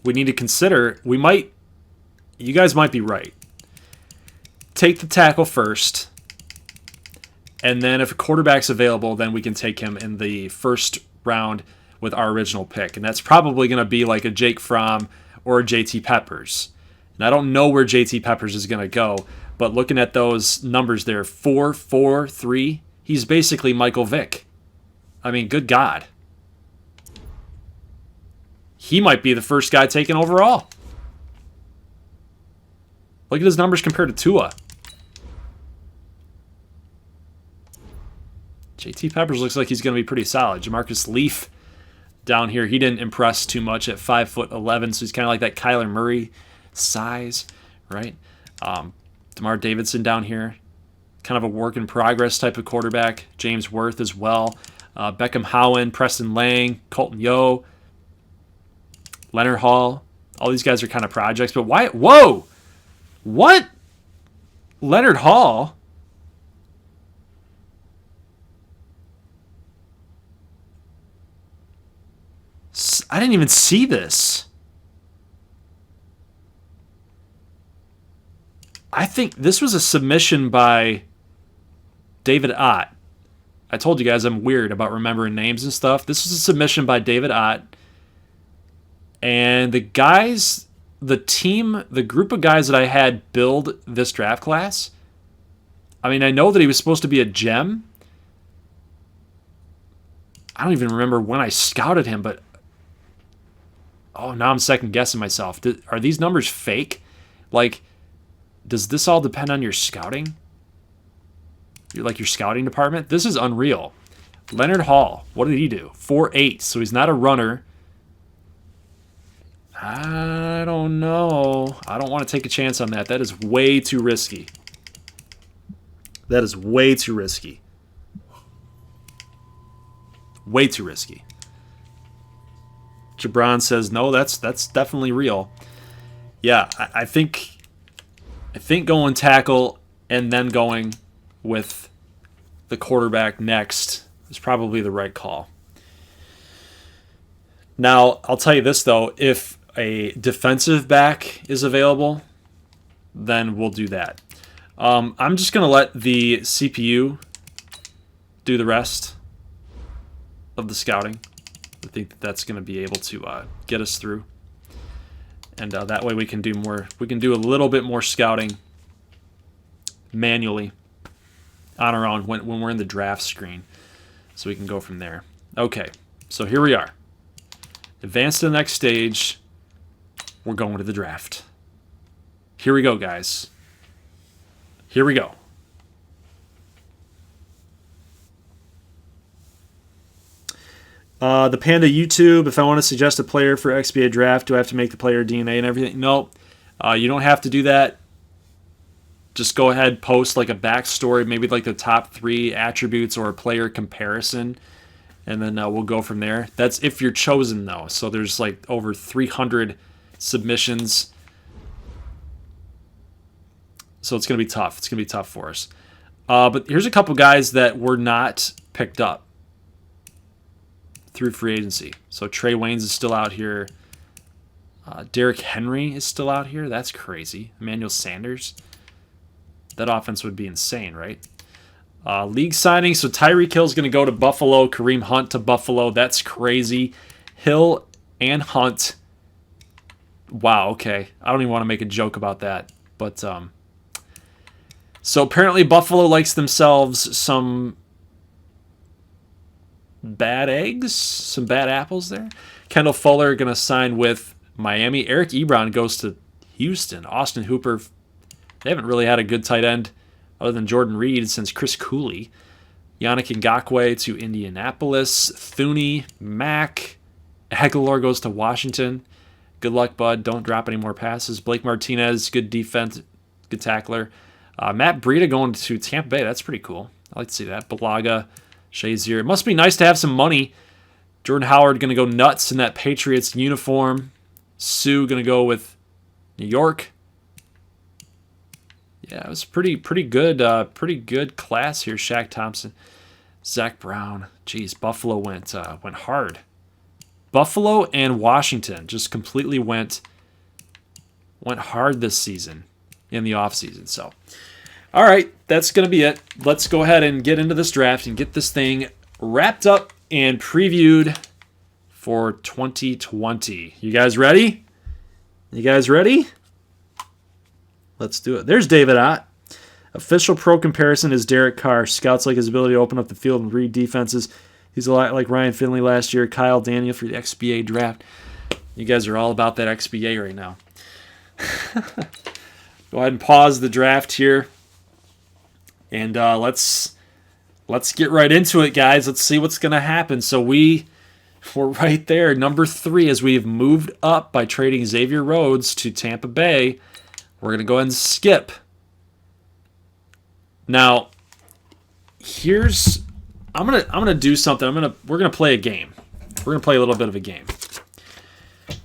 S1: we need to consider. You guys might be right. Take the tackle first, and then if a quarterback's available, then we can take him in the first round with our original pick. And that's probably going to be like a Jake Fromm or a JT Peppers. And I don't know where JT Peppers is going to go, but looking at those numbers there, 4, 4, 3, he's basically Michael Vick. I mean, good God. He might be the first guy taken overall. Look at his numbers compared to Tua. JT Peppers looks like he's going to be pretty solid. Jamarcus Leaf down here, he didn't impress too much at 5'11", so he's kind of like that Kyler Murray size, right? DeMar Davidson down here, kind of a work in progress type of quarterback. James Worth as well. Beckham Howen, Preston Lang, Colton Yo, Leonard Hall. All these guys are kind of projects, but why? Whoa! What? Leonard Hall? I didn't even see this. I think this was a submission by David Ott. I told you guys I'm weird about remembering names and stuff. This was a submission by David Ott. And the group of guys that I had build this draft class, I mean, I know that he was supposed to be a gem. I don't even remember when I scouted him, but now I'm second guessing myself. Are these numbers fake? Like, does this all depend on your scouting? Your scouting department? This is unreal. Leonard Hall, what did he do? 4.8, so he's not a runner. I don't know. I don't want to take a chance on that. That is way too risky. Way too risky. Jabron says, no, that's definitely real. Yeah, I think going tackle and then going with the quarterback next is probably the right call. Now, I'll tell you this, though. If a defensive back is available, then we'll do that. I'm just going to let the CPU do the rest of the scouting. I think that's going to be able to get us through. And that way we can do more. We can do a little bit more scouting manually on our own when we're in the draft screen. So we can go from there. Okay, so here we are. Advance to the next stage. We're going to the draft. Here we go, guys. Here we go. The Panda YouTube, if I want to suggest a player for XBA draft, do I have to make the player DNA and everything? No, you don't have to do that. just go ahead, post like a backstory, maybe like the top 3 attributes or a player comparison, and then we'll go from there. That's if you're chosen, though. So there's like over 300 submissions. So it's going to be tough. It's going to be tough for us. But here's a couple guys that were not picked up through free agency. So Trey Waynes is still out here. Derrick Henry is still out here. That's crazy. Emmanuel Sanders. That offense would be insane, right? League signing. So Tyreek Hill's going to go to Buffalo. Kareem Hunt to Buffalo. That's crazy. Hill and Hunt. Wow, okay. I don't even want to make a joke about that. But so apparently Buffalo likes themselves some bad eggs, some bad apples there. Kendall Fuller going to sign with Miami. Eric Ebron goes to Houston. Austin Hooper, they haven't really had a good tight end other than Jordan Reed since Chris Cooley. Yannick Ngakoue to Indianapolis. Thuney, Mack. Aguilar goes to Washington. Good luck, bud. Don't drop any more passes. Blake Martinez, good defense, good tackler. Matt Breida going to Tampa Bay. That's pretty cool. I like to see that. Balaga, Shazier. It must be nice to have some money. Jordan Howard going to go nuts in that Patriots uniform. Sue going to go with New York. Yeah, it was pretty good class here. Shaq Thompson, Zach Brown. Jeez, Buffalo went hard. Buffalo and Washington just completely went hard this season in the offseason. So, all right, that's going to be it. Let's go ahead and get into this draft and get this thing wrapped up and previewed for 2020. You guys ready? You guys ready? Let's do it. There's David Ott. Official pro comparison is Derek Carr. Scouts like his ability to open up the field and read defenses. He's a lot like Ryan Finley last year. Kyle Daniel for the XBA draft. You guys are all about that XBA right now. Go ahead and pause the draft here. And let's get right into it, guys. Let's see what's going to happen. So we're right there, number 3, as we've moved up by trading Xavier Rhodes to Tampa Bay. We're going to go ahead and skip. Now, I'm gonna do something. We're gonna play a game. We're gonna play a little bit of a game.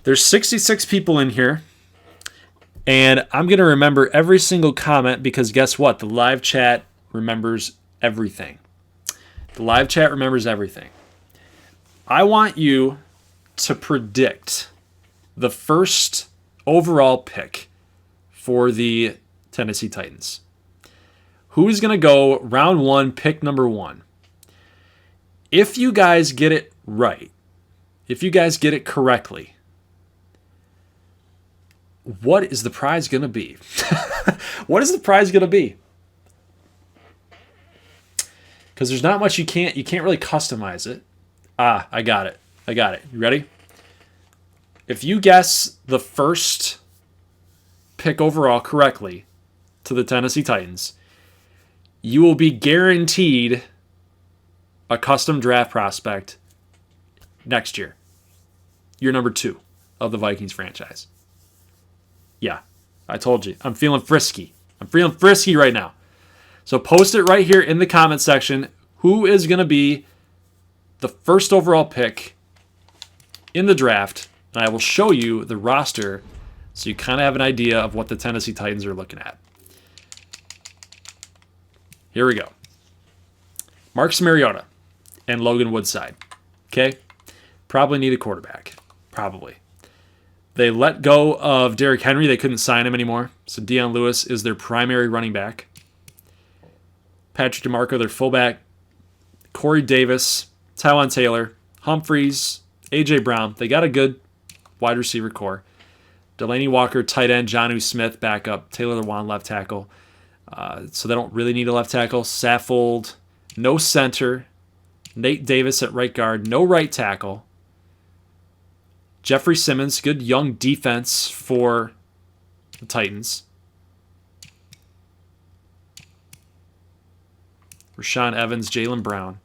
S1: There's 66 people in here, and I'm gonna remember every single comment because guess what? The live chat remembers everything. The live chat remembers everything. I want you to predict the first overall pick for the Tennessee Titans. Who's going to go round 1, pick number 1? If you guys get it right, if you guys get it correctly, what is the prize going to be? What is the prize going to be? Because there's not much you can't really customize it. I got it. You ready? If you guess the first pick overall correctly to the Tennessee Titans, you will be guaranteed a custom draft prospect next year. You're number 2 of the Vikings franchise. Yeah, I told you. I'm feeling frisky. I'm feeling frisky right now. So post it right here in the comment section. Who is going to be the first overall pick in the draft? And I will show you the roster so you kind of have an idea of what the Tennessee Titans are looking at. Here we go. Marcus Mariota and Logan Woodside. Okay? Probably need a quarterback. Probably. They let go of Derrick Henry. They couldn't sign him anymore. So Deion Lewis is their primary running back. Patrick DeMarco, their fullback. Corey Davis, Tywan Taylor, Humphreys, A.J. Brown. They got a good wide receiver core. Delaney Walker, tight end. Jonnu Smith, backup. Taylor Lewan, left tackle. So they don't really need a left tackle. Saffold, no center. Nate Davis at right guard, no right tackle. Jeffrey Simmons, good young defense for the Titans. Rashawn Evans, Jalen Brown.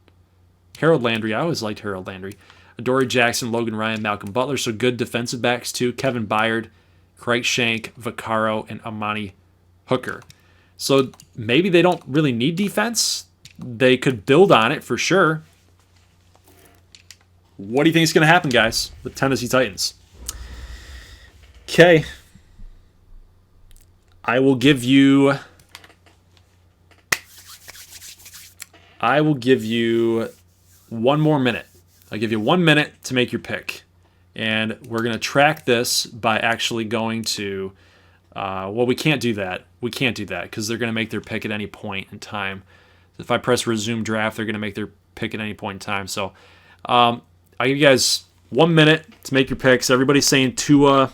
S1: Harold Landry, I always liked Harold Landry. Adoree Jackson, Logan Ryan, Malcolm Butler, so good defensive backs too. Kevin Byard, Craig Shank, Vaccaro, and Amani Hooker. So maybe they don't really need defense. They could build on it for sure. What do you think is going to happen, guys, with Tennessee Titans? Okay. I will give you one more minute. I'll give you 1 minute to make your pick. And we're going to track this by actually going to, well, we can't do that. We can't do that because they're going to make their pick at any point in time. If I press resume draft, they're going to make their pick at any point in time. So I'll give you guys 1 minute to make your picks. Everybody's saying Tua.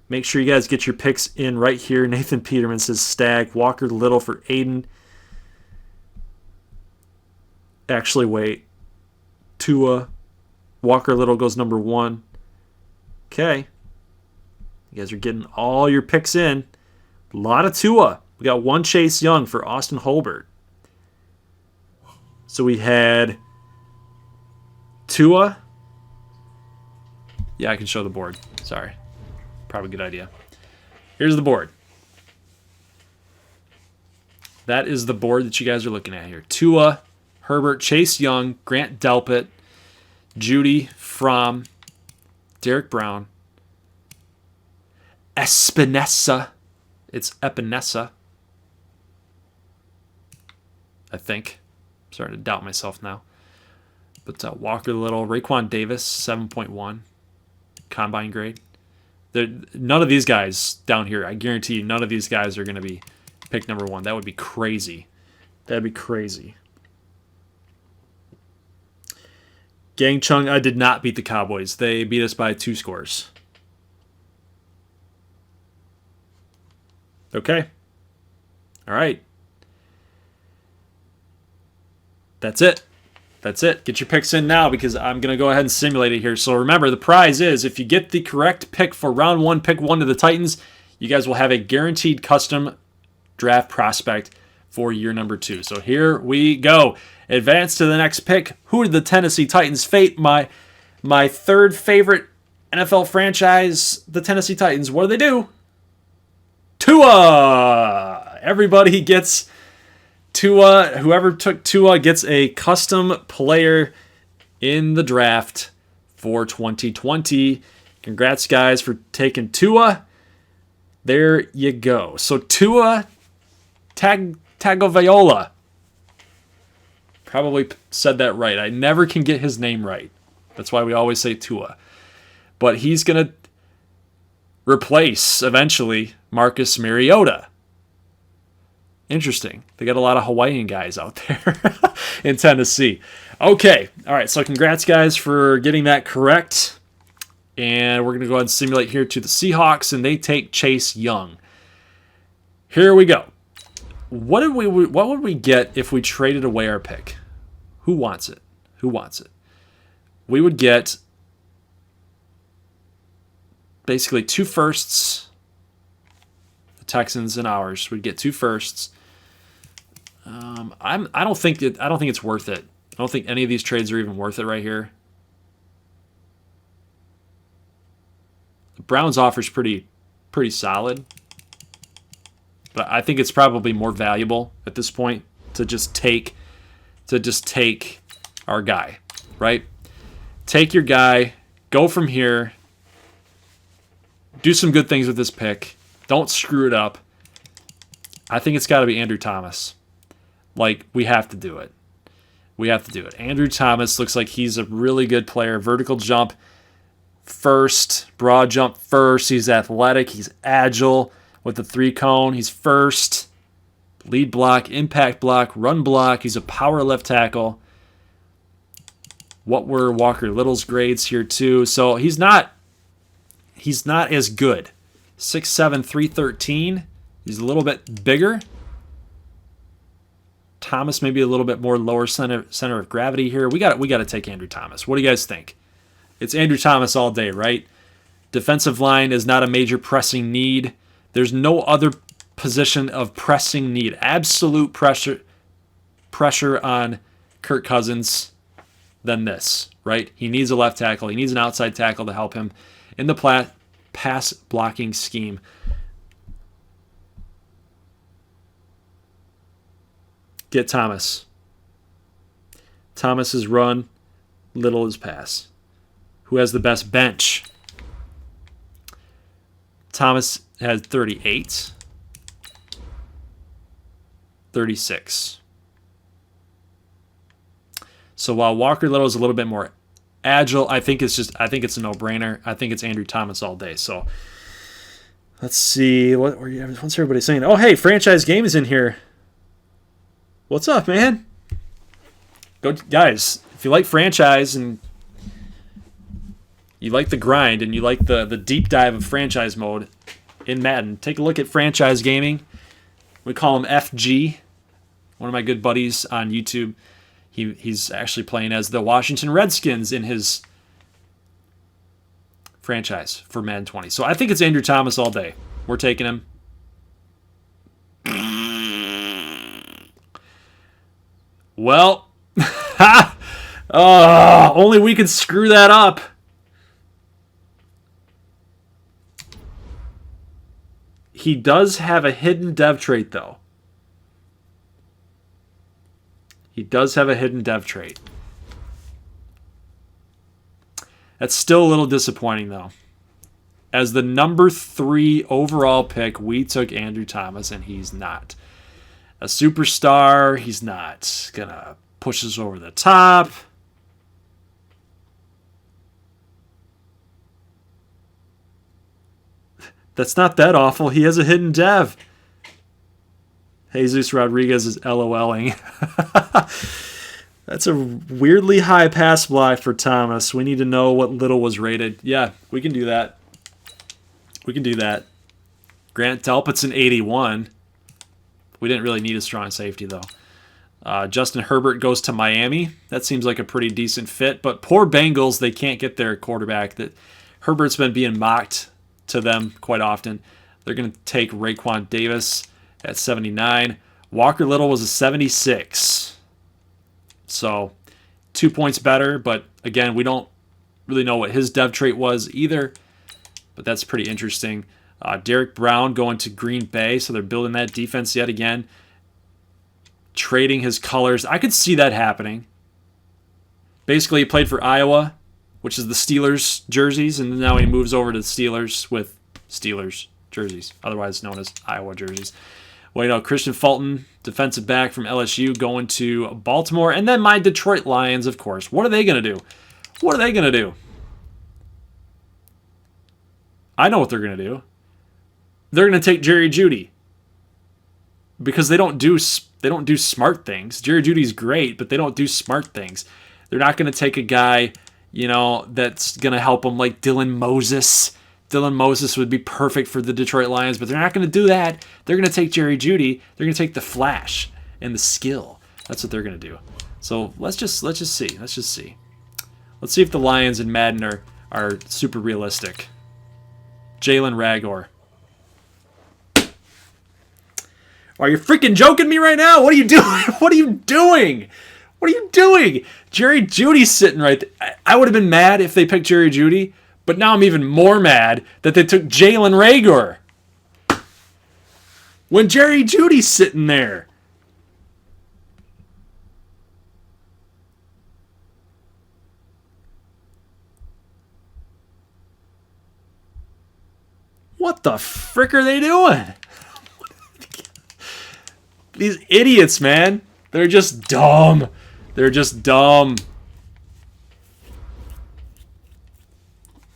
S1: Make sure you guys get your picks in right here. Nathan Peterman says Stag. Walker Little for Aiden. Actually, wait. Tua. Walker Little goes number 1. Okay. You guys are getting all your picks in. A lot of Tua. We got 1 Chase Young for Austin Holbert. So we had Tua. Yeah, I can show the board. Sorry. Probably a good idea. Here's the board. That is the board that you guys are looking at here. Tua, Herbert, Chase Young, Grant Delpit, Judy, Fromm, Derek Brown, Espinesa. It's Epinesa. I think. I'm starting to doubt myself now. But Walker Little, Raekwon Davis, 7.1. Combine grade. None of these guys down here, I guarantee you, none of these guys are going to be pick number 1. That would be crazy. That'd be crazy. Gang Chung, I did not beat the Cowboys. They beat us by 2 scores. Okay. All right. That's it. That's it. Get your picks in now because I'm going to go ahead and simulate it here. So remember, the prize is if you get the correct pick for round 1, pick 1 to the Titans, you guys will have a guaranteed custom draft prospect for year number 2. So here we go. Advance to the next pick. Who did the Tennessee Titans fate? My third favorite NFL franchise, the Tennessee Titans. What do they do? Tua! Everybody gets Tua. Whoever took Tua gets a custom player in the draft for 2020. Congrats, guys, for taking Tua. There you go. So Tua Tagovailoa. Probably said that right. I never can get his name right. That's why we always say Tua. But he's going to replace, eventually, Marcus Mariota. Interesting. They got a lot of Hawaiian guys out there in Tennessee. Okay. All right. So congrats, guys, for getting that correct. And we're going to go ahead and simulate here to the Seahawks, and they take Chase Young. Here we go. What would we get if we traded away our pick? Who wants it? Who wants it? We would get basically 2 firsts. The Texans and ours would get 2 firsts. I don't think it's worth it. I don't think any of these trades are even worth it right here. The Browns offer's pretty solid. But I think it's probably more valuable at this point to just take our guy, right? Take your guy, go from here, do some good things with this pick. Don't screw it up. I think it's got to be Andrew Thomas. Like, we have to do it. We have to do it. Andrew Thomas looks like he's a really good player. Vertical jump first, broad jump first. He's athletic. He's agile with the 3-cone. He's first. Lead block, impact block, run block. He's a power left tackle. What were Walker Little's grades here too? So he's not as good. 6'7", 313. He's a little bit bigger. Thomas maybe a little bit more lower center of gravity here. We got to take Andrew Thomas. What do you guys think? It's Andrew Thomas all day, right? Defensive line is not a major pressing need. There's no other position of pressing need. Absolute pressure on Kirk Cousins than this, right? He needs a left tackle. He needs an outside tackle to help him in the pass blocking scheme. Get Thomas. Thomas is run. Little is pass. Who has the best bench? Thomas has 38. 36. So while Walker Little is a little bit more agile, I think it's a no-brainer. I think it's Andrew Thomas all day. So let's see. What's everybody saying? Oh, hey, Franchise Game is in here. What's up, man? Go, guys. If you like franchise and you like the grind and you like the deep dive of franchise mode in Madden, take a look at Franchise Gaming. We call him FG. One of my good buddies on YouTube. He's actually playing as the Washington Redskins in his franchise for Madden 20. So I think it's Andrew Thomas all day. We're taking him. Well, only we could screw that up. He does have a hidden dev trait, though. He does have a hidden dev trait. That's still a little disappointing, though. As the number 3 overall pick, we took Andrew Thomas, and he's not a superstar. He's not going to push us over the top. That's not that awful. He has a hidden dev. Jesus Rodriguez is LOLing. That's a weirdly high pass block for Thomas. We need to know what Little was rated. Yeah, we can do that. We can do that. Grant Delpit's an 81. We didn't really need a strong safety, though. Justin Herbert goes to Miami. That seems like a pretty decent fit. But poor Bengals, they can't get their quarterback. Herbert's been being mocked to them quite often. They're going to take Raekwon Davis at 79. Walker Little was a 76. So 2 points better, but again, we don't really know what his dev trait was either, but that's pretty interesting. Derek Brown going to Green Bay, so they're building that defense yet again. Trading his colors. I could see that happening. Basically, he played for Iowa, which is the Steelers jerseys, and now he moves over to the Steelers with Steelers jerseys, otherwise known as Iowa jerseys. Well, Christian Fulton, defensive back from LSU, going to Baltimore, and then my Detroit Lions, of course. What are they going to do? What are they going to do? I know what they're going to do. They're going to take Jerry Jeudy because they don't do smart things. Jerry Jeudy's great, but they don't do smart things. They're not going to take a guy, that's going to help them like Dylan Moses. Dylan Moses would be perfect for the Detroit Lions, but they're not going to do that. They're going to take Jerry Jeudy. They're going to take the flash and the skill. That's what they're going to do. So let's just see. Let's see if the Lions in Madden are super realistic. Jalen Ragor. Are you freaking joking me right now? What are you doing? What are you doing? What are you doing? Jerry Jeudy's sitting right there. I would have been mad if they picked Jerry Jeudy. But now I'm even more mad that they took Jalen Ragor. When Jerry Jeudy's sitting there. What the frick are they doing? These idiots, man. They're just dumb. They're just dumb.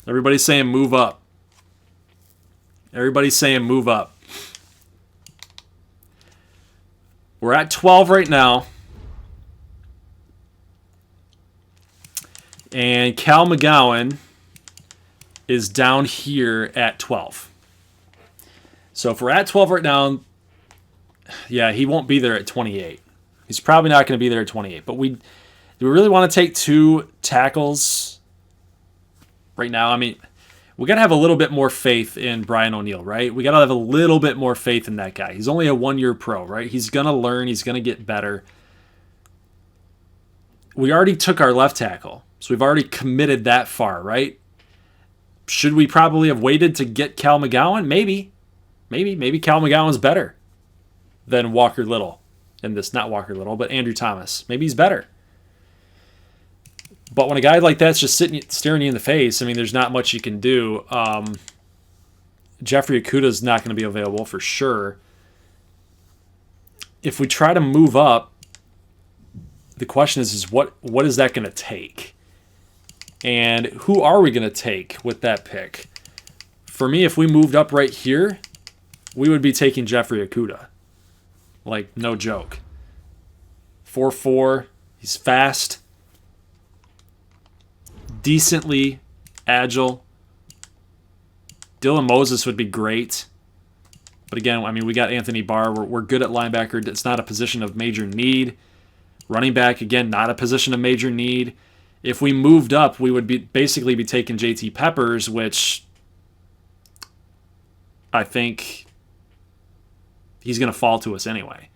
S1: Everybody's saying move up. Everybody's saying move up. We're at 12 right now. And Cal McGowan is down here at 12. So if we're at 12 right now, yeah, he won't be there at 28. He's probably not going to be there at 28. But do we really want to take 2 tackles right now? I mean, we got to have a little bit more faith in Brian O'Neill, right? We got to have a little bit more faith in that guy. He's only a 1-year pro, right? He's going to learn. He's going to get better. We already took our left tackle, so we've already committed that far, right? Should we probably have waited to get Cal McGowan? Maybe Cal McGowan's better than Walker Little. in this, not Walker Little, but Andrew Thomas. Maybe he's better. But when a guy like that's just staring you in the face, I mean, there's not much you can do. Jeffrey Okudah is not going to be available for sure. If we try to move up, the question is what is that going to take? And who are we going to take with that pick? For me, if we moved up right here, we would be taking Jeffrey Okudah. Like, no joke. 4'4", he's fast, decently agile. Dylan Moses would be great. But again, I mean, we got Anthony Barr. We're good at linebacker. It's not a position of major need. Running back, again, not a position of major need. If we moved up, we would basically be taking JT Peppers, which I think he's going to fall to us anyway.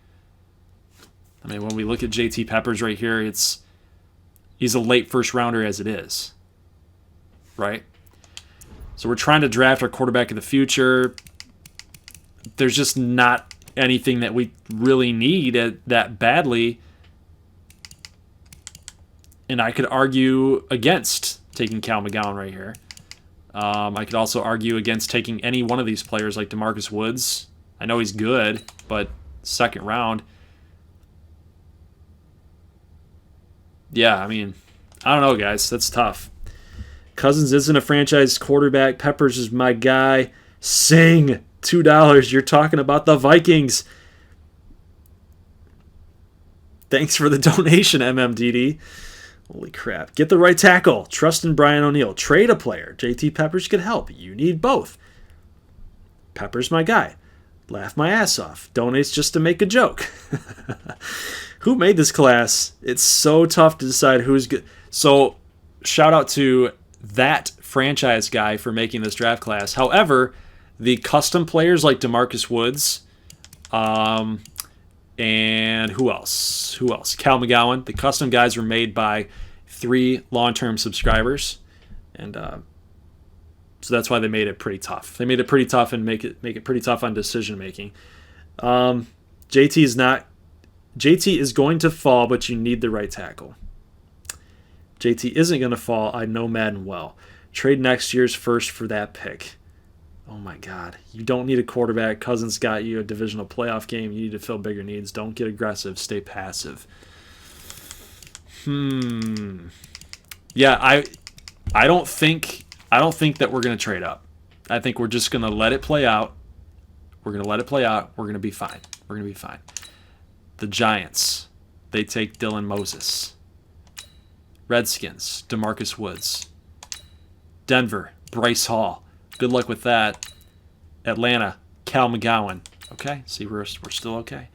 S1: I mean, when we look at JT Peppers right here, he's a late first rounder as it is, right? So we're trying to draft our quarterback of the future. There's just not anything that we really need that badly. And I could argue against taking Cal McGowan right here. I could also argue against taking any one of these players like DeMarcus Woods. I know he's good, but second round. Yeah, I mean, I don't know, guys. That's tough. Cousins isn't a franchise quarterback. Peppers is my guy. Sing. $2. You're talking about the Vikings. Thanks for the donation, MMDD. Holy crap. Get the right tackle. Trust in Brian O'Neill. Trade a player. JT Peppers could help. You need both. Peppers my guy. Laugh my ass off. Donates just to make a joke. Who made this class? It's so tough to decide who's good. So, shout out to that franchise guy for making this draft class. However, the custom players like DeMarcus Woods, and who else? Cal McGowan. The custom guys were made by 3 long-term subscribers, and so that's why they made it pretty tough. They made it pretty tough and make it pretty tough on decision making. JT is going to fall, but you need the right tackle. JT isn't going to fall. I know Madden well. Trade next year's first for that pick. Oh my God. You don't need a quarterback. Cousins got you a divisional playoff game. You need to fill bigger needs. Don't get aggressive. Stay passive. Yeah, I don't think that we're going to trade up. I think we're just going to let it play out. We're going to be fine. The Giants, they take Dylan Moses. Redskins, DeMarcus Woods. Denver, Bryce Hall. Good luck with that. Atlanta, Cal McGowan. Okay, see, we're still okay.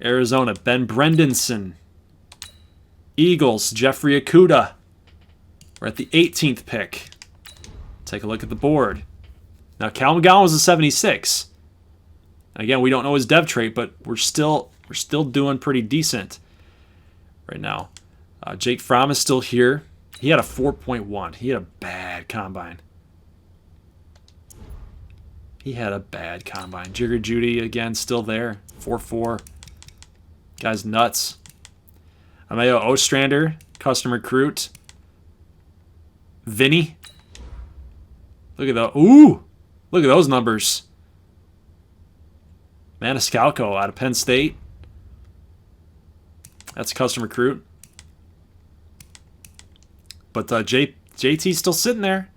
S1: Arizona, Ben Brendanson. Eagles, Jeffrey Okudah. We're at the 18th pick. Take a look at the board. Now, Cal McGowan was a 76. Again, we don't know his dev trait, but we're still doing pretty decent right now. Jake Fromm is still here. He had a 4.1. He had a bad combine. Jigger Judy, again, still there. 4.4. Guy's nuts. Ameo Ostrander, custom recruit. Vinny. Look at that. Ooh! Look at those numbers. Maniscalco out of Penn State. That's a custom recruit. But JT's still sitting there.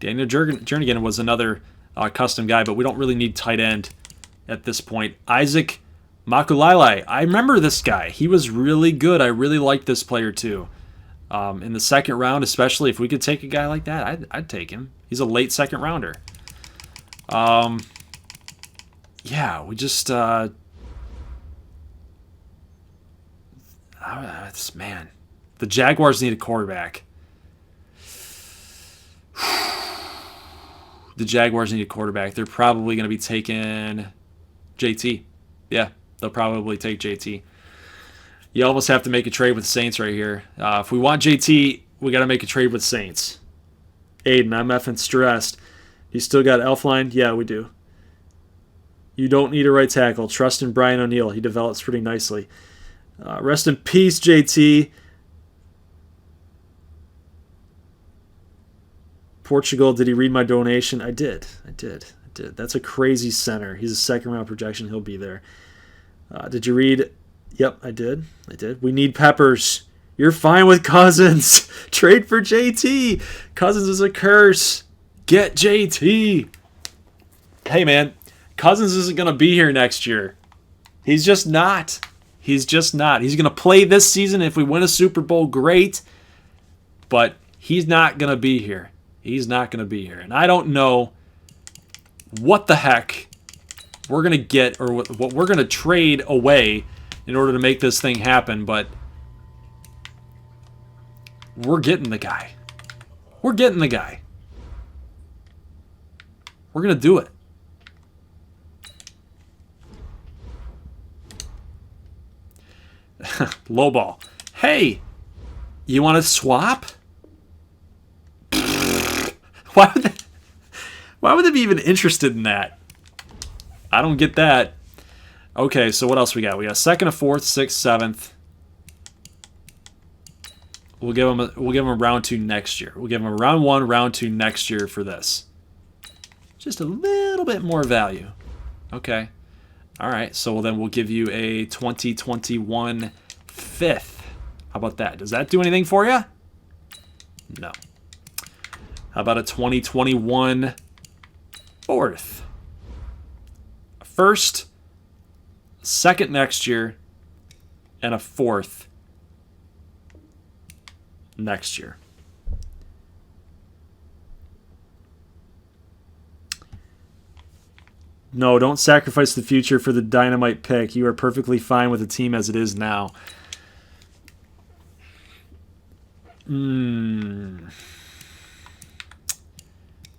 S1: Daniel Jernigan was another custom guy, but we don't really need tight end at this point. Isaac Makulilai. I remember this guy. He was really good. I really liked this player too. In the second round, especially if we could take a guy like that, I'd take him. He's a late second rounder. Yeah, we just man. The Jaguars need a quarterback. They're probably going to be taking JT. Yeah, they'll probably take JT. You almost have to make a trade with Saints right here. If we want JT, we got to make a trade with Saints. Aiden, I'm effing stressed. You still got Elfline? Yeah, we do. You don't need a right tackle. Trust in Brian O'Neill. He develops pretty nicely. Rest in peace, JT. Portugal, did he read my donation? I did. That's a crazy center. He's a second-round projection. He'll be there. Did you read? Yep, I did. We need Peppers. You're fine with Cousins. Trade for JT. Cousins is a curse. Get JT. Hey, man. Cousins isn't going to be here next year. He's just not. He's going to play this season. If we win a Super Bowl, great. But he's not going to be here. And I don't know what the heck we're going to get or what we're going to trade away in order to make this thing happen. But we're getting the guy. We're going to do it. Low ball. Hey, you want to swap? Why would they be even interested in that? I don't get that. Okay, so what else we got? We got second, a fourth, sixth, seventh. We'll give them a round 2 next year. We'll give them a round 1, round 2 next year for this. Just a little bit more value. Okay. All right, so then we'll give you a 2021 fifth. How about that? Does that do anything for you? No. How about a 2021 fourth? First, second next year, and a fourth next year. No, don't sacrifice the future for the dynamite pick. You are perfectly fine with the team as it is now.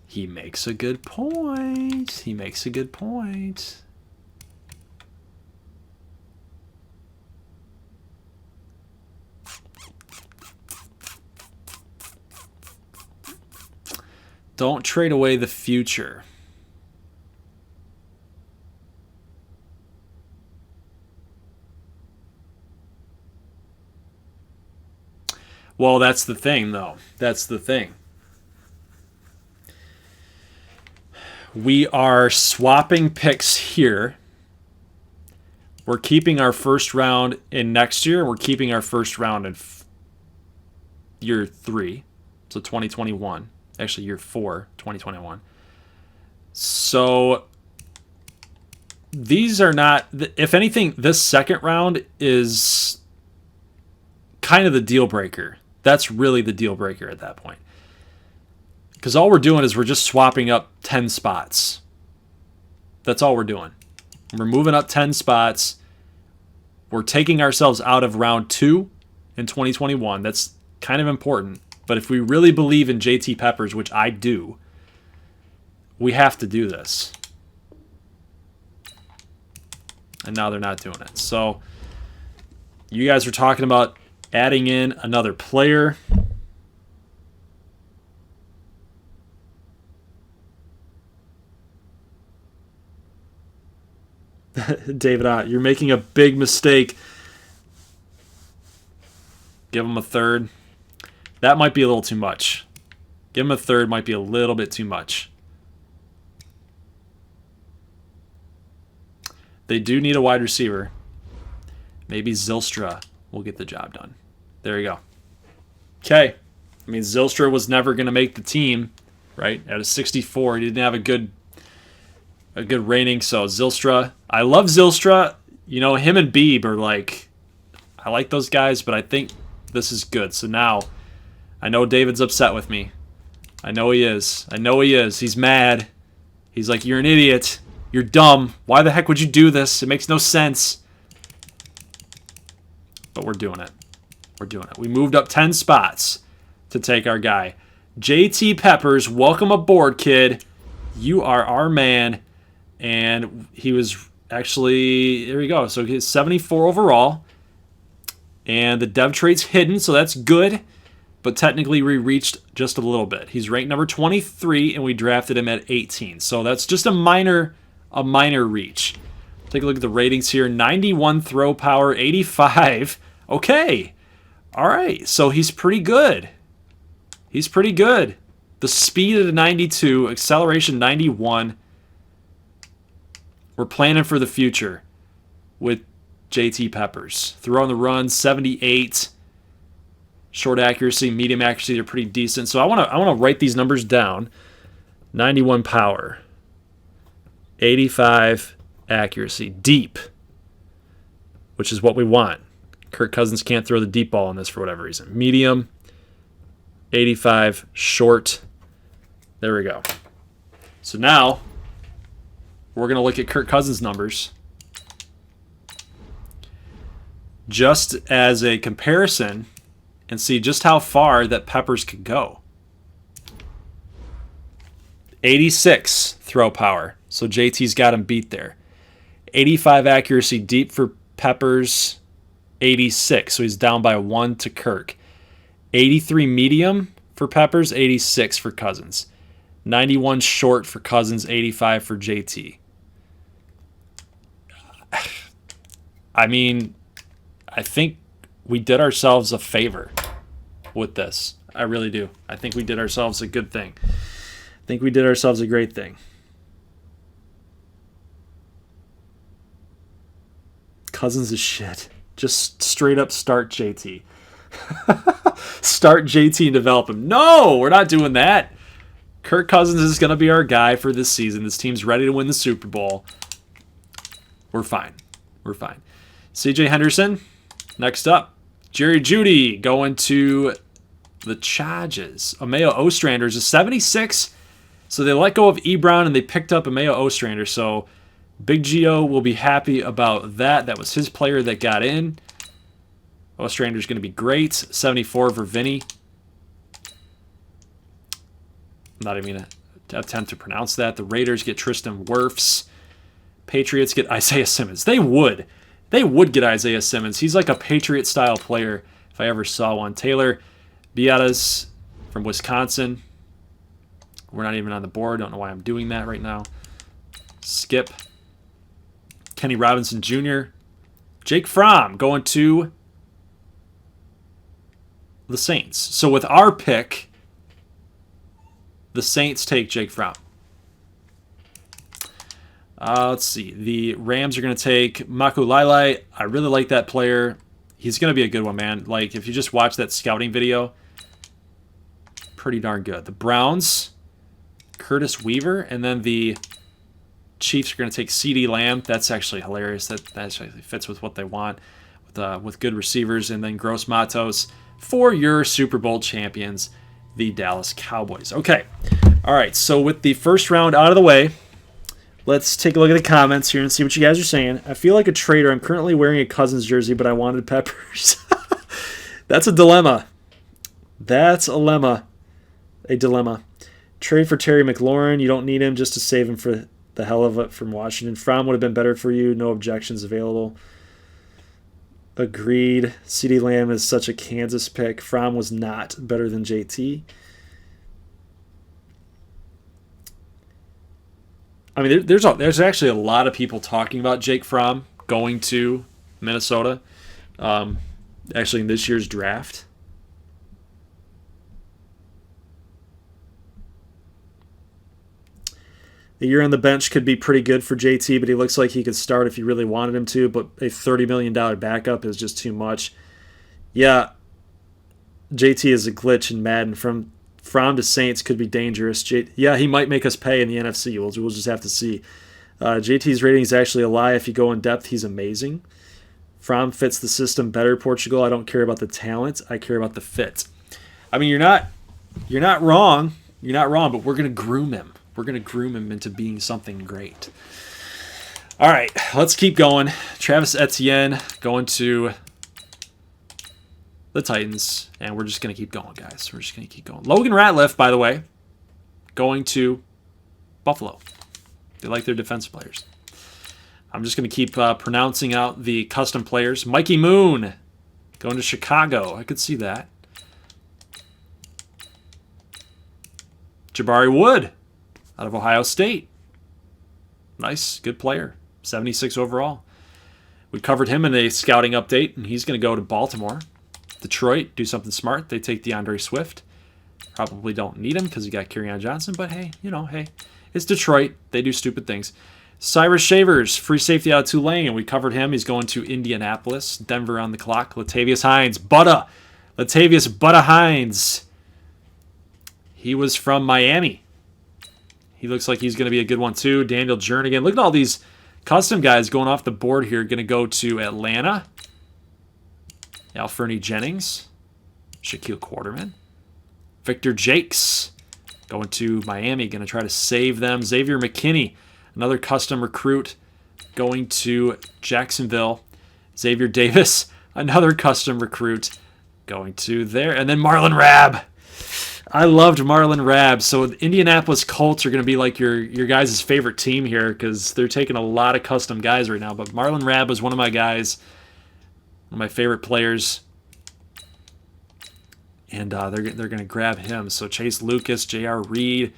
S1: He makes a good point. Don't trade away the future. Well, that's the thing, though. We are swapping picks here. We're keeping our first round in next year. We're keeping our first round in year 3, so 2021. Actually, year 4, 2021. So these are not, if anything, this second round is kind of the deal breaker. That's really the deal breaker at that point. Because all we're doing is we're just swapping up 10 spots. That's all we're doing. We're moving up 10 spots. We're taking ourselves out of round 2 in 2021. That's kind of important. But if we really believe in JT Peppers, which I do, we have to do this. And now they're not doing it. So you guys are talking about adding in another player. David, you're making a big mistake. Give him a third. That might be a little too much. Give him a third might be a little bit too much. They do need a wide receiver. Maybe Zylstra will get the job done. There you go. Okay. I mean, Zylstra was never going to make the team, right? At a 64, he didn't have a good rating. So Zylstra, I love Zylstra. You know, him and Beebe are like, I like those guys, but I think this is good. So now, I know David's upset with me. I know he is. He's mad. He's like, you're an idiot. You're dumb. Why the heck would you do this? It makes no sense. But we're doing it. We moved up 10 spots to take our guy. JT Peppers, welcome aboard, kid. You are our man. And he was actually, there we go. So he's 74 overall. And the dev trait's hidden, so that's good. But technically we reached just a little bit. He's ranked number 23, and we drafted him at 18. So that's just a minor a minor reach. Take a look at the ratings here. 91 throw power, 85. Okay. All right. So he's pretty good. He's pretty good. The speed at a 92, acceleration 91. We're planning for the future with JT Peppers. Throw on the run, 78. Short accuracy, medium accuracy, they're pretty decent. So I want to write these numbers down. 91 power. 85 accuracy. Deep, which is what we want. Kirk Cousins can't throw the deep ball on this for whatever reason. Medium, 85, short. There we go. So now we're going to look at Kirk Cousins' numbers just as a comparison and see just how far that Peppers could go. 86 throw power. So JT's got him beat there. 85 accuracy deep for Peppers. 86. So he's down by 1 to Kirk. 83 medium for Peppers. 86 for Cousins. 91 short for Cousins. 85 for JT. I mean, I think we did ourselves a favor with this. I really do. I think we did ourselves a good thing. I think we did ourselves a great thing. Cousins is shit. Just straight up start JT. Start JT and develop him. No, we're not doing that. Kirk Cousins is going to be our guy for this season. This team's ready to win the Super Bowl. We're fine. We're fine. CJ Henderson, next up. Jerry Jeudy going to the Chargers. Emeo Ostrander's a 76. So they let go of Ebron and they picked up Emeo Ostrander. So Big Gio will be happy about that. That was his player that got in. Ostrander's going to be great. 74 for Vinny. I'm not even going to attempt to pronounce that. The Raiders get Tristan Wirfs. Patriots get Isaiah Simmons. They would. They would get Isaiah Simmons. He's like a Patriot-style player if I ever saw one. Taylor Biadasz from Wisconsin. We're not even on the board. Don't know why I'm doing that right now. Skip. Kenny Robinson Jr. Jake Fromm going to the Saints. So with our pick, the Saints take Jake Fromm. Let's see. The Rams are going to take Makulelai. I really like that player. He's going to be a good one, man. Like, if you just watch that scouting video, pretty darn good. The Browns, Curtis Weaver, and then the Chiefs are going to take CeeDee Lamb. That's actually hilarious. That actually fits with what they want with good receivers. And then Gross Matos for your Super Bowl champions, the Dallas Cowboys. Okay. All right. So with the first round out of the way, let's take a look at the comments here and see what you guys are saying. I feel like a traitor. I'm currently wearing a Cousins jersey, but I wanted Peppers. That's a dilemma. That's a lemma. A dilemma. Trade for Terry McLaurin. You don't need him just to save him for the hell of it from Washington. Fromm would have been better for you. No objections available. Agreed. CeeDee Lamb is such a Kansas pick. Fromm was not better than JT. I mean, there's actually a lot of people talking about Jake Fromm going to Minnesota, actually in this year's draft. A year on the bench could be pretty good for JT, but he looks like he could start if you really wanted him to, but a $30 million backup is just too much. Yeah, JT is a glitch in Madden. From to Saints could be dangerous. Yeah, he might make us pay in the NFC. We'll just have to see. JT's rating is actually a lie. If you go in depth, he's amazing. Fromm fits the system better, Portugal. I don't care about the talent. I care about the fit. I mean, you're not wrong. You're not wrong, but we're going to groom him. We're going to groom him into being something great. All right, let's keep going. Travis Etienne going to the Titans, and we're just going to keep going, guys. We're just going to keep going. Logan Ratliff, by the way, going to Buffalo. They like their defensive players. I'm just going to keep pronouncing out the custom players. Mikey Moon going to Chicago. I could see that. Jabari Wood out of Ohio State. Nice, good player. 76 overall. We covered him in a scouting update, and he's going to go to Baltimore. Detroit, do something smart. They take DeAndre Swift. Probably don't need him because you got Kerryon Johnson, but hey, hey, it's Detroit. They do stupid things. Cyrus Shavers, free safety out of Tulane. We covered him. He's going to Indianapolis. Denver on the clock. Latavius Hines. Latavius Butta Hines. He was from Miami. He looks like he's going to be a good one too. Daniel Jernigan. Look at all these custom guys going off the board here. Going to go to Atlanta. Alferny Jennings. Shaquille Quarterman. Victor Jakes. Going to Miami. Going to try to save them. Xavier McKinney. Another custom recruit going to Jacksonville. Xavier Davis, another custom recruit going to there. And then Marlon Rabb. I loved Marlon Rabb. So the Indianapolis Colts are going to be like your guys' favorite team here because they're taking a lot of custom guys right now. But Marlon Rabb was one of my guys, one of my favorite players. And they're going to grab him. So Chase Lucas, J.R. Reed,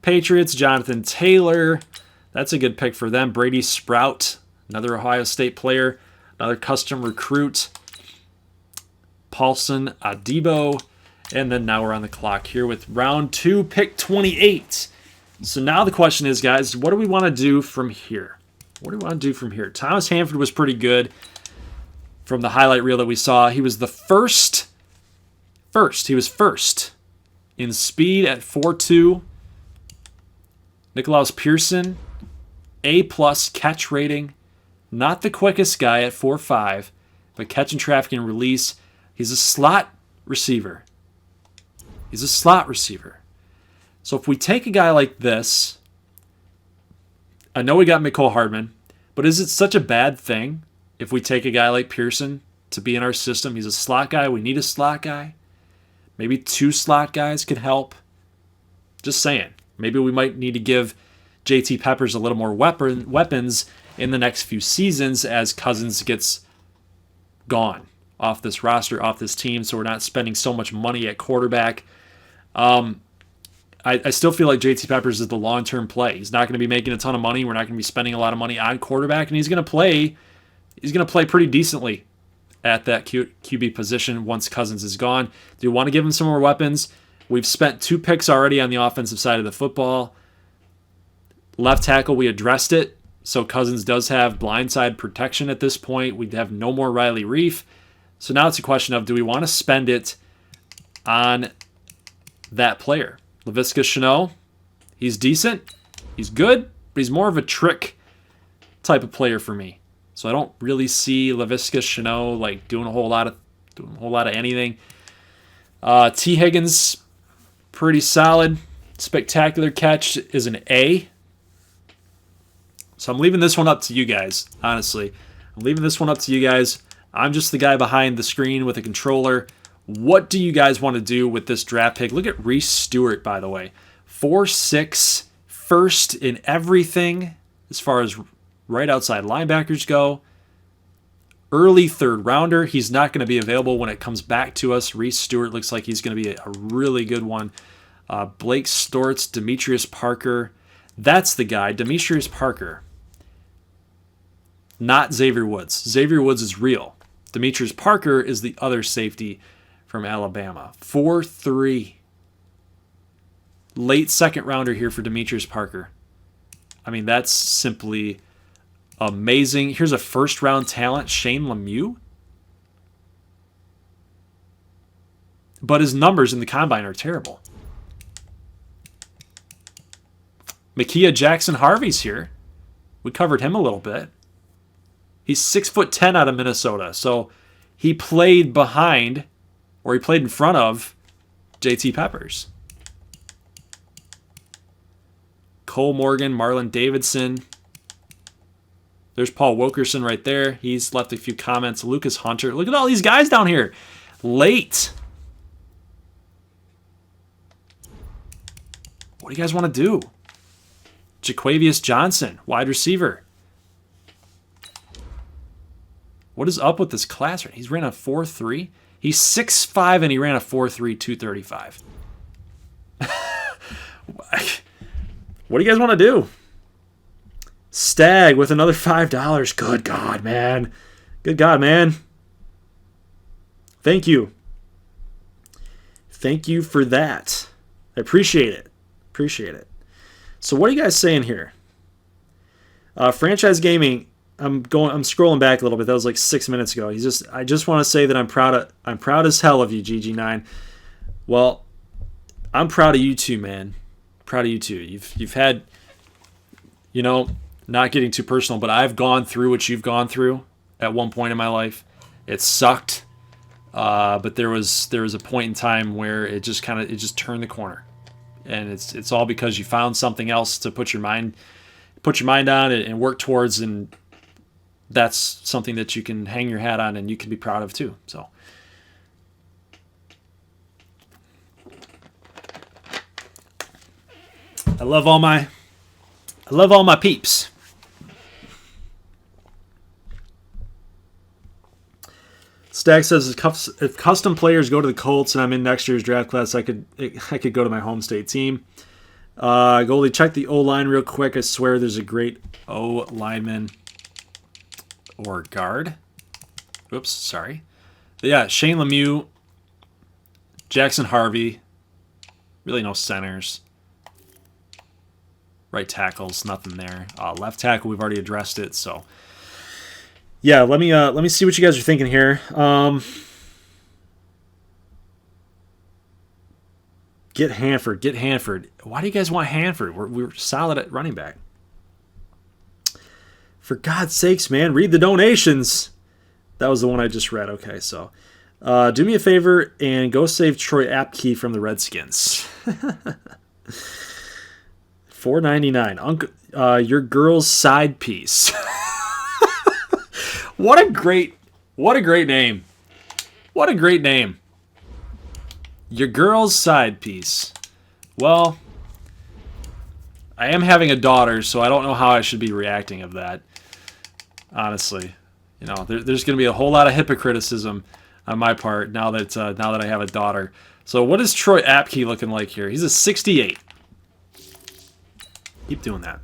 S1: Patriots, Jonathan Taylor. That's a good pick for them. Brady Sprout, another Ohio State player, another custom recruit. Paulson Adebo. And then now we're on the clock here with round 2, pick 28. So now the question is, guys, what do we want to do from here? What do we want to do from here? Thomas Hanford was pretty good from the highlight reel that we saw. He was the first. He was first in speed at 4.2. Nicklaus Pearson, A+ catch rating. Not the quickest guy at 4.5, but catch and traffic and release. He's a slot receiver. So if we take a guy like this, I know we got Mecole Hardman, but is it such a bad thing if we take a guy like Pearson to be in our system? He's a slot guy. We need a slot guy. Maybe 2 slot guys could help. Just saying. Maybe we might need to give JT Peppers a little more weapons in the next few seasons as Cousins gets gone off this roster, off this team, so we're not spending so much money at quarterback. I still feel like JT Peppers is the long-term play. He's not going to be making a ton of money. We're not going to be spending a lot of money on quarterback, and he's going to play pretty decently at that QB position once Cousins is gone. Do you want to give him some more weapons? We've spent 2 picks already on the offensive side of the football. Left tackle, we addressed it. So Cousins does have blindside protection at this point. We have no more Riley Reif. So now it's a question of, do we want to spend it on that player? Laviska Shenault, he's decent. He's good, but he's more of a trick type of player for me. So I don't really see Laviska Shenault like doing a whole lot of anything. T. Higgins, pretty solid. Spectacular catch is an A. So I'm leaving this one up to you guys, honestly. I'm just the guy behind the screen with a controller. What do you guys want to do with this draft pick? Look at Reese Stewart, by the way. 4'6", first in everything as far as right outside linebackers go. Early 3rd rounder. He's not going to be available when it comes back to us. Reese Stewart looks like he's going to be a really good one. Blake Stortz, Demetrius Parker. That's the guy, Demetrius Parker. Not Xavier Woods. Xavier Woods is real. Demetrius Parker is the other safety from Alabama. 4'3". Late 2nd rounder here for Demetrius Parker. I mean, that's simply amazing. Here's a 1st round talent, Shane Lemieux. But his numbers in the combine are terrible. Micaiah Jackson Harvey's here. We covered him a little bit. He's 6'10" out of Minnesota. So he played behind, or he played in front of, JT Peppers. Cole Morgan, Marlon Davidson. There's Paul Wilkerson right there. He's left a few comments. Lucas Hunter. Look at all these guys down here. Late. What do you guys want to do? Jaquavius Johnson, wide receiver. What is up with this class? He's ran a 4.3. He's 6'5", and he ran a 4.3, 235. What do you guys want to do? Stag with another $5. Good God, man. Good God, man. Thank you. Thank you for that. I appreciate it. Appreciate it. So what are you guys saying here? Franchise Gaming, I'm scrolling back a little bit. That was like 6 minutes ago. I just want to say that I'm proud as hell of you, GG9. Well, I'm proud of you too, man. Proud of you too. You've had, not getting too personal, but I've gone through what you've gone through at one point in my life. It sucked. But there was a point in time where it just turned the corner. And it's all because you found something else to put your mind on and work towards, and that's something that you can hang your hat on and you can be proud of too. So I love all my peeps. Stack says if custom players go to the Colts and I'm in next year's draft class, I could go to my home state team. Goldy, check the O-line real quick. I swear there's a great O-lineman or guard. Oops, sorry. But yeah, Shane Lemieux, Jackson Harvey. Really no centers. Right tackles, nothing there. Left tackle, we've already addressed it. So yeah, let me see what you guys are thinking here. Get Hanford. Why do you guys want Hanford? We're solid at running back. For God's sakes, man, read the donations. That was the one I just read. Okay, so do me a favor and go save Troy Apke from the Redskins. $4.99. Your girl's side piece. What a great name. What a great name. Your girl's side piece. Well, I am having a daughter, so I don't know how I should be reacting of that. Honestly, there's going to be a whole lot of hypocriticism on my part now that I have a daughter. So what is Troy Apke looking like here? He's a 68. Keep doing that.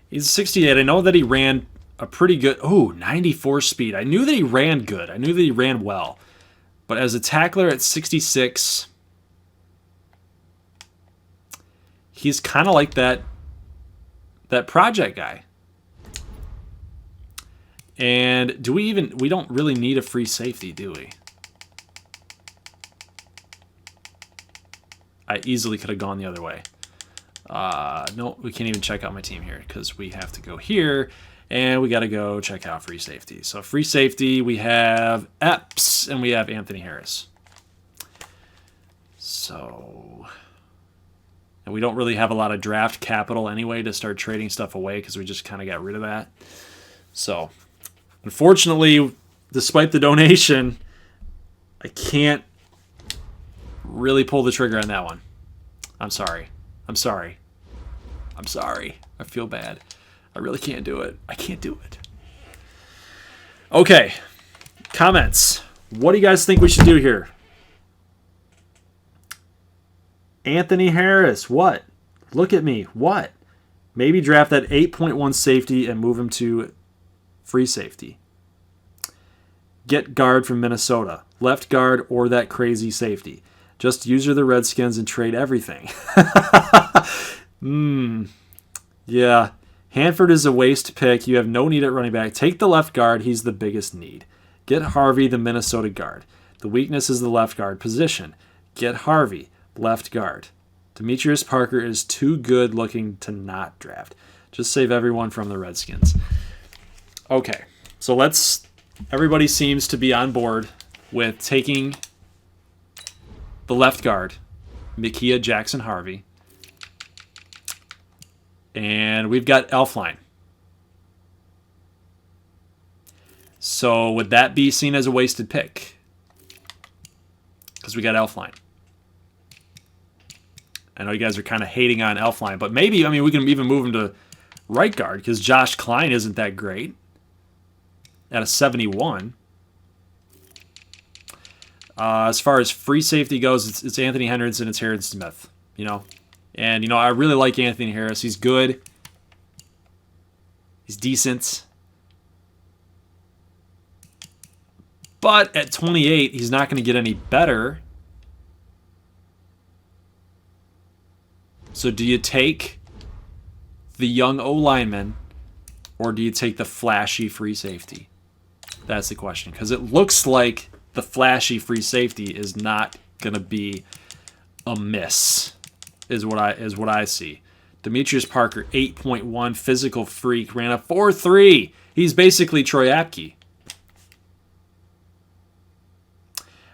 S1: He's a 68. I know that he ran a pretty good... 94 speed. I knew that he ran good. I knew that he ran well. But as a tackler at 66, he's kind of like that project guy. And we don't really need a free safety, do we? I easily could have gone the other way. No, we can't even check out my team here because we have to go here. And we got to go check out free safety. So free safety, we have Epps and we have Anthony Harris. So, and we don't really have a lot of draft capital anyway to start trading stuff away because we just kind of got rid of that. So, unfortunately, despite the donation, I can't really pull the trigger on that one. I'm sorry. I feel bad. I really can't do it. I can't do it. Okay. Comments. What do you guys think we should do here? Anthony Harris. What? Look at me. What? Maybe draft that 8.1 safety and move him to free safety. Get guard from Minnesota. Left guard or that crazy safety. Just user the Redskins and trade everything. Yeah. Hanford is a waste pick. You have no need at running back. Take the left guard. He's the biggest need. Get Harvey, the Minnesota guard. The weakness is the left guard position. Get Harvey, left guard. Demetrius Parker is too good looking to not draft. Just save everyone from the Redskins. Okay, so everybody seems to be on board with taking the left guard, Micaiah Jackson Harvey. And we've got Elfline. So would that be seen as a wasted pick? Because we got Elfline. I know you guys are kind of hating on Elfline, but maybe, we can even move him to right guard because Josh Klein isn't that great at a 71. As far as free safety goes, it's Anthony Henderson, it's Harrison Smith, And, I really like Anthony Harris. He's good. He's decent. But at 28, he's not going to get any better. So do you take the young O-lineman or do you take the flashy free safety? That's the question. Because it looks like the flashy free safety is not going to be a miss, is what I see. Demetrius Parker, 8.1, physical freak, ran a 4.3. He's basically Troy Apke.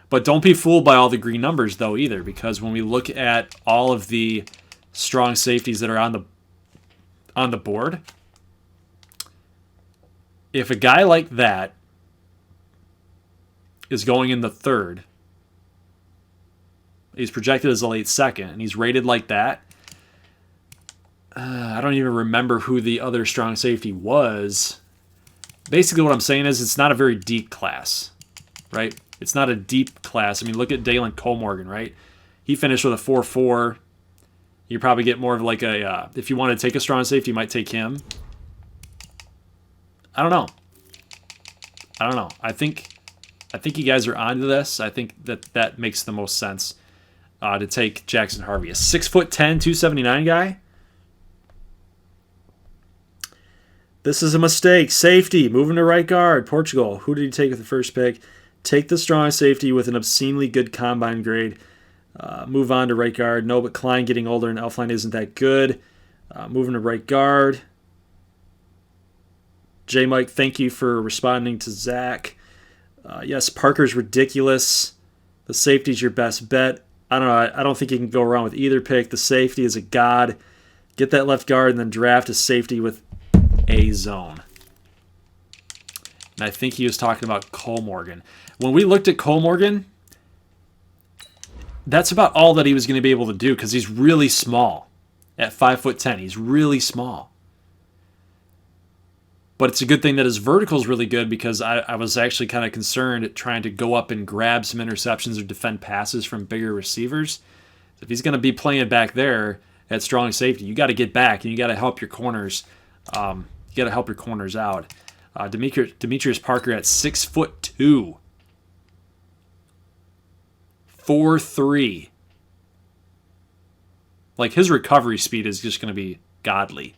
S1: But don't be fooled by all the green numbers, though, either, because when we look at all of the strong safeties that are on the board, if a guy like that is going in the third, he's projected as a late second, and he's rated like that, I don't even remember who the other strong safety was. Basically what I'm saying is it's not a very deep class, right? It's not a deep class. I mean, look at Dalen Colmorgan, right? He finished with a 4.4. You probably get more of like a, if you want to take a strong safety, you might take him. I don't know. I think you guys are onto this. I think that makes the most sense to take Jackson Harvey, a 6'10", 279 guy. This is a mistake. Safety, moving to right guard. Portugal. Who did he take with the first pick? Take the strong safety with an obscenely good combine grade. Move on to right guard. No, but Klein getting older and Elflein isn't that good. Moving to right guard. J. Mike, thank you for responding to Zach. Yes, Parker's ridiculous. The safety's your best bet. I don't know. I don't think you can go wrong with either pick. The safety is a god. Get that left guard and then draft a safety with a zone. And I think he was talking about Colmorgan. When we looked at Colmorgan, that's about all that he was going to be able to do because he's really small. At 5'10", he's really small. But it's a good thing that his vertical is really good because I was actually kind of concerned at trying to go up and grab some interceptions or defend passes from bigger receivers. If he's going to be playing back there at strong safety, you got to get back and you got to help your corners. You got to help your corners out. Demetrius Parker at 6'2", 4.3. Like his recovery speed is just going to be godly.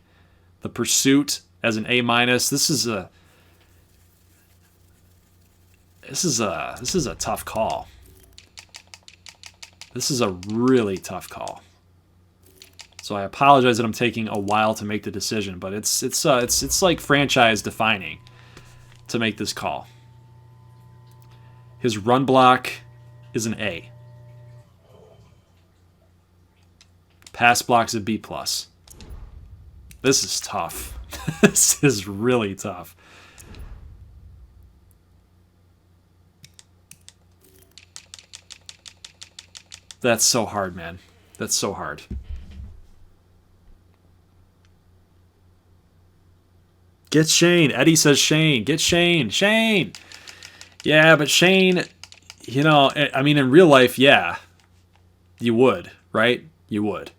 S1: The pursuit as an A-. This is a tough call. This is a really tough call. So I apologize that I'm taking a while to make the decision, but it's like franchise defining to make this call. His run block is an A. Pass block's a B+. This is tough. This is really tough. That's so hard, man. That's so hard. Get Shane. Eddie says Shane. Get Shane. Shane. Yeah, but Shane, you know, I mean, in real life, yeah, you would, right? You would.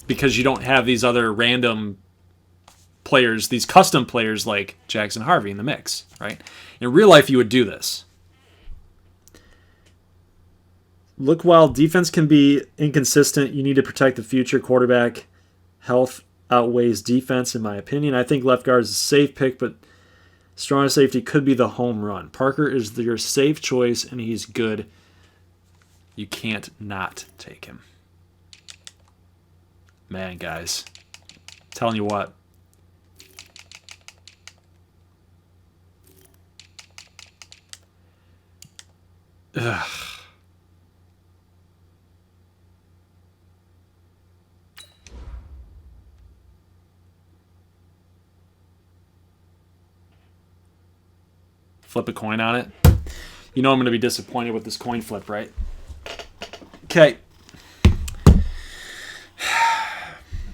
S1: Because you don't have these other random players, these custom players like Jackson Harvey in the mix, right? In real life, you would do this. Look, while defense can be inconsistent, you need to protect the future quarterback. Health outweighs defense, in my opinion. I think left guard is a safe pick, but strong safety could be the home run. Parker is your safe choice, and he's good. You can't not take him. Man, guys. Telling you what. Ugh. Flip a coin on it. You know I'm going to be disappointed with this coin flip, right? Okay.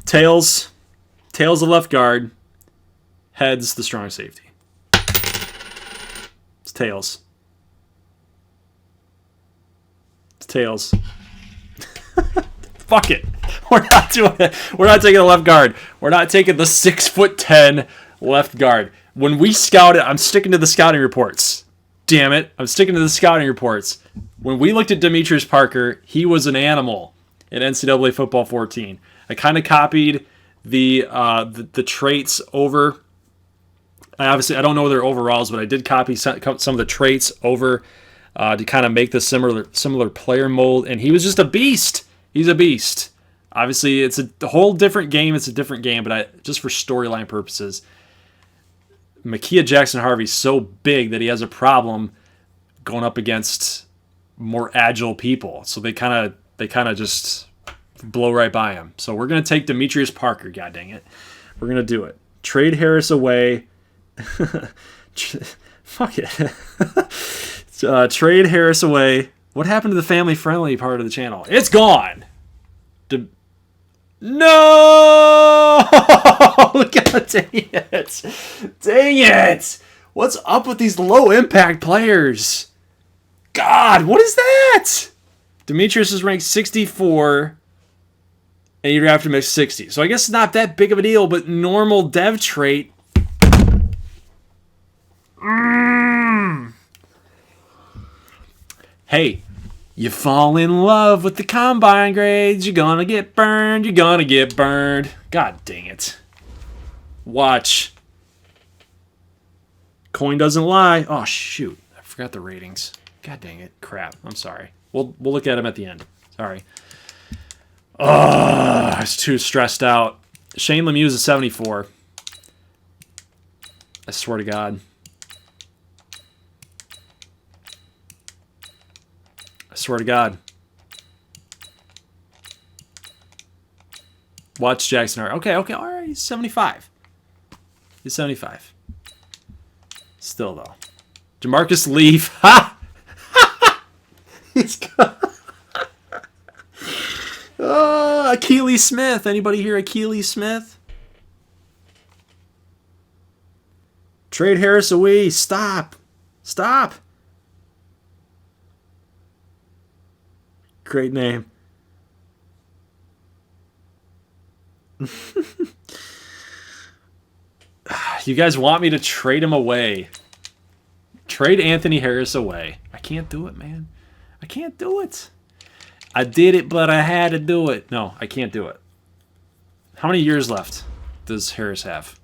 S1: Tails the left guard. Heads the strong safety. It's tails. It's tails. Fuck it. We're not doing it. We're not taking the left guard. We're not taking the 6'10" left guard. When we scouted, I'm sticking to the scouting reports. Damn it. I'm sticking to the scouting reports. When we looked at Demetrius Parker, he was an animal in NCAA Football 14. I kind of copied the traits over. Obviously, I don't know their overalls, but I did copy some of the traits over to kind of make the similar player mold. And he was just a beast. He's a beast. Obviously, it's a whole different game. It's a different game, but just for storyline purposes, Micaiah Jackson-Harvey's so big that he has a problem going up against more agile people. So they kind of just blow right by him. So we're gonna take Demetrius Parker. God dang it, we're gonna do it. Trade Harris away. Fuck it. Trade Harris away. What happened to the family-friendly part of the channel? It's gone. No! God dang it. Dang it. What's up with these low-impact players? God, what is that? Demetrius is ranked 64, and you'd have to make 60. So I guess it's not that big of a deal, but normal dev trait. Hey, you fall in love with the combine grades, you're gonna get burned, you're gonna get burned. God dang it. Watch. Coin doesn't lie. Oh, shoot. I forgot the ratings. God dang it. Crap. I'm sorry. We'll look at them at the end. Sorry. Oh, I was too stressed out. Shane Lemieux is a 74. I swear to God. I swear to God. Watch Jackson. Okay, all right. He's 75. He's 75. Still, though. Jamarcus Leaf. Ha! He's got... Akili Smith. Anybody here Akili Smith? Trade Harris away. Stop. Stop. Great name. You guys want me to trade him away. Trade Anthony Harris away. I can't do it, man. I can't do it. I did it, but I had to do it. No, I can't do it. How many years left does Harris have?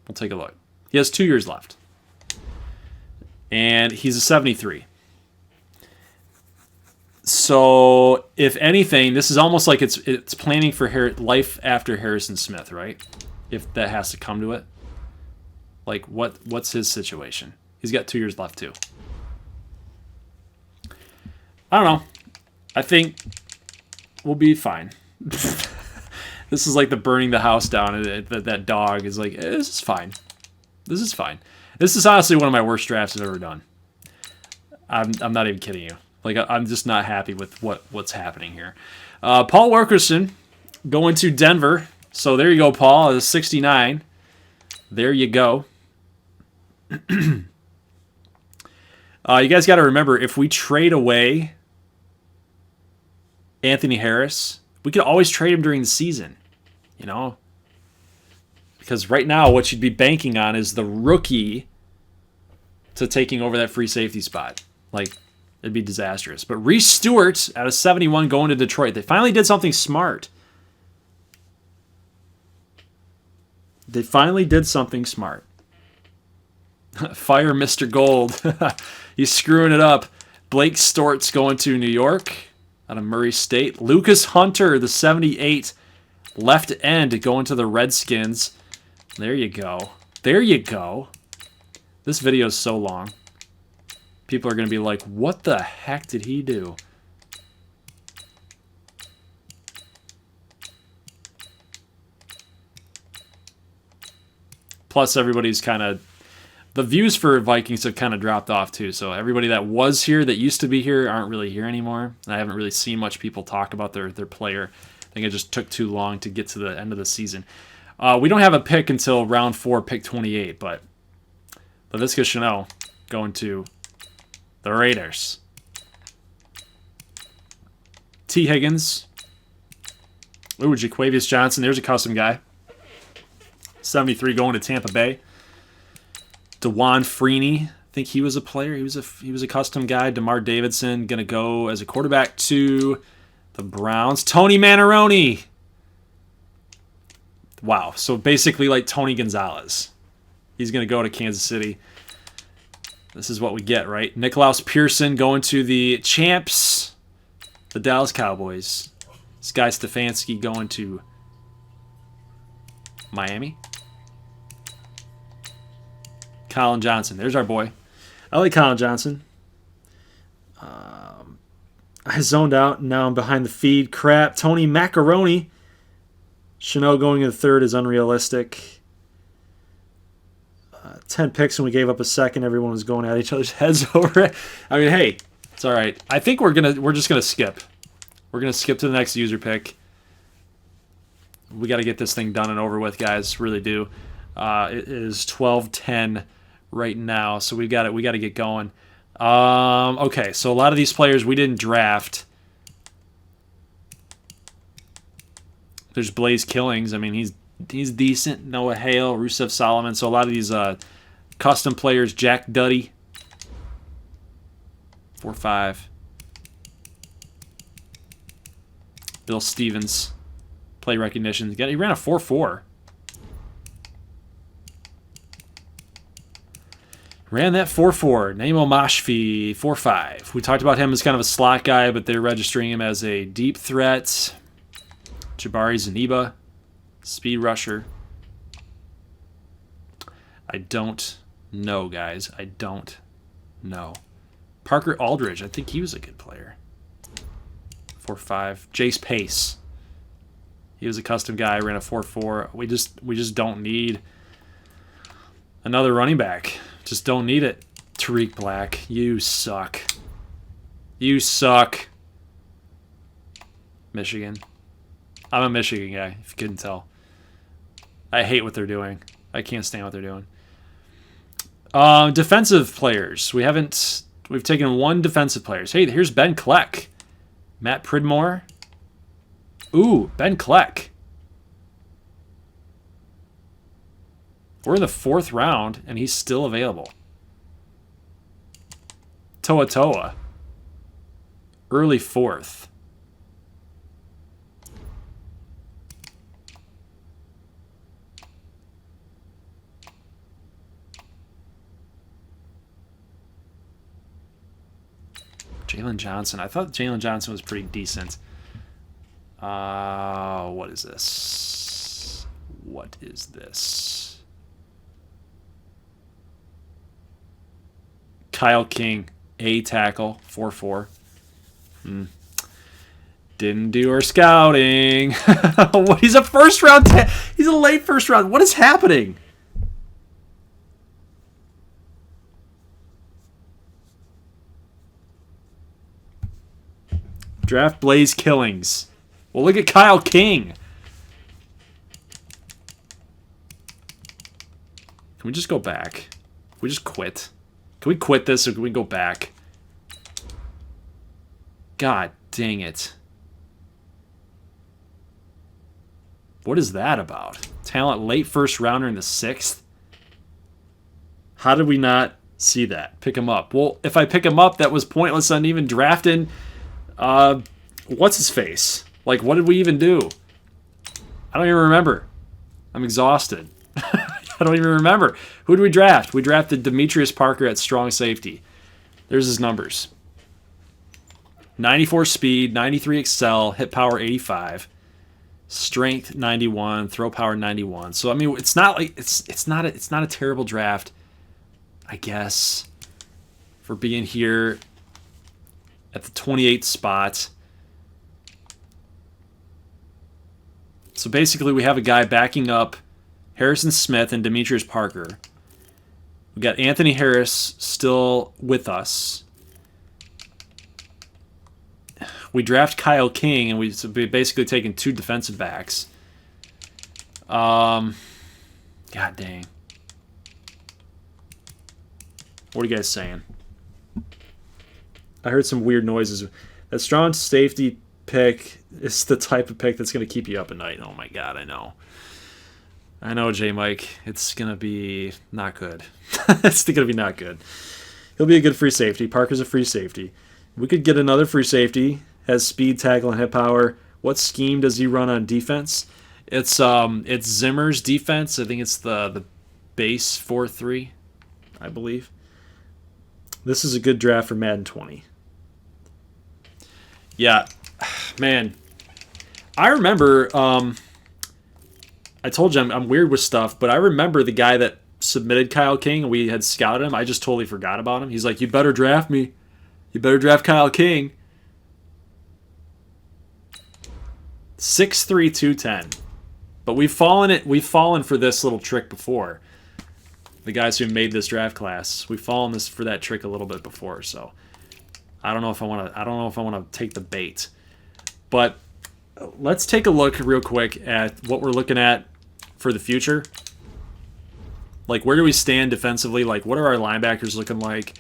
S1: We'll take a look. He has 2 years left. And he's a 73. So, if anything, this is almost like it's planning for life after Harrison Smith, right? If that has to come to it. Like, what's his situation? He's got 2 years left, too. I don't know. I think we'll be fine. This is like the burning the house down. That dog is like, this is fine. This is fine. This is honestly one of my worst drafts I've ever done. I'm not even kidding you. Like, I'm just not happy with what's happening here. Paul Wilkerson going to Denver. So there you go, Paul. It's 69. There you go. You guys got to remember, if we trade away Anthony Harris, we could always trade him during the season. You know? Because right now, what you'd be banking on is the rookie to taking over that free safety spot. Like, it'd be disastrous. But Reese Stewart out of 71 going to Detroit. They finally did something smart. They finally did something smart. Fire Mr. Gold. He's screwing it up. Blake Stort's going to New York out of Murray State. Lucas Hunter, the 78 left end, going to the Redskins. There you go. There you go. This video is so long. People are going to be like, what the heck did he do? Plus, everybody's kind of... The views for Vikings have kind of dropped off, too. So everybody that was here, that used to be here, aren't really here anymore. I haven't really seen much people talk about their player. I think it just took too long to get to the end of the season. We don't have a pick until round 4, pick 28, but Laviska Shenault going to the Raiders. T. Higgins. Ooh, Jaquavius Johnson. There's a custom guy. 73 going to Tampa Bay. DeJuan Freeney. I think he was a player. He was a custom guy. DeMar Davidson going to go as a quarterback to the Browns. Tony Manaroni. Wow. So basically like Tony Gonzalez. He's going to go to Kansas City. This is what we get, right? Nicklaus Pearson going to the champs, the Dallas Cowboys. Sky Stefanski going to Miami. Colin Johnson. There's our boy. I like Colin Johnson. I zoned out, and now I'm behind the feed. Crap. Tony Macaroni. Chanel going to the third is unrealistic. 10 picks and we gave up a second. Everyone was going at each other's heads over it. I mean, hey, it's all right. I think we're just gonna skip. We're gonna skip to the next user pick. We got to get this thing done and over with, guys. Really do. It is 12:10 right now, so we got to get going. Okay, so a lot of these players we didn't draft. There's Blaze Killings. I mean, he's decent. Noah Hale, Rusev Solomon. So a lot of these custom players. Jack Duddy. 4-5. Bill Stevens. Play recognition. He ran a 4-4. Ran that 4-4. Namo Mashfi, 4-5. We talked about him as kind of a slot guy, but they're registering him as a deep threat. Jabari Zaniba. Speed rusher. I don't know, guys. I don't know. Parker Aldridge. I think he was a good player. 4-5. Jace Pace. He was a custom guy. Ran a 4-4. We just don't need another running back. Just don't need it. Tariq Black. You suck. You suck. Michigan. I'm a Michigan guy, if you couldn't tell. I hate what they're doing. I can't stand what they're doing. Defensive players. We've taken one defensive player. Hey, here's Ben Kleck. Matt Pridmore. Ooh, Ben Kleck. We're in the 4th round, and he's still available. Toa Toa. Early 4th. Jalen Johnson. I thought Jalen Johnson was pretty decent. What is this? What is this? Kyle King, A tackle, 4-4. Didn't do our scouting. He's a first round. He's a late first round. What is happening? Draft Blaze Killings. Well, look at Kyle King. Can we just go back? Can we just quit? Can we quit this or can we go back? God dang it. What is that about? Talent late first rounder in the 6th? How did we not see that? Pick him up. Well, if I pick him up, that was pointless on even drafting. What's his face? Like, what did we even do? I don't even remember. I'm exhausted. I don't even remember. Who did we draft? We drafted Demetrius Parker at strong safety. There's his numbers. 94 speed, 93 excel, hit power 85, strength 91, throw power 91. So I mean, it's not like it's not a terrible draft, I guess, for being here at the 28th spot. So basically, we have a guy backing up Harrison Smith and Demetrius Parker. We got Anthony Harris still with us. We draft Kyle King, and we basically taken 2 defensive backs. God dang. What are you guys saying? I heard some weird noises. That strong safety pick is the type of pick that's going to keep you up at night. Oh my God, I know. I know, J. Mike. It's going to be not good. It's going to be not good. He'll be a good free safety. Parker's a free safety. We could get another free safety. Has speed, tackle, and hit power. What scheme does he run on defense? It's Zimmer's defense. I think it's the base 4-3, I believe. This is a good draft for Madden 20. Yeah, man. I remember. I told you I'm weird with stuff, but I remember the guy that submitted Kyle King. We had scouted him. I just totally forgot about him. He's like, "You better draft me. You better draft Kyle King." 6'3", 210. But we've fallen for this little trick before. The guys who made this draft class, we've fallen for that trick a little bit before. So I don't know if I want to take the bait. But let's take a look real quick at what we're looking at for the future. Like, where do we stand defensively? Like, what are our linebackers looking like?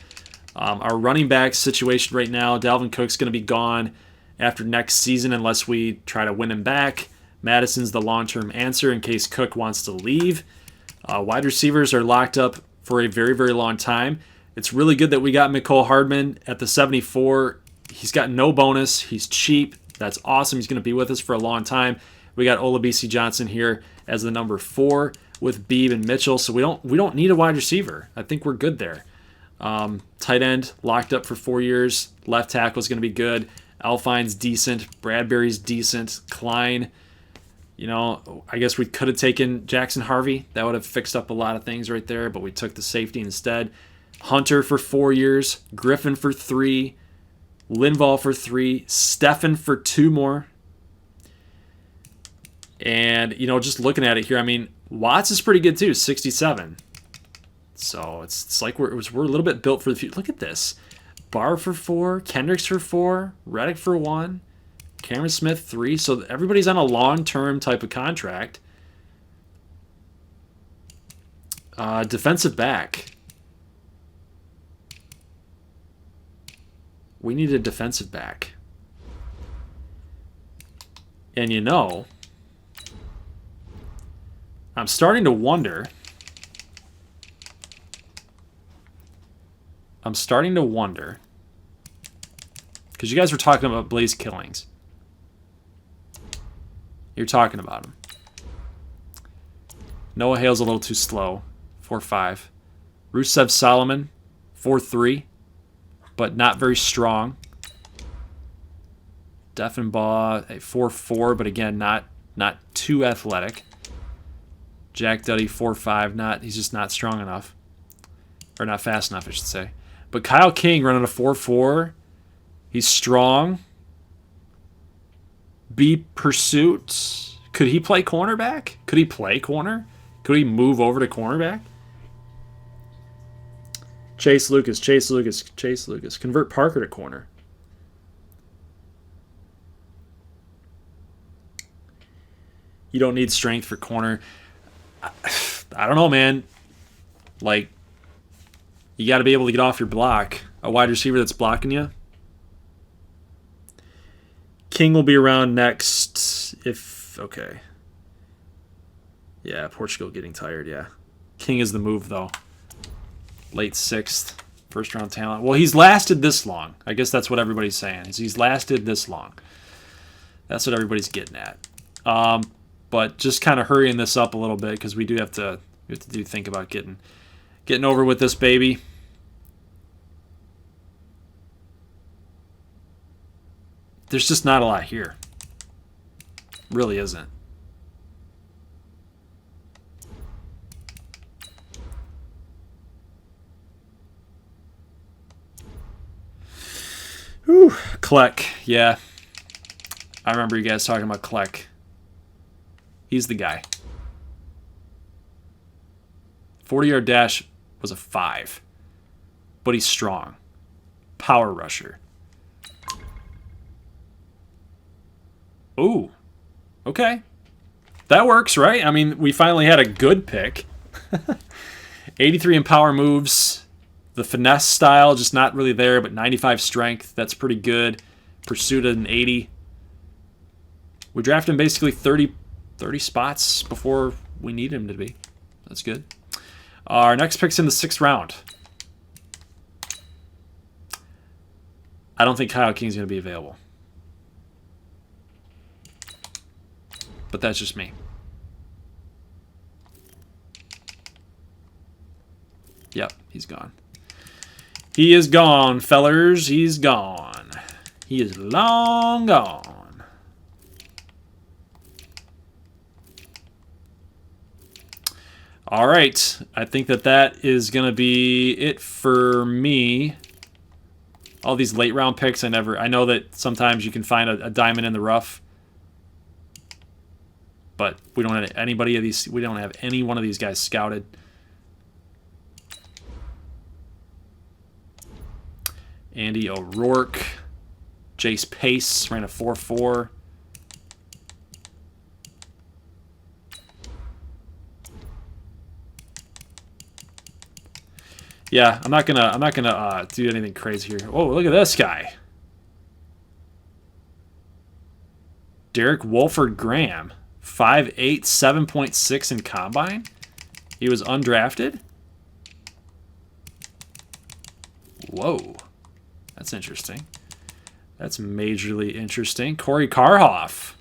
S1: Our running back situation right now, Dalvin Cook's going to be gone after next season unless we try to win him back. Madison's the long-term answer in case Cook wants to leave. Wide receivers are locked up for a very, very long time. It's really good that we got Mecole Hardman at the 74. He's got no bonus. He's cheap. That's awesome. He's going to be with us for a long time. We got Olabisi Johnson here as the number 4 with Beebe and Mitchell. So we don't need a wide receiver. I think we're good there. Tight end locked up for 4 years. Left tackle is going to be good. Alfine's decent. Bradbury's decent. Klein, I guess we could have taken Jackson Harvey. That would have fixed up a lot of things right there, but we took the safety instead. Hunter for 4 years. Griffin for 3. Linval for 3. Steffen for 2 more. And, just looking at it here, I mean, Watts is pretty good too, 67. So it's like we're a little bit built for the future. Look at this. Barr for 4, Kendricks for 4, Reddick for 1, Cameron Smith 3. So everybody's on a long-term type of contract. Defensive back. We need a defensive back. And I'm starting to wonder. Because you guys were talking about Blaze Killings. You're talking about him. Noah Hale's a little too slow. 4.5. Rusev Solomon, 4.3. But not very strong. Deffenbaugh, a 4.4, but again, not too athletic. Jack Duddy, 4.5. He's just not strong enough. Or not fast enough, I should say. But Kyle King running a 4.4. He's strong. B pursuit. Could he play cornerback? Could he play corner? Could he move over to cornerback? Chase Lucas. Convert Parker to corner. You don't need strength for corner. I don't know, man. Like, you got to be able to get off your block. A wide receiver that's blocking you. King will be around next okay. Yeah, Portugal getting tired, yeah. King is the move, though. Late 6th, first-round talent. Well, he's lasted this long. I guess that's what everybody's saying. He's lasted this long. That's what everybody's getting at. But just kind of hurrying this up a little bit because we have to think about getting over with this baby. There's just not a lot here. Really isn't. Whew. Kleck, yeah. I remember you guys talking about Kleck. He's the guy. 40-yard dash was a 5. But he's strong. Power rusher. Ooh. Okay. That works, right? I mean, we finally had a good pick. 83 in power moves. The finesse style, just not really there, but 95 strength. That's pretty good. Pursuit at an 80. We draft him basically 30 spots before we need him to be. That's good. Our next pick's in the 6th round. I don't think Kyle King's going to be available. But that's just me. Yep, he's gone. He is gone, fellers. He's gone. He is long gone. All right. I think that is going to be it for me. All these late round picks, I know that sometimes you can find a diamond in the rough. But we don't have anybody of these. We don't have any one of these guys scouted. Andy O'Rourke. Jace Pace ran a 4.4. Yeah, I'm not gonna do anything crazy here. Oh, look at this guy. Derek Wolford Graham. 5'8", 7.6 in combine. He was undrafted. Whoa. That's interesting. That's majorly interesting. Corey Karhoff.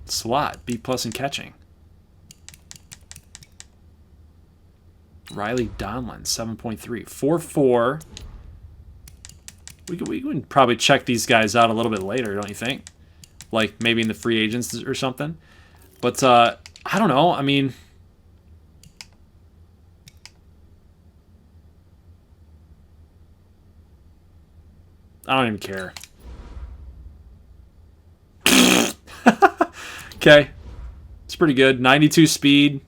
S1: Slot, B+ in catching. Riley Donlin, 7.3. 4.4. We can probably check these guys out a little bit later, don't you think? Like maybe in the free agents or something. But I don't know. I mean, I don't even care. Okay. It's pretty good. 92 speed.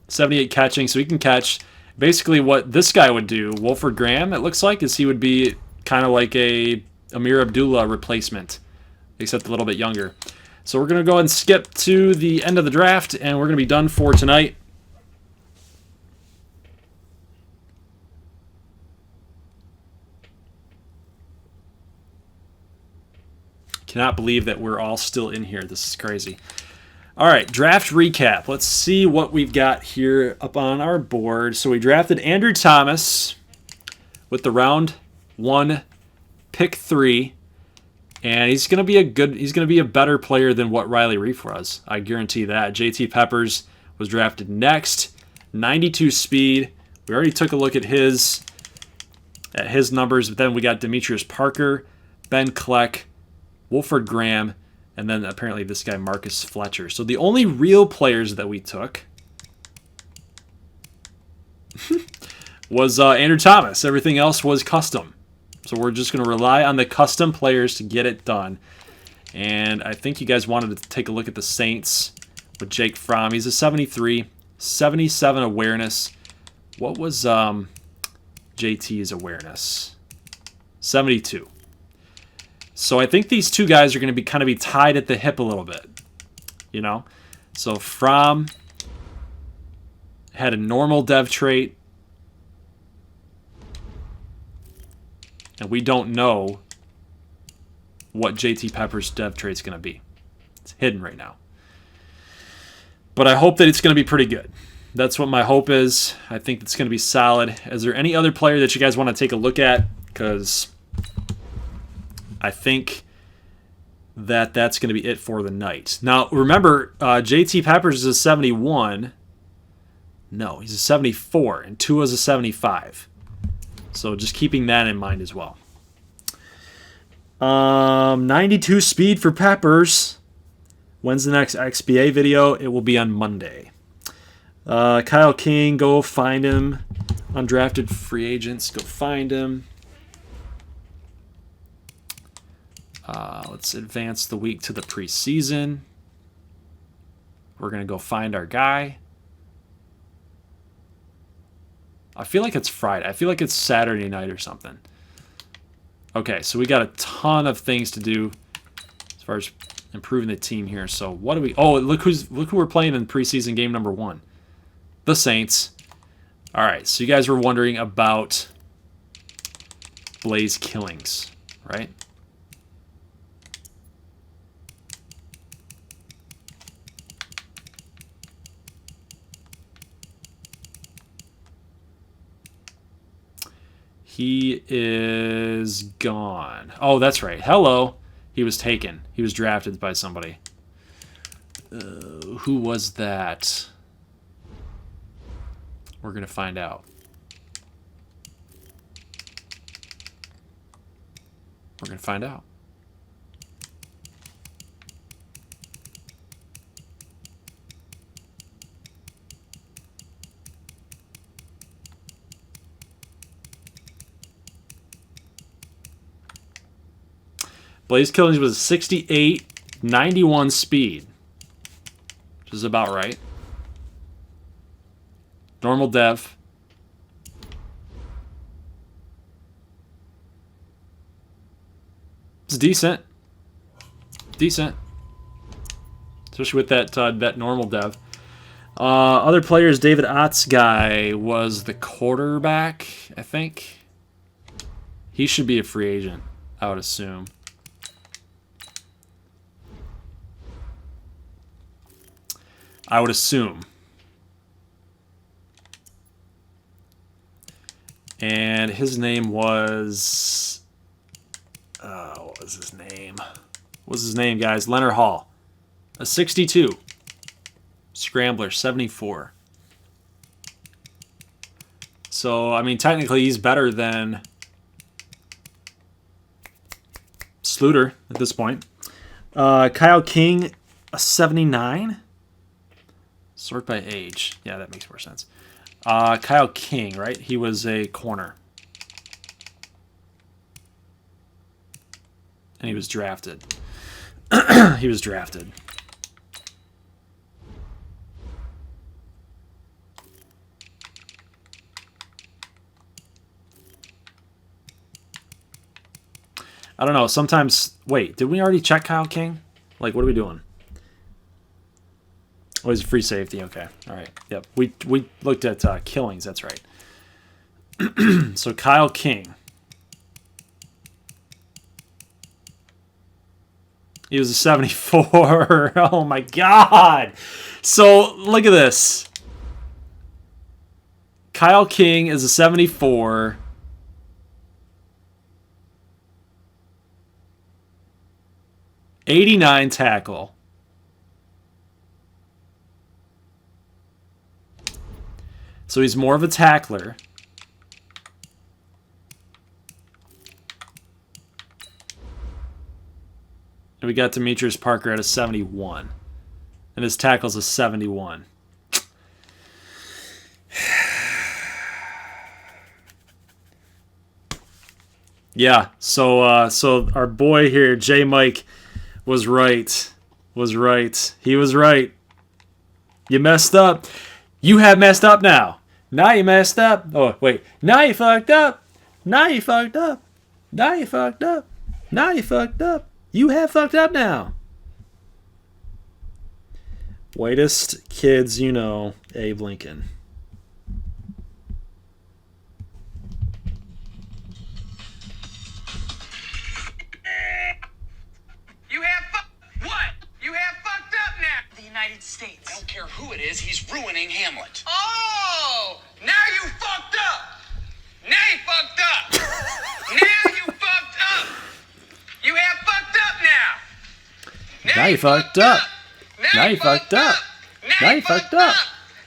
S1: 78 catching, so he can catch. Basically what this guy would do, Wolford Graham, it looks like, is he would be kind of like a Amir Abdullah replacement, except a little bit younger. So we're going to go ahead and skip to the end of the draft, and we're going to be done for tonight. Cannot believe that we're all still in here. This is crazy. All right, draft recap. Let's see what we've got here up on our board. So we drafted Andrew Thomas with the round 1, pick 3, and he's going to be a better player than what Riley Reiff was. I guarantee that. JT Peppers was drafted next, 92 speed. We already took a look at his numbers, but then we got Demetrius Parker, Ben Kleck, Wolford Graham, and then apparently this guy, Marcus Fletcher. So the only real players that we took was Andrew Thomas. Everything else was custom. So we're just going to rely on the custom players to get it done. And I think you guys wanted to take a look at the Saints with Jake Fromm. He's a 73, 77 awareness. What was JT's awareness? 72. So I think these two guys are going to kind of be tied at the hip a little bit, you know. So Fromm had a normal dev trait, and we don't know what JT Pepper's dev trait's going to be. It's hidden right now. But I hope that it's going to be pretty good. That's what my hope is. I think it's going to be solid. Is there any other player that you guys want to take a look at? Because I think that's going to be it for the night. Now, remember, JT Peppers is a 71. No, he's a 74, and Tua's a 75. So just keeping that in mind as well. 92 speed for Peppers. When's the next XBA video? It will be on Monday. Kyle King, go find him. Undrafted free agents, go find him. Let's advance the week to the preseason. We're going to go find our guy. I feel like it's Friday. I feel like it's Saturday night or something. Okay, so we got a ton of things to do as far as improving the team here. So what do we... Oh, look who we're playing in preseason game number 1. The Saints. All right, so you guys were wondering about Blaze Killings, right? He is gone. Oh, that's right. Hello. He was taken. He was drafted by somebody. Who was that? We're going to find out. We're going to find out. Blaze Killings was 68, 91 speed, which is about right. Normal dev. It's decent. Decent. Especially with that normal dev. Other players, David Ott's guy was the quarterback, I think. He should be a free agent, I would assume. I would assume. And his name was... what was his name? What was his name, guys? Leonard Hall. A 62. Scrambler, 74. So, I mean, technically he's better than Sluter at this point. Kyle King, a 79. Sort by age. Yeah, that makes more sense. Kyle King, right? He was a corner. And he was drafted. He was drafted. I don't know. Sometimes... Wait, did we already check Kyle King? Like, what are we doing? Oh, he's a free safety. Okay. All right. Yep. We looked at killings. That's right. So Kyle King. He was a 74. Oh, my God. So look at this. Kyle King is a 74. '89 tackle. So he's more of a tackler. And we got Demetrius Parker at a 71. And his tackle's a 71. Yeah, so our boy here, J Mike, was right. He was right. You messed up. You have messed up now. Now you messed up. Oh, wait. Now you fucked up. Now you fucked up. Now you fucked up. Now you fucked up. You have fucked up now. Whitest kids you know, Abe Lincoln.
S3: United States. I don't care who it is, he's ruining Hamlet.
S4: Oh! Now you fucked up! Now you fucked up! Now you fucked up! You have fucked up now!
S1: Now you fucked up! Now you fucked up! Now you fucked up!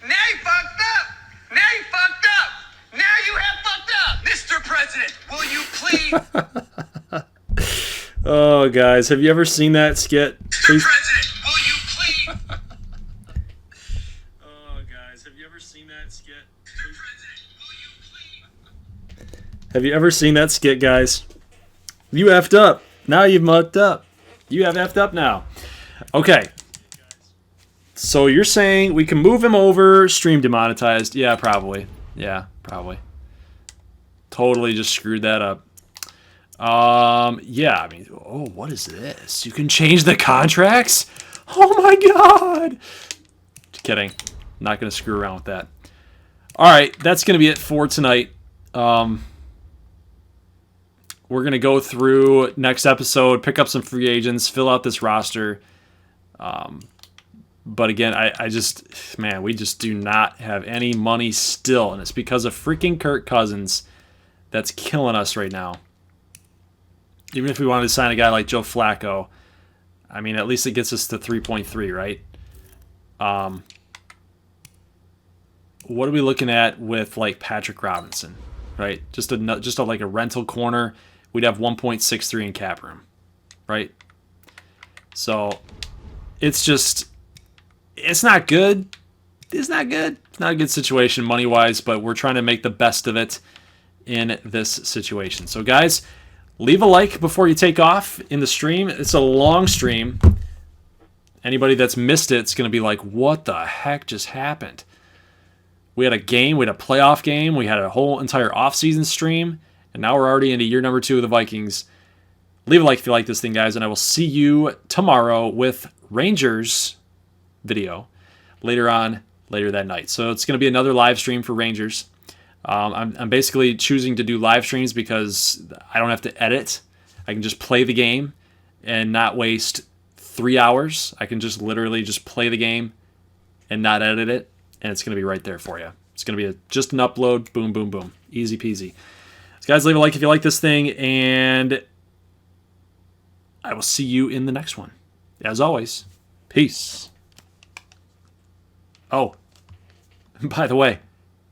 S4: Now you fucked up! Now you fucked up! Now you have fucked up! Mr. President, will you please...
S1: Oh, guys, have you ever seen that skit?
S4: Mr. President, will you please...
S1: Oh, guys, have you ever seen that skit? Have you ever seen that skit, guys? You effed up. Now you've mucked up. You have effed up now. Okay. So you're saying we can move him over, stream demonetized. Yeah, probably. Yeah, probably. Totally just screwed that up. Yeah, I mean, oh, what is this? You can change the contracts? Oh my God. Just kidding. Not going to screw around with that. All right, that's going to be it for tonight. We're going to go through next episode, pick up some free agents, fill out this roster. But again, I just, man, we just do not have any money still. And it's because of freaking Kirk Cousins that's killing us right now. Even if we wanted to sign a guy like Joe Flacco, I mean, at least it gets us to 3.3, right? What are we looking at with like Patrick Robinson, right? Just like a rental corner, we'd have 1.63 in cap room, right? So it's not good. It's not good. It's not a good situation money-wise, but we're trying to make the best of it in this situation. So guys, leave a like before you take off in the stream. It's a long stream. Anybody that's missed it's going to be like, what the heck just happened? We had a game, we had a playoff game, we had a whole entire offseason stream, and now we're already into year number 2 of the Vikings. Leave a like if you like this thing, guys, and I will see you tomorrow with Rangers video later that night. So it's going to be another live stream for Rangers. I'm basically choosing to do live streams because I don't have to edit. I can just play the game and not waste 3 hours. I can just literally just play the game and not edit it, and it's going to be right there for you. It's going to be just an upload, boom, boom, boom. Easy peasy. So guys, leave a like if you like this thing, and I will see you in the next one. As always, peace. Oh, by the way,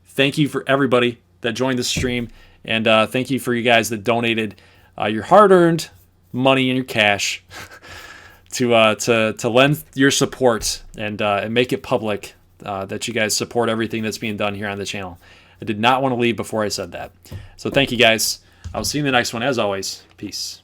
S1: thank you for everybody that joined the stream, and thank you for you guys that donated your hard-earned money and your cash to lend your support and make it public that you guys support everything that's being done here on the channel. I did not want to leave before I said that. So thank you guys. I'll see you in the next one. As always, peace.